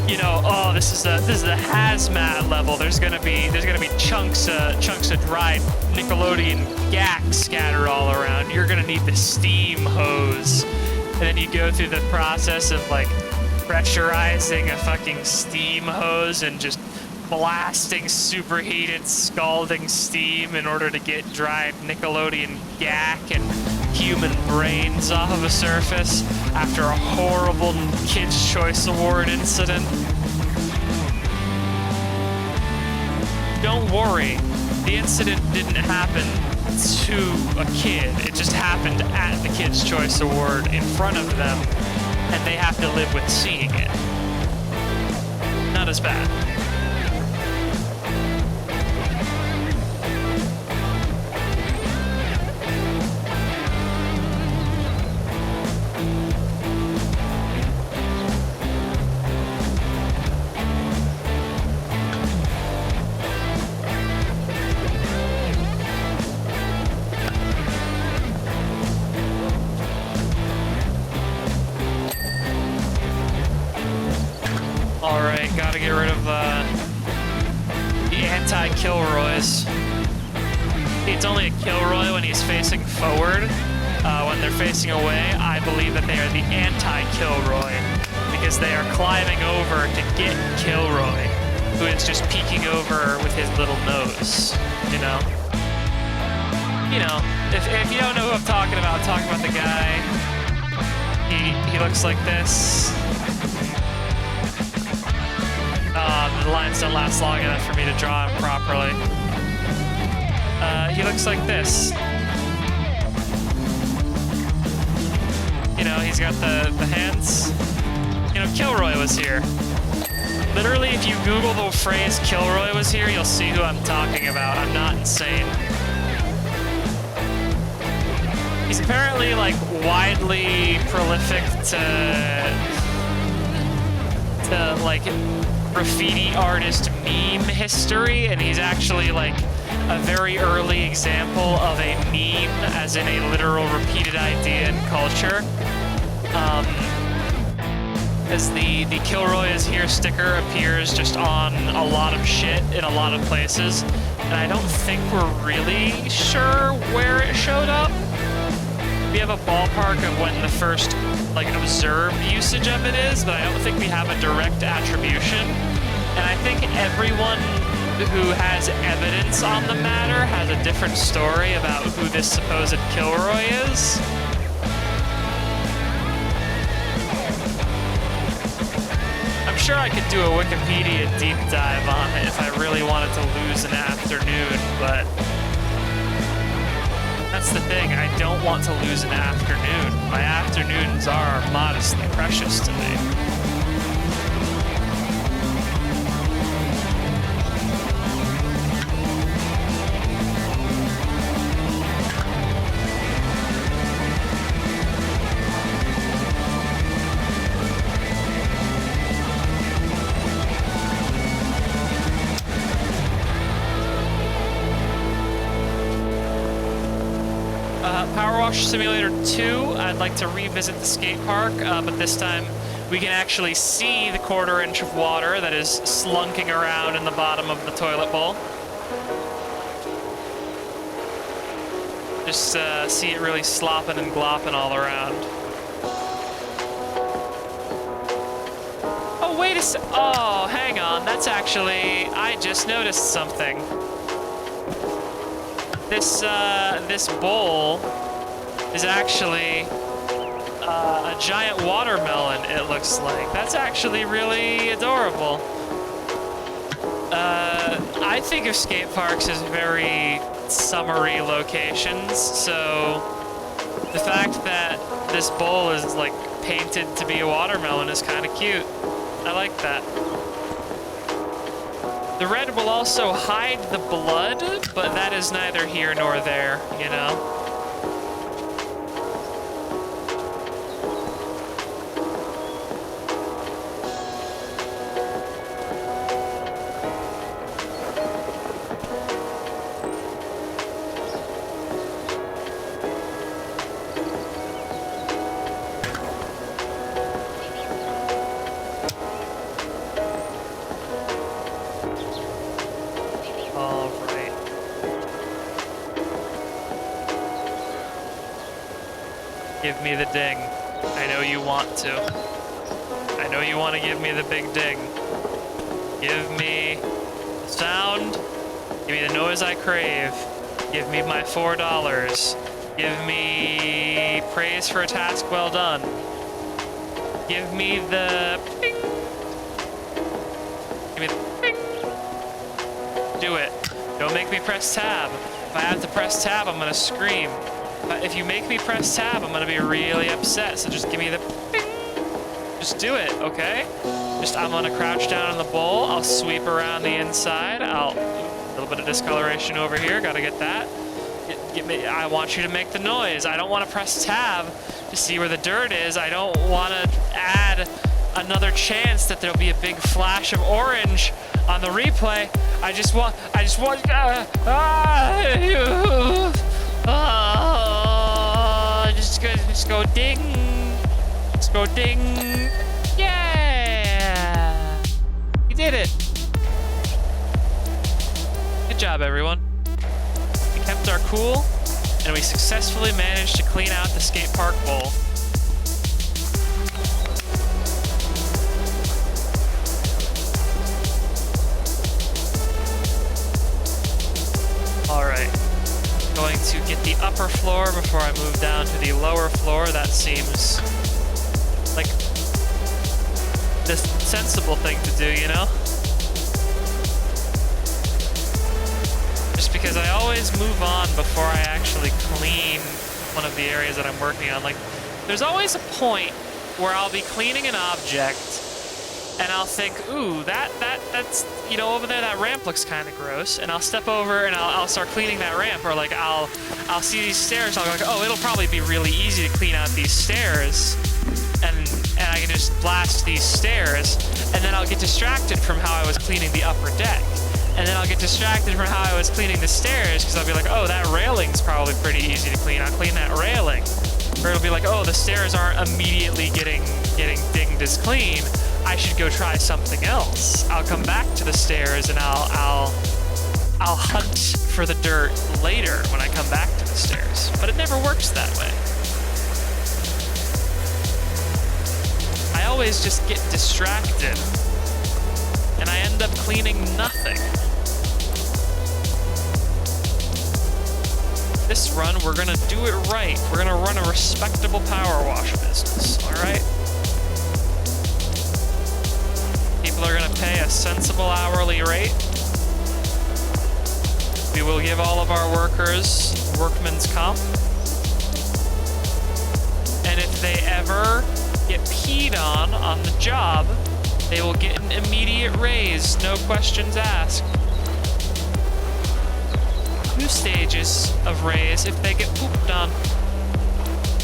you know, oh, this is the hazmat level. There's gonna be chunks of dried Nickelodeon gack scattered all around. You're gonna need the steam hose, and then you go through the process of like pressurizing a fucking steam hose and just blasting superheated, scalding steam in order to get dried Nickelodeon gack and human brains off of a surface after a horrible Kids' Choice Award incident. Don't worry, the incident didn't happen to a kid. It just happened at the Kids' Choice Award in front of them, and they have to live with seeing it. Not as bad. it's only a Kilroy when he's facing forward. When they're facing away, I believe that they are the anti-Kilroy because they are climbing over to get Kilroy, who is just peeking over with his little nose, you know? You know, if you don't know who I'm talking about the guy. He looks like this. The lines don't last long enough for me to draw him properly. He looks like this. You know, he's got the hands. You know, Kilroy was here. Literally, if you Google the phrase Kilroy was here, you'll see who I'm talking about. I'm not insane. He's apparently, like, widely prolific to like, graffiti artist meme history, and he's actually, like, a very early example of a meme, as in a literal repeated idea in culture. As the Kilroy is here sticker appears just on a lot of shit in a lot of places, and I don't think we're really sure where it showed up. We have a ballpark of when the first, like, observed usage of it is, but I don't think we have a direct attribution. And I think everyone who has evidence on the matter has a different story about who this supposed Kilroy is. I'm sure I could do a Wikipedia deep dive on it if I really wanted to lose an afternoon, but that's the thing, I don't want to lose an afternoon. My afternoons are modestly precious to me. Power Wash Simulator 2, I'd like to revisit the skate park, but this time we can actually see the 1/4 inch of water that is slunking around in the bottom of the toilet bowl. Just see it really slopping and glopping all around. Oh, wait a sec. Oh, hang on. That's actually... I just noticed something. This bowl is actually a giant watermelon, it looks like. That's actually really adorable. I think of skate parks as very summery locations, so the fact that this bowl is, like, painted to be a watermelon is kind of cute. I like that. The red will also hide the blood, but that is neither here nor there, you know? Give me the ding. I know you want to. I know you want to give me the big ding. Give me the sound. Give me the noise I crave. Give me my $4. Give me praise for a task well done. Give me the ping. Give me the ping. Do it. Don't make me press tab. If I have to press tab, I'm gonna scream. If you make me press tab, I'm gonna be really upset, so just give me the ping. Just do it, okay? I'm gonna crouch down in the bowl, I'll sweep around the inside, a little bit of discoloration over here, gotta get that. I want you to make the noise. I don't wanna press tab to see where the dirt is. I don't wanna add another chance that there'll be a big flash of orange on the replay. I just want, just go ding. Just go ding. Yeah! We did it. Good job, everyone. We kept our are cool, and we successfully managed to clean out the skate park bowl. Alright, going to get the upper floor before I move down to the lower floor. That seems like the sensible thing to do, you know? Just because I always move on before I actually clean one of the areas that I'm working on. Like, there's always a point where I'll be cleaning an object and I'll think, ooh, that's, you know, over there, that ramp looks kind of gross. And I'll step over and I'll start cleaning that ramp. Or like, I'll see these stairs, I'll go like, oh, it'll probably be really easy to clean out these stairs. And I can just blast these stairs. And then I'll get distracted from how I was cleaning the upper deck. And then I'll get distracted from how I was cleaning the stairs, because I'll be like, oh, that railing's probably pretty easy to clean. I'll clean that railing. Or it'll be like, oh, the stairs aren't immediately getting dinged as clean. I should go try something else. I'll come back to the stairs and I'll hunt for the dirt later when I come back to the stairs. But it never works that way. I always just get distracted and I end up cleaning nothing. This run, we're gonna do it right. We're gonna run a respectable power wash business, all right? People are gonna pay a sensible hourly rate. We will give all of our workers workman's comp. And if they ever get peed on the job, they will get an immediate raise, no questions asked. 2 stages of raise if they get pooped on.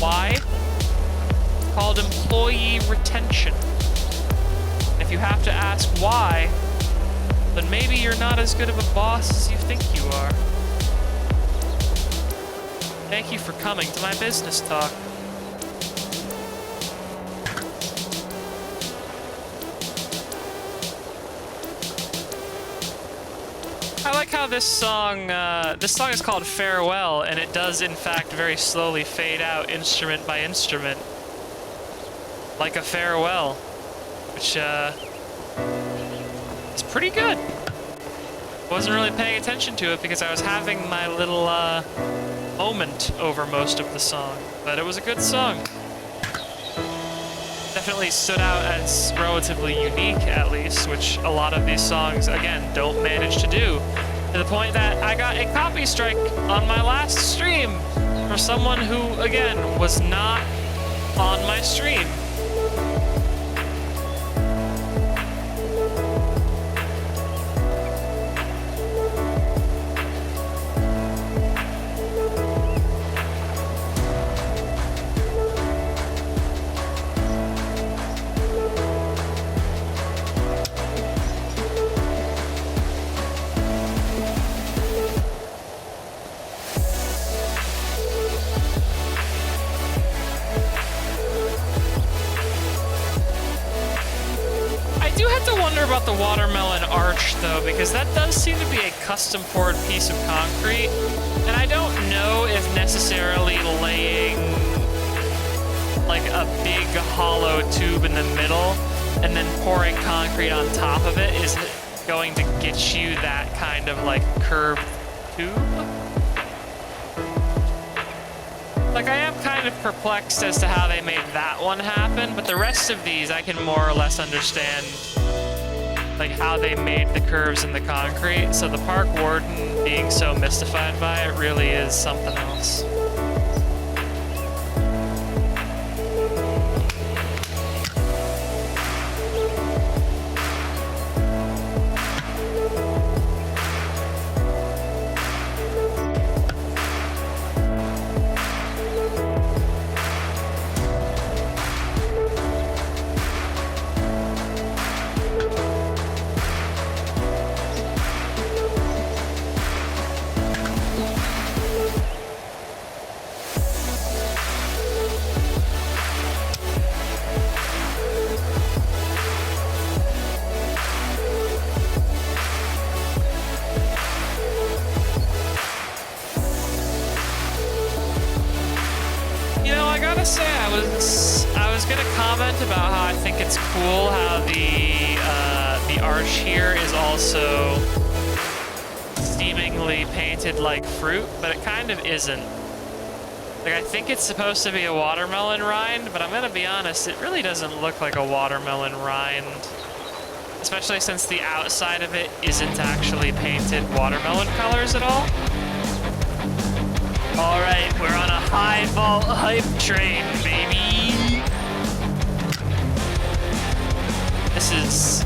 Why? Called employee retention. If you have to ask why, then maybe you're not as good of a boss as you think you are. Thank you for coming to my business talk. I like how this song is called Farewell, and it does in fact very slowly fade out instrument by instrument. Like a farewell, which is pretty good. Wasn't really paying attention to it because I was having my little moment over most of the song, but it was a good song. Definitely stood out as relatively unique, at least, which a lot of these songs, again, don't manage to do. To the point that I got a copy strike on my last stream from someone who, again, was not on my stream. About the watermelon arch though, because that does seem to be a custom poured piece of concrete, and I don't know if necessarily laying like a big hollow tube in the middle and then pouring concrete on top of it is going to get you that kind of like curved tube. Like, I am kind of perplexed as to how they made that one happen, but the rest of these I can more or less understand like how they made the curves in the concrete. So the park warden being so mystified by it really is something else. gotta say, I was gonna comment about how I think it's cool how the arch here is also seemingly painted like fruit, but it kind of isn't. Like, I think it's supposed to be a watermelon rind, but I'm gonna be honest, it really doesn't look like a watermelon rind. Especially since the outside of it isn't actually painted watermelon colors at all. Alright, we're on a high vault hype train, baby! This is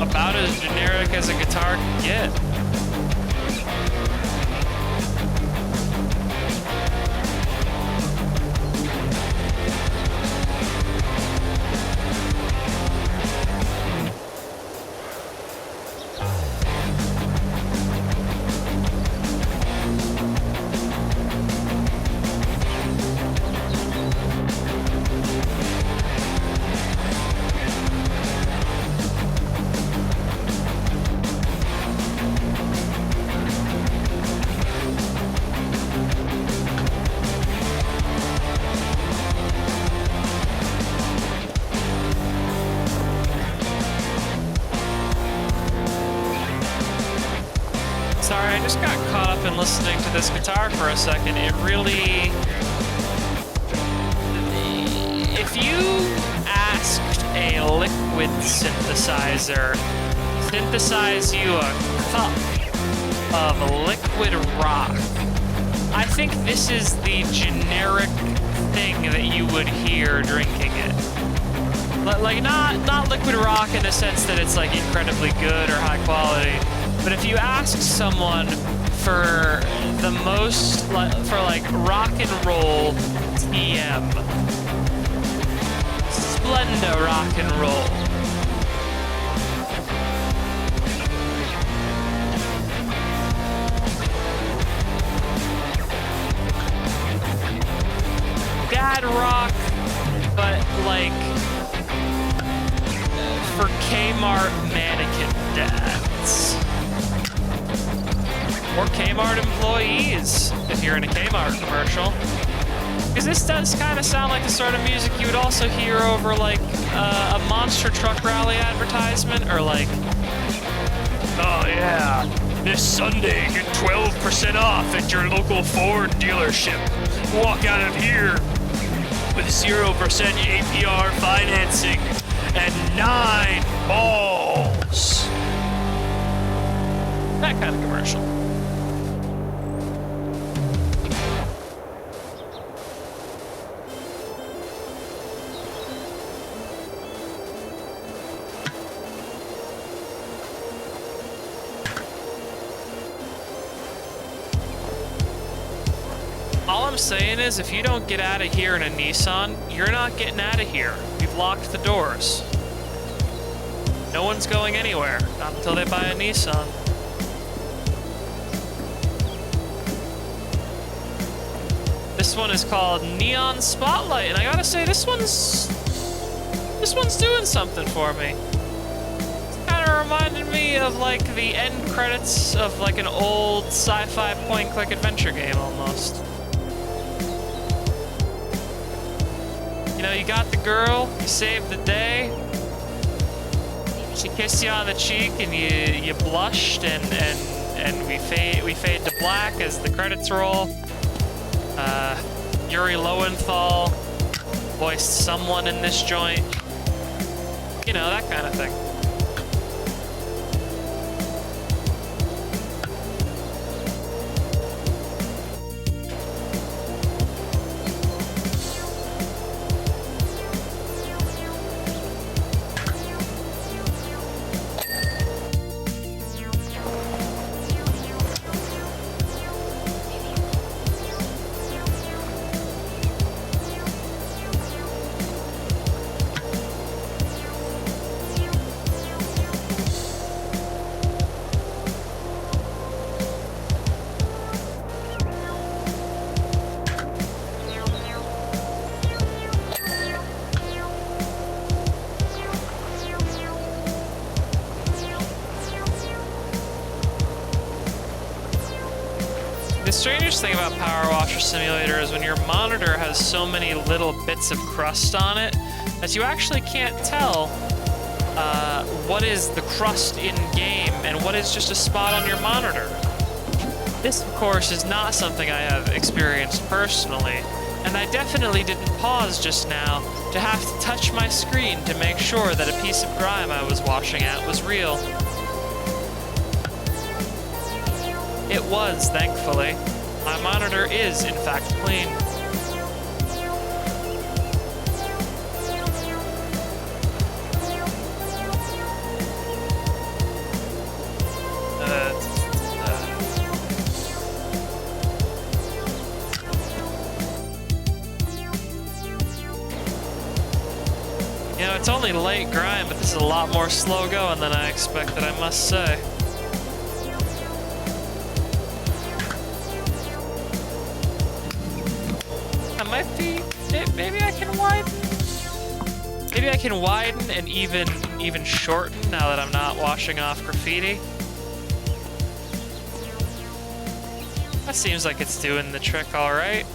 about as generic as a guitar can get. Sorry, I just got caught up in listening to this guitar for a second. It really... If you asked a liquid synthesizer synthesize you a cup of liquid rock, I think this is the generic thing that you would hear drinking it. Like, not liquid rock in the sense that it's like incredibly good or high quality, but if you ask someone for the most, for like rock and roll TM, Splenda rock and roll, dad rock, but like for Kmart mannequin dads. Or Kmart employees, if you're in a Kmart commercial. Because this does kind of sound like the sort of music you would also hear over like a monster truck rally advertisement, or like, oh yeah, this Sunday get 12% off at your local Ford dealership. Walk out of here with 0% APR financing and 9 balls. That kind of commercial. All I'm saying is, if you don't get out of here in a Nissan, you're not getting out of here. We've locked the doors. No one's going anywhere, not until they buy a Nissan. This one is called Neon Spotlight, and I gotta say, this one's doing something for me. It's kind of reminded me of like the end credits of like an old sci-fi point-and-click adventure game almost. You know, you got the girl, you saved the day, she kissed you on the cheek and you blushed, and we fade to black as the credits roll. Yuri Lowenthal voiced someone in this joint. You know, that kind of thing. strangest thing about Power Washer Simulator is when your monitor has so many little bits of crust on it that you actually can't tell what is the crust in-game and what is just a spot on your monitor. This, of course, is not something I have experienced personally, and I definitely didn't pause just now to have to touch my screen to make sure that a piece of grime I was washing at was real. It was, thankfully. My monitor is, in fact, clean. You know, it's only late grime, but this is a lot more slow going than I expected, I must say. I might be... maybe I can widen? Maybe I can widen and even shorten now that I'm not washing off graffiti. That seems like it's doing the trick all right.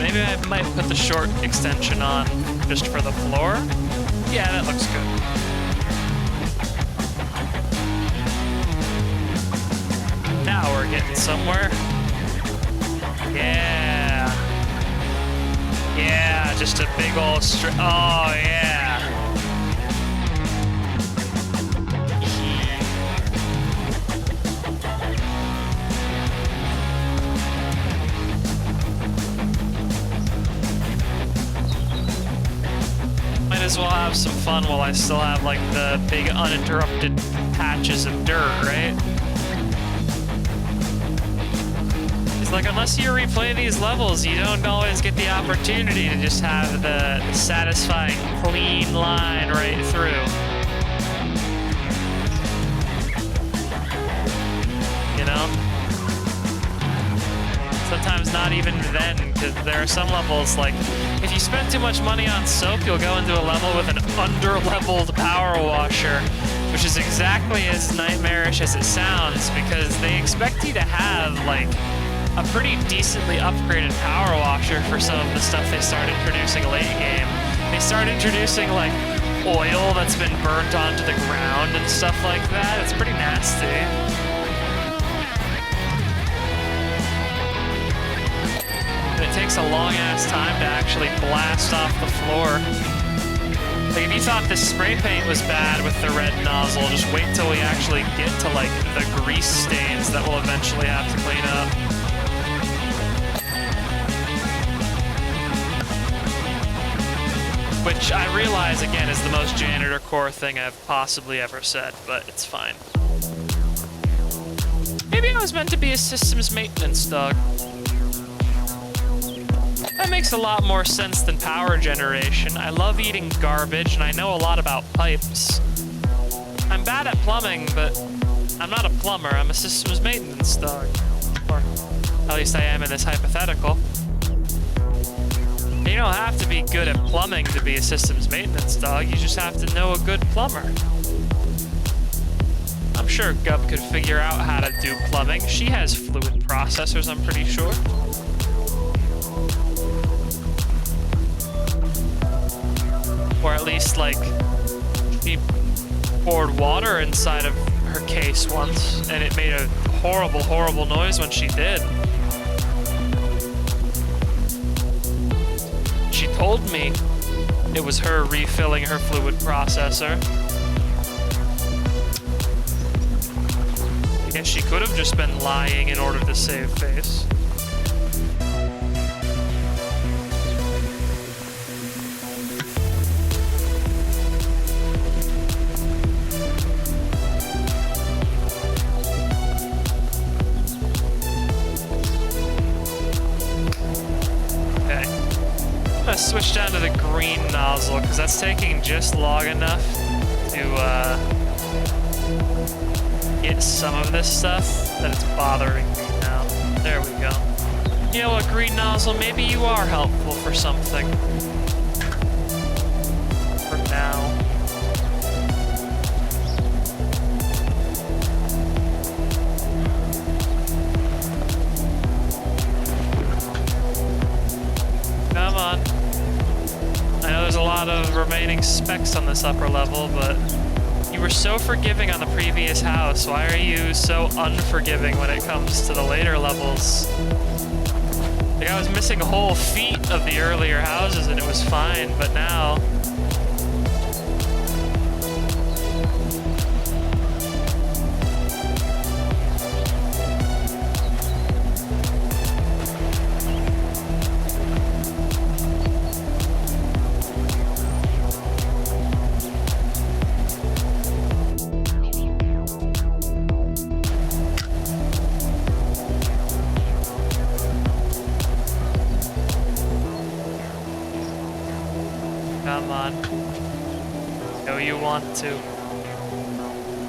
Maybe I might put the short extension on just for the floor. Yeah, that looks good. Now we're getting somewhere. Yeah. Yeah, just a big old strip. Oh, yeah. As well have some fun while I still have like the big uninterrupted patches of dirt, right? It's like unless you replay these levels, you don't always get the opportunity to just have the satisfying clean line right through. You know? Sometimes not even then, because there are some levels like, if you spend too much money on soap, you'll go into a level with an under-leveled power washer, which is exactly as nightmarish as it sounds, because they expect you to have, like, a pretty decently upgraded power washer for some of the stuff they start introducing late game. They start introducing, like, oil that's been burnt onto the ground and stuff like that. It's pretty nasty. It takes a long-ass time to actually blast off the floor. Like, if you thought the spray paint was bad with the red nozzle, just wait till we actually get to, like, the grease stains that we'll eventually have to clean up. Which I realize, again, is the most janitor core thing I've possibly ever said, but it's fine. Maybe I was meant to be a systems maintenance dog. That makes a lot more sense than power generation. I love eating garbage, and I know a lot about pipes. I'm bad at plumbing, but I'm not a plumber. I'm a systems maintenance dog. Or at least I am in this hypothetical. You don't have to be good at plumbing to be a systems maintenance dog. You just have to know a good plumber. I'm sure Gub could figure out how to do plumbing. She has fluid processors, I'm pretty sure. Or at least, like, she poured water inside of her case once, and it made a horrible, horrible noise when she did. She told me it was her refilling her fluid processor. I guess she could have just been lying in order to save face. I'm gonna switch down to the green nozzle, because that's taking just long enough to get some of this stuff that it's bothering me now. There we go. You know what, green nozzle, maybe you are helpful for something. For now. Come on. I know there's a lot of remaining specs on this upper level, but you were so forgiving on the previous house. Why are you so unforgiving when it comes to the later levels? Like, I was missing whole feet of the earlier houses and it was fine, but now... Come on. No, you want to.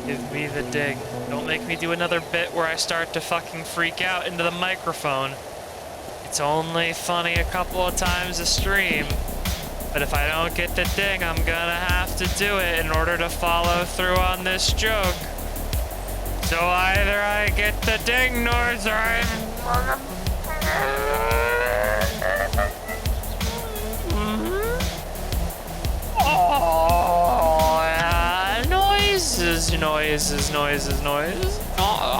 Give me the dig. Don't make me do another bit where I start to fucking freak out into the microphone. It's only funny a couple of times a stream. But if I don't get the ding, I'm gonna have to do it in order to follow through on this joke. So either I get the ding noise or I'm... Oh, yeah. Noises. Oh.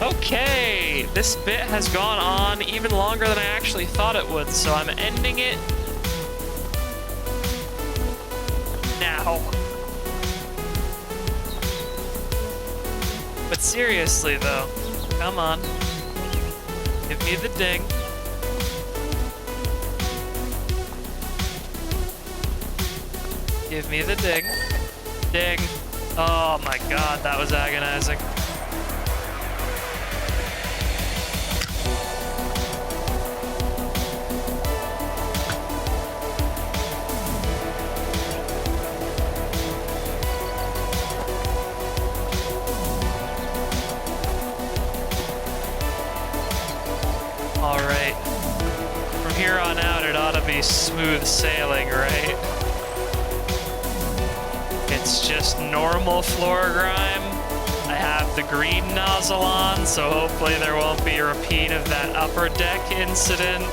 Okay, this bit has gone on even longer than I actually thought it would, so I'm ending it now. But seriously though, come on. Give me the ding. Give me the ding. Ding. Oh my god, that was agonizing. Alright. From here on out, it ought to be smooth sailing, right? It's just normal floor grime. I have the green nozzle on, so hopefully there won't be a repeat of that upper deck incident.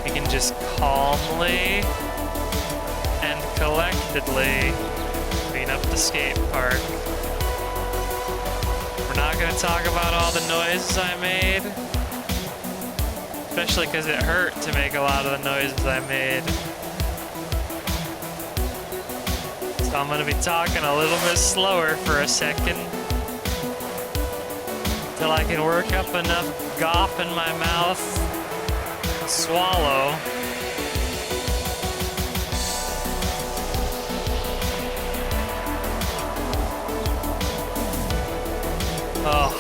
We can just calmly and collectedly clean up the skate park. We're not going to talk about all the noises I made, especially because it hurt to make a lot of the noises I made. So I'm going to be talking a little bit slower for a second till I can work up enough gop in my mouth to swallow. Oh,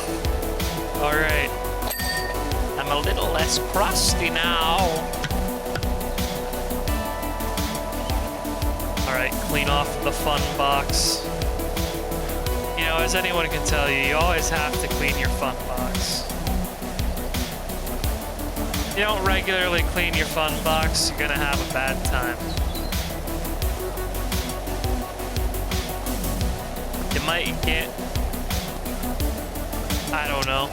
all right. I'm a little less crusty now. All right, clean off the fun box. You know, as anyone can tell you, you always have to clean your fun box. If you don't regularly clean your fun box, you're gonna have a bad time. You might get, I don't know,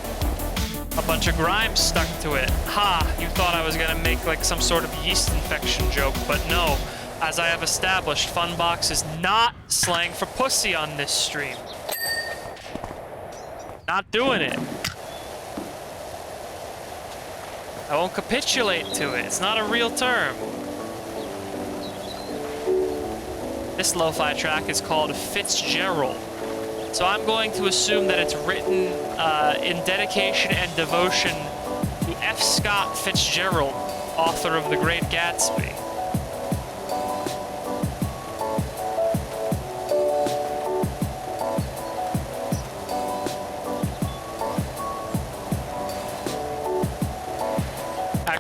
a bunch of grime stuck to it. Ha! You thought I was gonna make like some sort of yeast infection joke, but no. As I have established, Funbox is not slang for pussy on this stream. Not doing it. I won't capitulate to it. It's not a real term. This lo-fi track is called Fitzgerald. So I'm going to assume that it's written in dedication and devotion to F. Scott Fitzgerald, author of The Great Gatsby.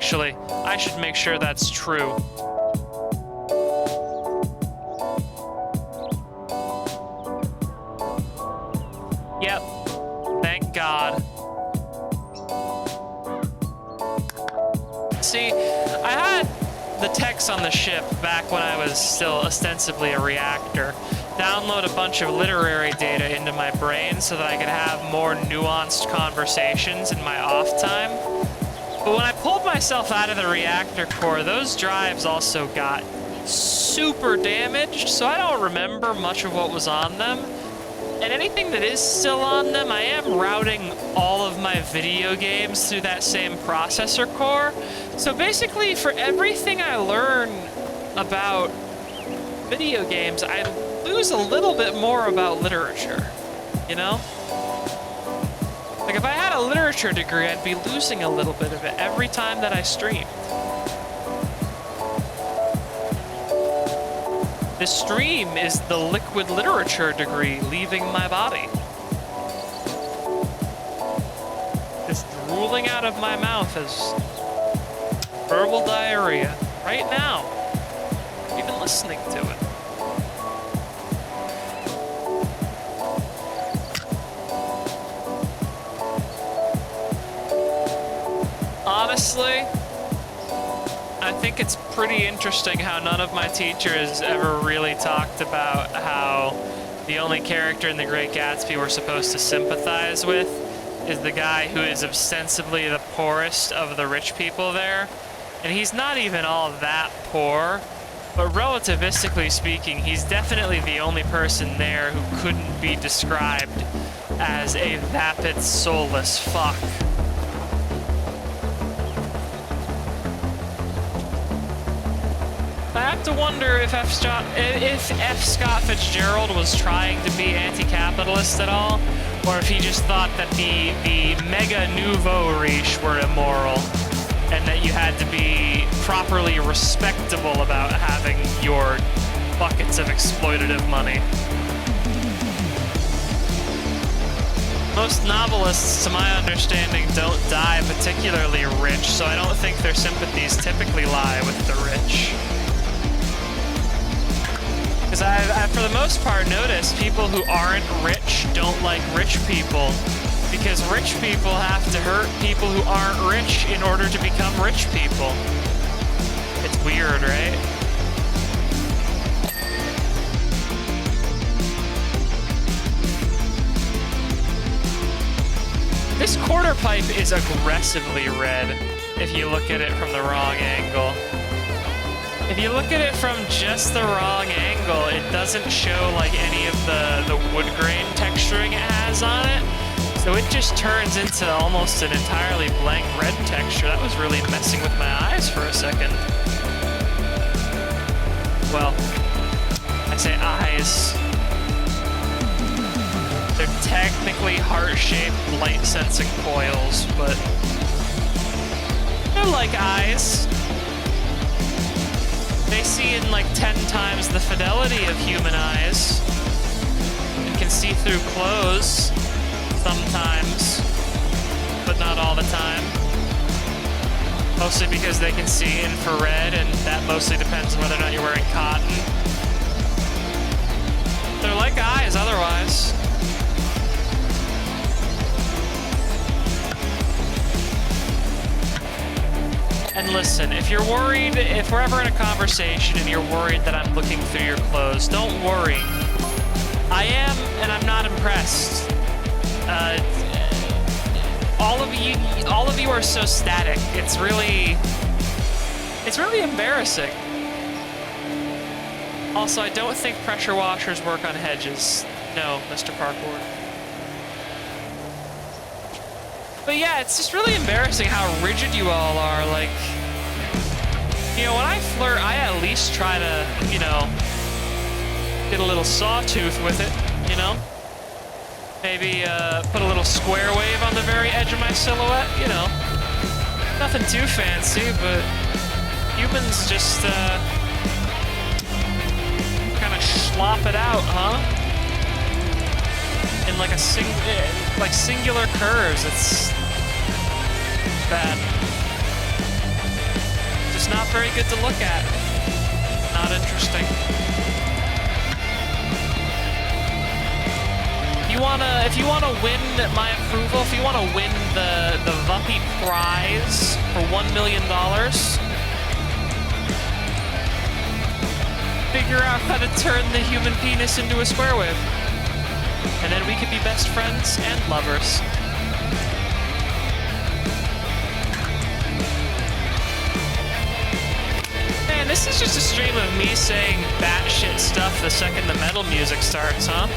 actually. I should make sure that's true. Yep. Thank God. See, I had the techs on the ship back when I was still ostensibly a reactor download a bunch of literary data into my brain so that I could have more nuanced conversations in my off time. But when I pulled myself out of the reactor core, those drives also got super damaged, so I don't remember much of what was on them. And anything that is still on them, I am routing all of my video games through that same processor core. So basically, for everything I learn about video games, I lose a little bit more about literature, you know? Like, if I had a literature degree, I'd be losing a little bit of it every time that I streamed. The stream is the liquid literature degree leaving my body. Just drooling out of my mouth as verbal diarrhea right now. Even listening to it. Honestly, I think it's pretty interesting how none of my teachers ever really talked about how the only character in The Great Gatsby we're supposed to sympathize with is the guy who is ostensibly the poorest of the rich people there. And he's not even all that poor, but relativistically speaking, he's definitely the only person there who couldn't be described as a vapid, soulless fuck. I have to wonder if F. Scott Fitzgerald was trying to be anti-capitalist at all, or if he just thought that the mega nouveau riche were immoral, and that you had to be properly respectable about having your buckets of exploitative money. Most novelists, to my understanding, don't die particularly rich, so I don't think their sympathies typically lie with the rich. Because I've, for the most part, noticed people who aren't rich don't like rich people. Because rich people have to hurt people who aren't rich in order to become rich people. It's weird, right? This quarter pipe is aggressively red if you look at it from the wrong angle. If you look at it from just the wrong angle, it doesn't show like any of the wood grain texturing it has on it. So it just turns into almost an entirely blank red texture. That was really messing with my eyes for a second. Well, I say eyes. They're technically heart-shaped light-sensing coils, but they're like eyes. They see in like 10 times the fidelity of human eyes and can see through clothes sometimes, but not all the time. Mostly because they can see infrared, and that mostly depends on whether or not you're wearing cotton. They're like eyes otherwise. And listen, if you're worried, if we're ever in a conversation and you're worried that I'm looking through your clothes, don't worry. I am, and I'm not impressed. All of you are so static. It's really embarrassing. Also, I don't think pressure washers work on hedges. No, Mr. Parkour. But yeah, it's just really embarrassing how rigid you all are. Like, you know, when I flirt, I at least try to, you know, get a little sawtooth with it, you know? Maybe put a little square wave on the very edge of my silhouette, you know? Nothing too fancy, but humans just kind of slop it out, huh? In like a singular curves. It's bad. not very good to look at. Not interesting. If you wanna win my approval, if you wanna win the Vuppy prize for $1 million, figure out how to turn the human penis into a square wave. And then we could be best friends and lovers. Man, this is just a stream of me saying batshit stuff the second the metal music starts, huh?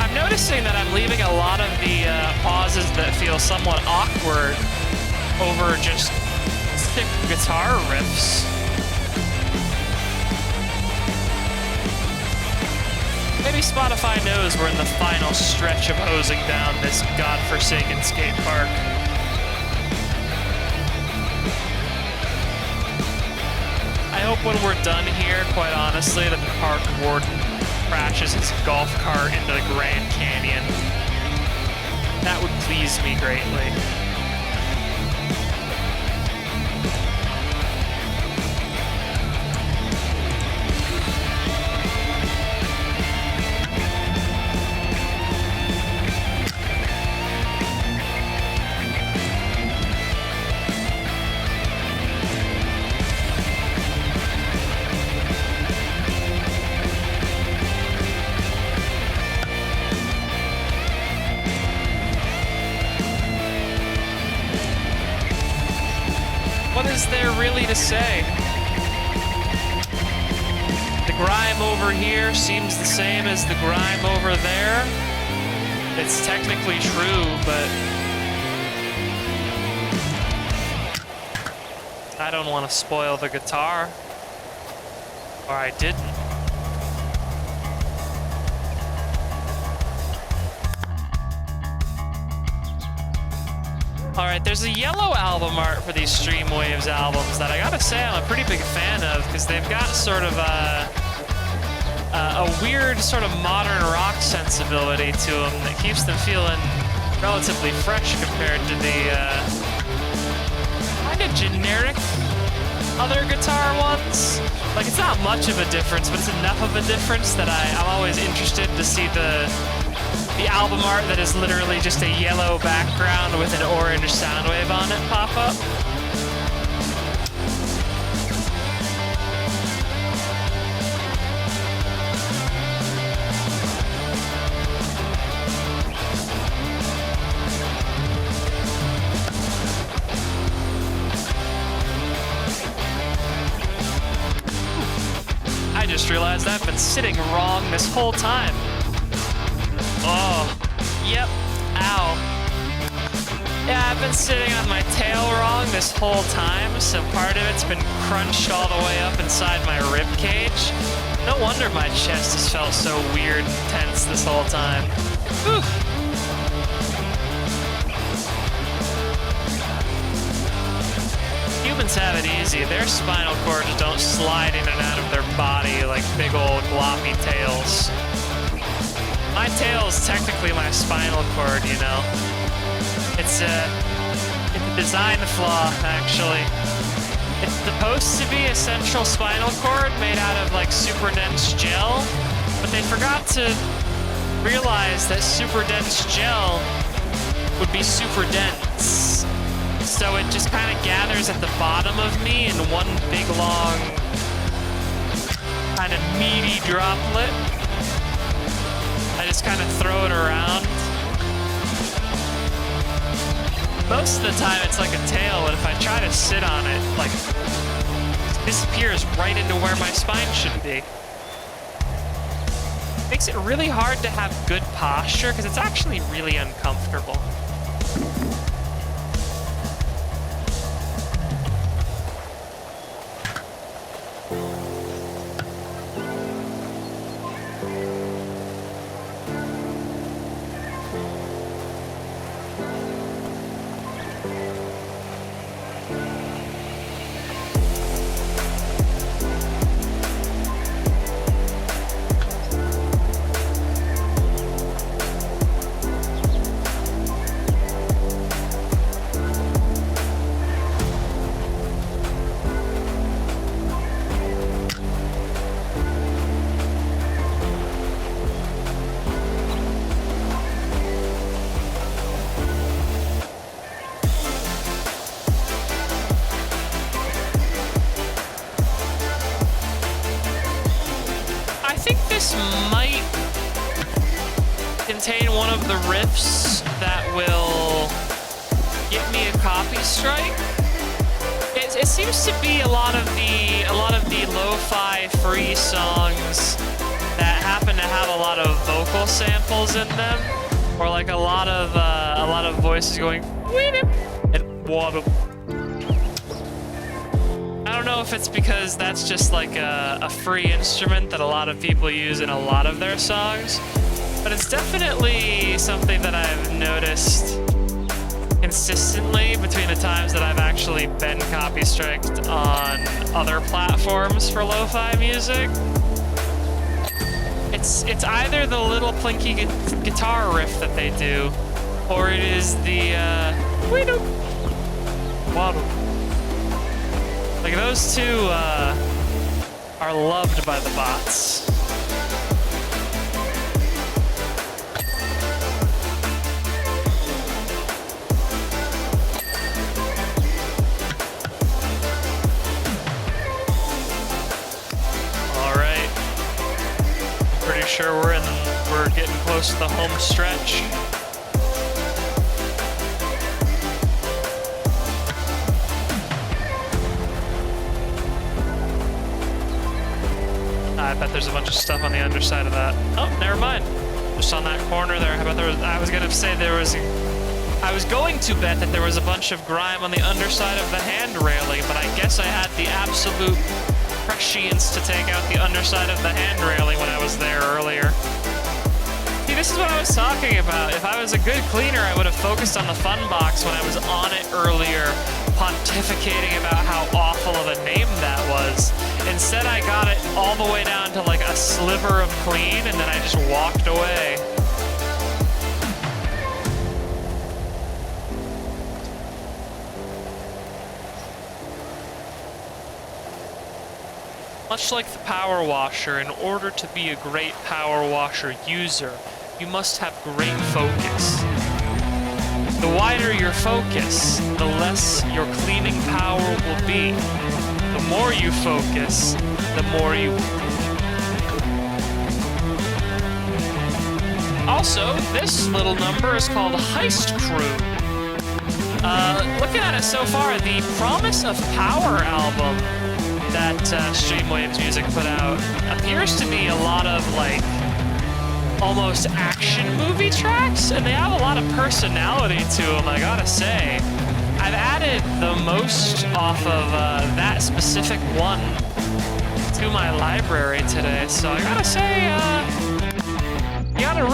I'm noticing that I'm leaving a lot of the pauses that feel somewhat awkward over just sick guitar riffs. Maybe Spotify knows we're in the final stretch of hosing down this godforsaken skate park. I hope when we're done here, quite honestly, that the park warden crashes his golf cart into the Grand Canyon. That would please me greatly. What is there really to say? The grime over here seems the same as the grime over there. It's technically true, but I don't want to spoil the guitar. Or I didn't. Alright, there's a yellow album art for these Streamwaves albums that I gotta say I'm a pretty big fan of, because they've got sort of a weird sort of modern rock sensibility to them that keeps them feeling relatively fresh compared to the kind of generic other guitar ones. Like, it's not much of a difference, but it's enough of a difference that I'm always interested to see the album art that is literally just a yellow background with an orange sound wave on it pop up. I just realized I've been sitting wrong this whole time. Oh, yep, ow. Yeah, I've been sitting on my tail wrong this whole time, so part of it's been crunched all the way up inside my rib cage. No wonder my chest has felt so weird and tense this whole time. Whew. Humans have it easy. Their spinal cords don't slide in and out of their body like big old gloppy tails. My tail is technically my spinal cord, you know. It's a design flaw, actually. It's supposed to be a central spinal cord made out of, like, super dense gel, but they forgot to realize that super dense gel would be super dense. So it just kind of gathers at the bottom of me in one big, long, kind of meaty droplet. I just kind of throw it around. Most of the time it's like a tail, but if I try to sit on it, like, it disappears right into where my spine should be. Makes it really hard to have good posture, because it's actually really uncomfortable. this might contain one of the riffs that will get me a copy strike. It seems to be a lot of the lo-fi free songs that happen to have a lot of vocal samples in them, or like a lot of voices going and waddle. I don't know if it's because that's just like a free instrument that a lot of people use in a lot of their songs, but it's definitely something that I've noticed consistently between the times that I've actually been copy-striked on other platforms for lo-fi music. It's either the little plinky guitar riff that they do, or it is the waddle. Like those two are loved by the bots. All right, I'm pretty sure we're getting close to the home stretch. I bet there's a bunch of stuff on the underside of that. Oh, never mind. Just on that corner there. How about there was, I was going to bet that there was a bunch of grime on the underside of the hand railing, but I guess I had the absolute prescience to take out the underside of the hand railing when I was there earlier. See, this is what I was talking about. If I was a good cleaner, I would have focused on the fun box when I was on it earlier, pontificating about how awful of a name that was. Instead, I got it all the way down to like a sliver of clean, and then I just walked away. Much like the power washer, in order to be a great power washer user, you must have great focus. The wider your focus, the less your cleaning power will be. The more you focus, the more you... Also, this little number is called Heist Crew. Looking at it so far, the Promise of Power album that Streamwaves Music put out appears to be a lot of, like, almost action movie tracks, and they have a lot of personality to them, I gotta say. I've added the most off of that specific one to my library today, so I gotta say, you got a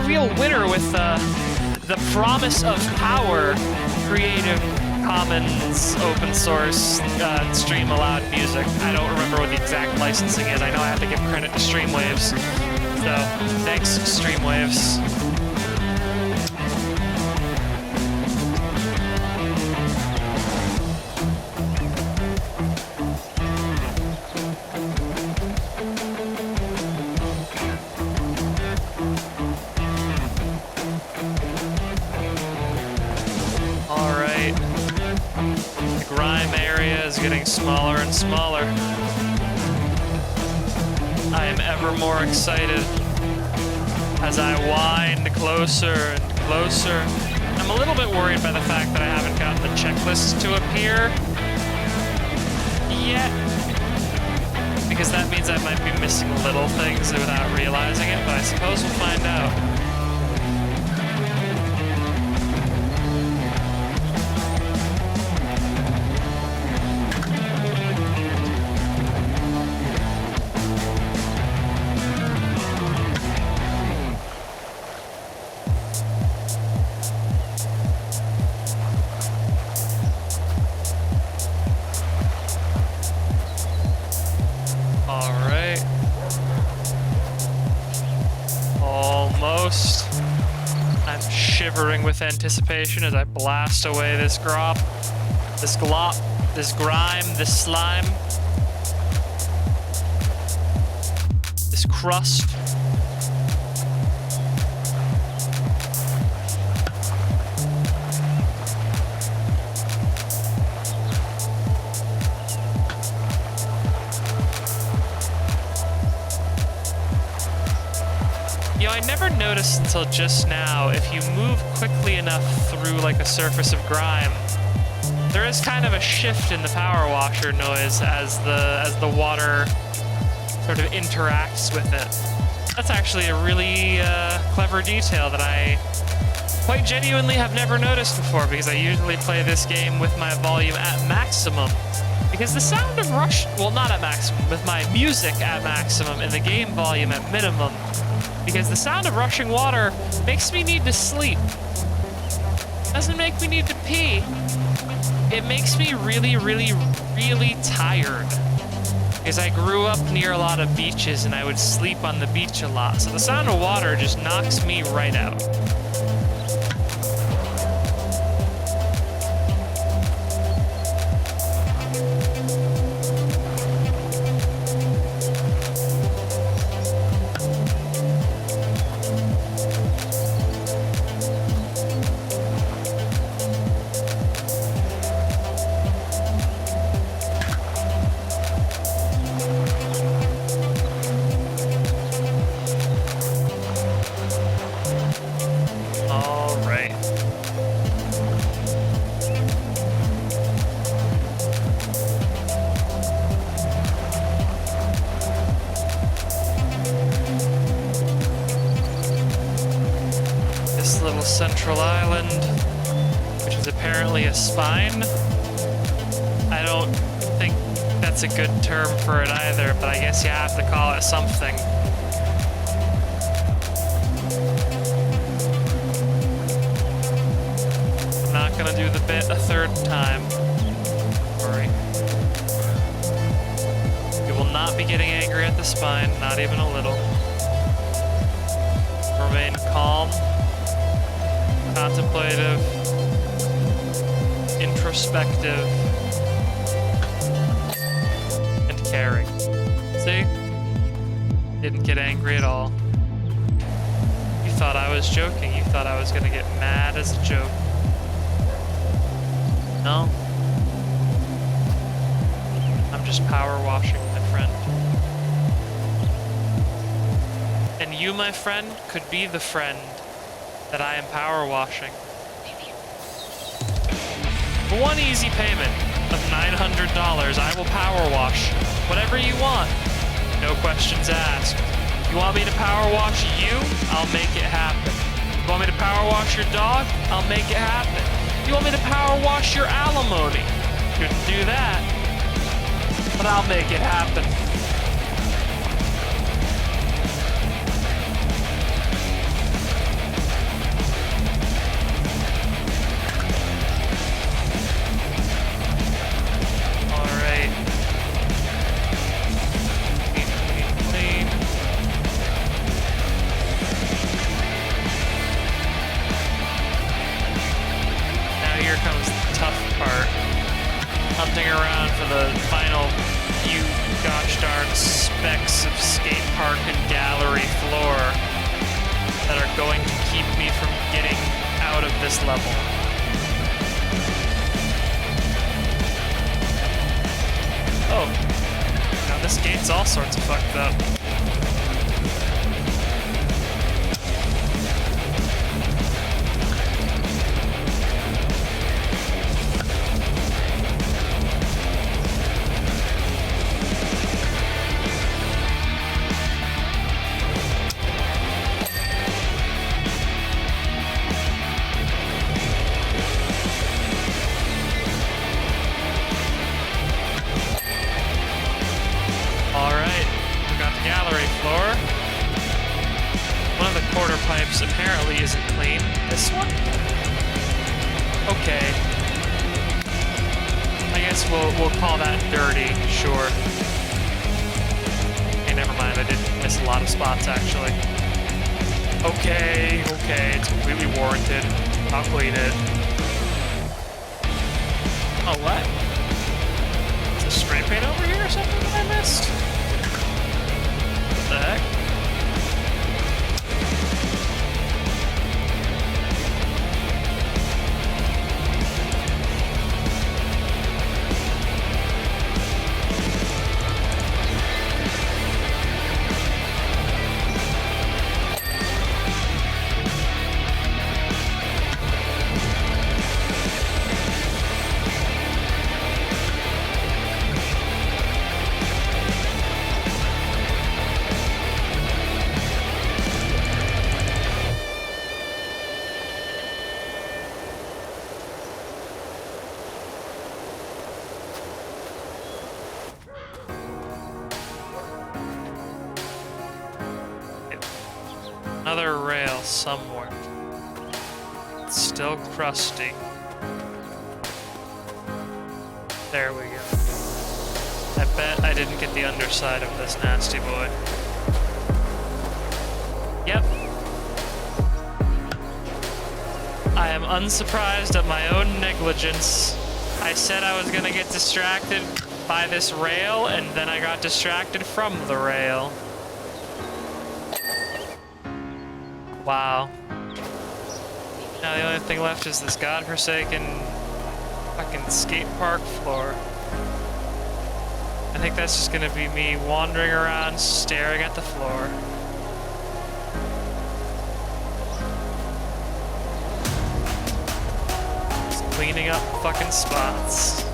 real winner with the Promise of Power Creative Commons open source stream allowed music. I don't remember what the exact licensing is. I know I have to give credit to Streamwaves, so thanks, Streamwaves. Getting smaller and smaller. I am ever more excited as I wind closer and closer. I'm a little bit worried by the fact that I haven't gotten the checklist to appear yet, because that means I might be missing little things without realizing it, but I suppose we'll find out. With anticipation as I blast away this glop, this grime, this slime, this crust. You know, I never noticed until just now, if you move quickly enough through like a surface of grime, there is kind of a shift in the power washer noise as the water sort of interacts with it. That's actually a really clever detail that I quite genuinely have never noticed before, because I usually play this game with my volume at maximum. Because the sound of rush, well, not at maximum, with my music at maximum and the game volume at minimum. Because the sound of rushing water makes me need to sleep. Doesn't make me need to pee. It makes me really, really, really tired. Because I grew up near a lot of beaches and I would sleep on the beach a lot. So the sound of water just knocks me right out. Central Island, which is apparently a spine. I don't think that's a good term for it either, but I guess you have to call it something. I'm not gonna do the bit a third time. Sorry. You will not be getting angry at the spine, not even a little. Remain calm. Contemplative, introspective, and caring. See? Didn't get angry at all. You thought I was joking. You thought I was gonna get mad as a joke. No. I'm just power washing, my friend. And you, my friend, could be the friend that I am power washing. For one easy payment of $900, I will power wash whatever you want. No questions asked. You want me to power wash you? I'll make it happen. You want me to power wash your dog? I'll make it happen. You want me to power wash your alimony? Couldn't do that, but I'll make it happen. Around for the final few gosh darn specks of skate park and gallery floor that are going to keep me from getting out of this level. Oh, now this gate's all sorts of fucked up. Apparently isn't clean. This one? Okay. I guess we'll call that dirty, sure. Okay, never mind. I did miss a lot of spots actually. Okay, it's completely warranted. I'll clean it. Oh, what? Is there spray paint over here or something that I missed? What the heck? another rail somewhere. It's still crusty. There we go. I bet I didn't get the underside of this nasty boy. Yep. I am unsurprised at my own negligence. I said I was gonna get distracted by this rail, and then I got distracted from the rail. Wow. Now the only thing left is this godforsaken fucking skate park floor. I think that's just gonna be me wandering around, staring at the floor. Just cleaning up fucking spots.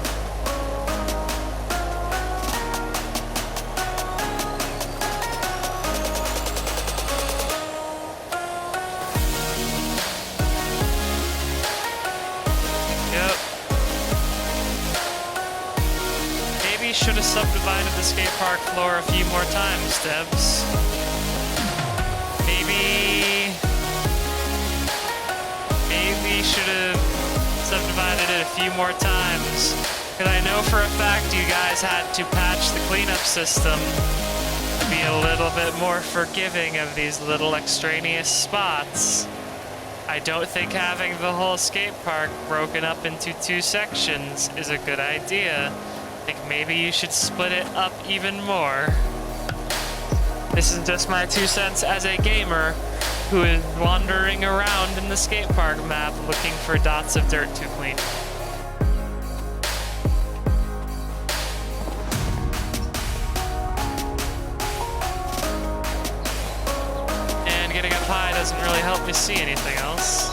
Should have subdivided the skate park floor a few more times, Debs. Maybe should have subdivided it a few more times. Because I know for a fact you guys had to patch the cleanup system to be a little bit more forgiving of these little extraneous spots. I don't think having the whole skate park broken up into 2 sections is a good idea. I think maybe you should split it up even more. This is just my 2 cents as a gamer who is wandering around in the skate park map looking for dots of dirt to clean. And getting up high doesn't really help me see anything else.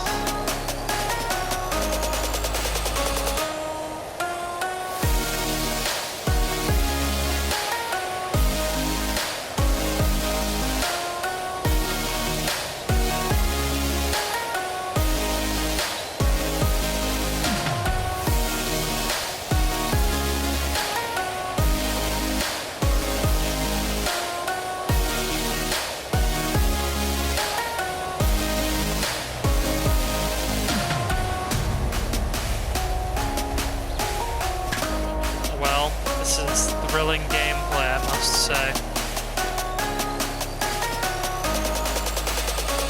Thrilling gameplay, I must say.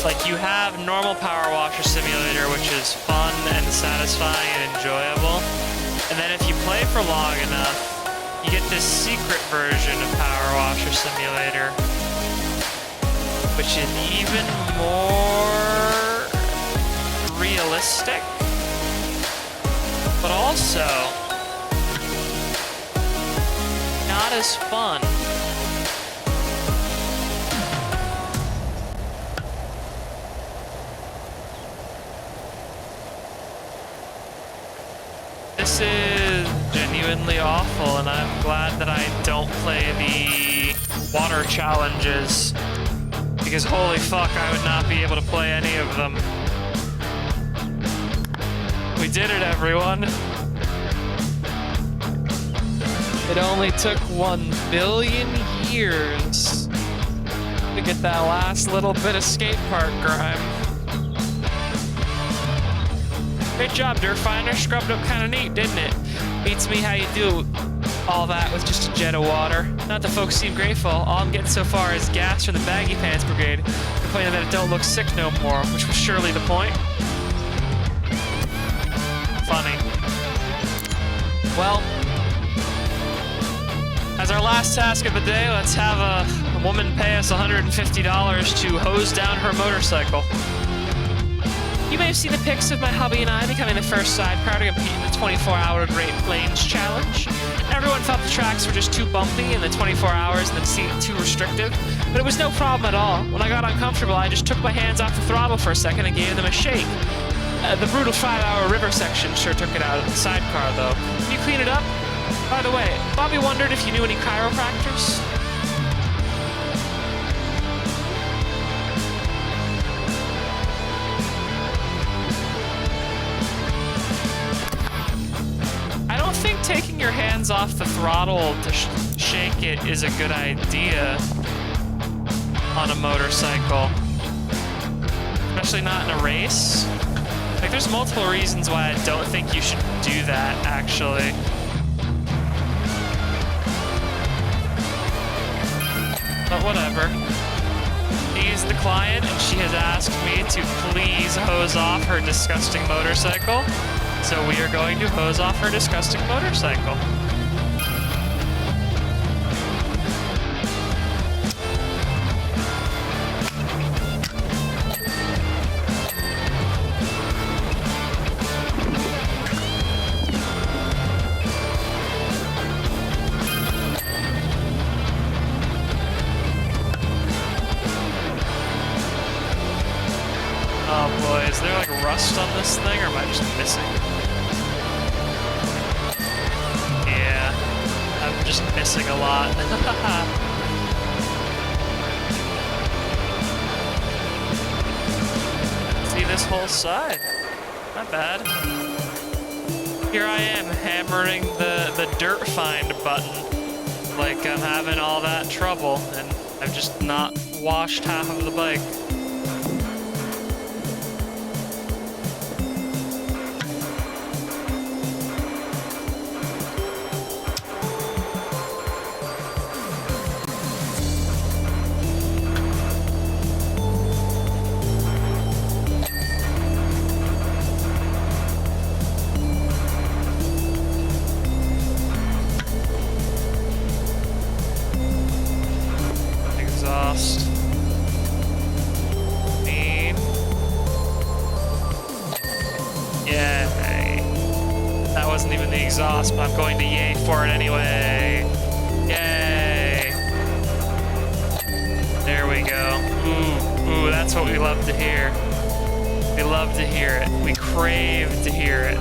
Like, you have normal Power Washer Simulator, which is fun and satisfying and enjoyable. And then if you play for long enough, you get this secret version of Power Washer Simulator, which is even more realistic, but also not as fun. This is genuinely awful, and I'm glad that I don't play the water challenges, because holy fuck, I would not be able to play any of them. We did it, everyone. It only took 1 billion years to get that last little bit of skate park grime. Great job, Dirt Finder. Scrubbed up kind of neat, didn't it? Beats me how you do all that with just a jet of water. Not that folks seem grateful. All I'm getting so far is gas from the Baggy Pants Brigade, complaining that it don't look sick no more, which was surely the point. Funny. Well, as our last task of the day, let's have a woman pay us $150 to hose down her motorcycle. You may have seen the pics of my hubby and I becoming the first sidecar to compete in the 24-hour Great Plains Challenge. Everyone felt the tracks were just too bumpy and the 24 hours and the seat too restrictive, but it was no problem at all. When I got uncomfortable, I just took my hands off the throttle for a second and gave them a shake. The brutal 5-hour river section sure took it out of the sidecar, though. Can you clean it up? By the way, Bobby wondered if you knew any chiropractors. I don't think taking your hands off the throttle to shake it is a good idea on a motorcycle. especially not in a race. Like, there's multiple reasons why I don't think you should do that, actually. But whatever. She's the client, and she has asked me to please hose off her disgusting motorcycle. So we are going to hose off her disgusting motorcycle. Oh boy, is there like rust on this thing, or am I just missing? Yeah, I'm just missing a lot. See this whole side? Not bad. Here I am hammering the dirt find button. Like I'm having all that trouble, and I've just not washed half of the bike. Exhaust. Clean. Yay. That wasn't even the exhaust, but I'm going to yay for it anyway. Yay. There we go. Ooh, that's what we love to hear. We love to hear it. We crave to hear it.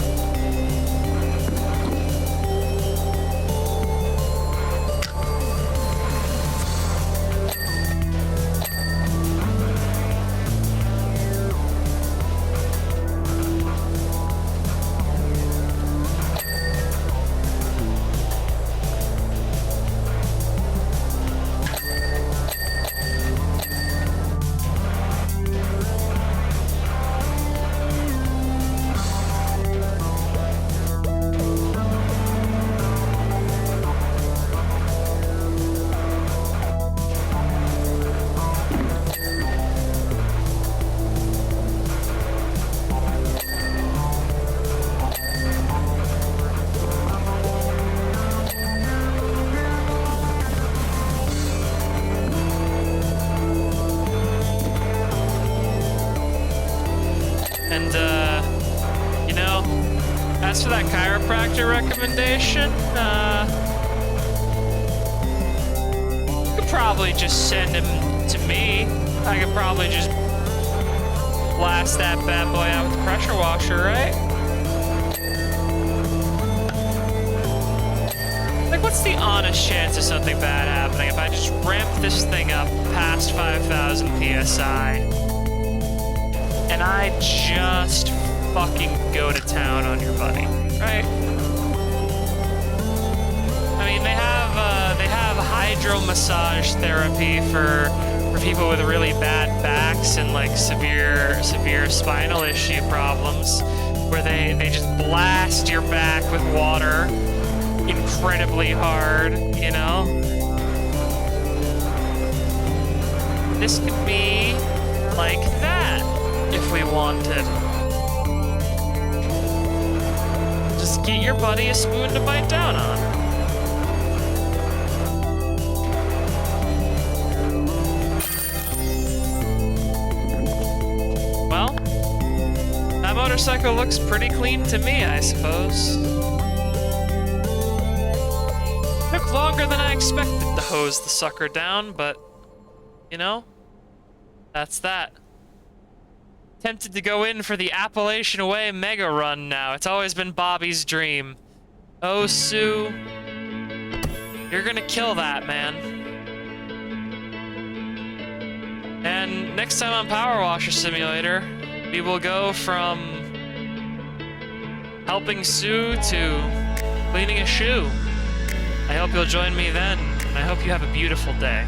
And, you know, as for that chiropractor recommendation, you could probably just send him to me. I could probably just blast that bad boy out with the pressure washer, right? Like, what's the honest chance of something bad happening if I just ramp this thing up past 5,000 PSI? And I just fucking go to town on your buddy, right? I mean, they have hydro massage therapy for people with really bad backs and like severe spinal issue problems, where they just blast your back with water incredibly hard, you know? This could be like that. If we wanted. Just get your buddy a spoon to bite down on. Well, that motorcycle looks pretty clean to me, I suppose. Took longer than I expected to hose the sucker down, but, you know, that's that. Tempted to go in for the Appalachian Way mega run now. It's always been Bobby's dream. Oh, Sue. You're gonna kill that, man. And next time on Power Washer Simulator, we will go from helping Sue to cleaning a shoe. I hope you'll join me then, and I hope you have a beautiful day.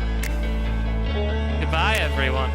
Goodbye, everyone.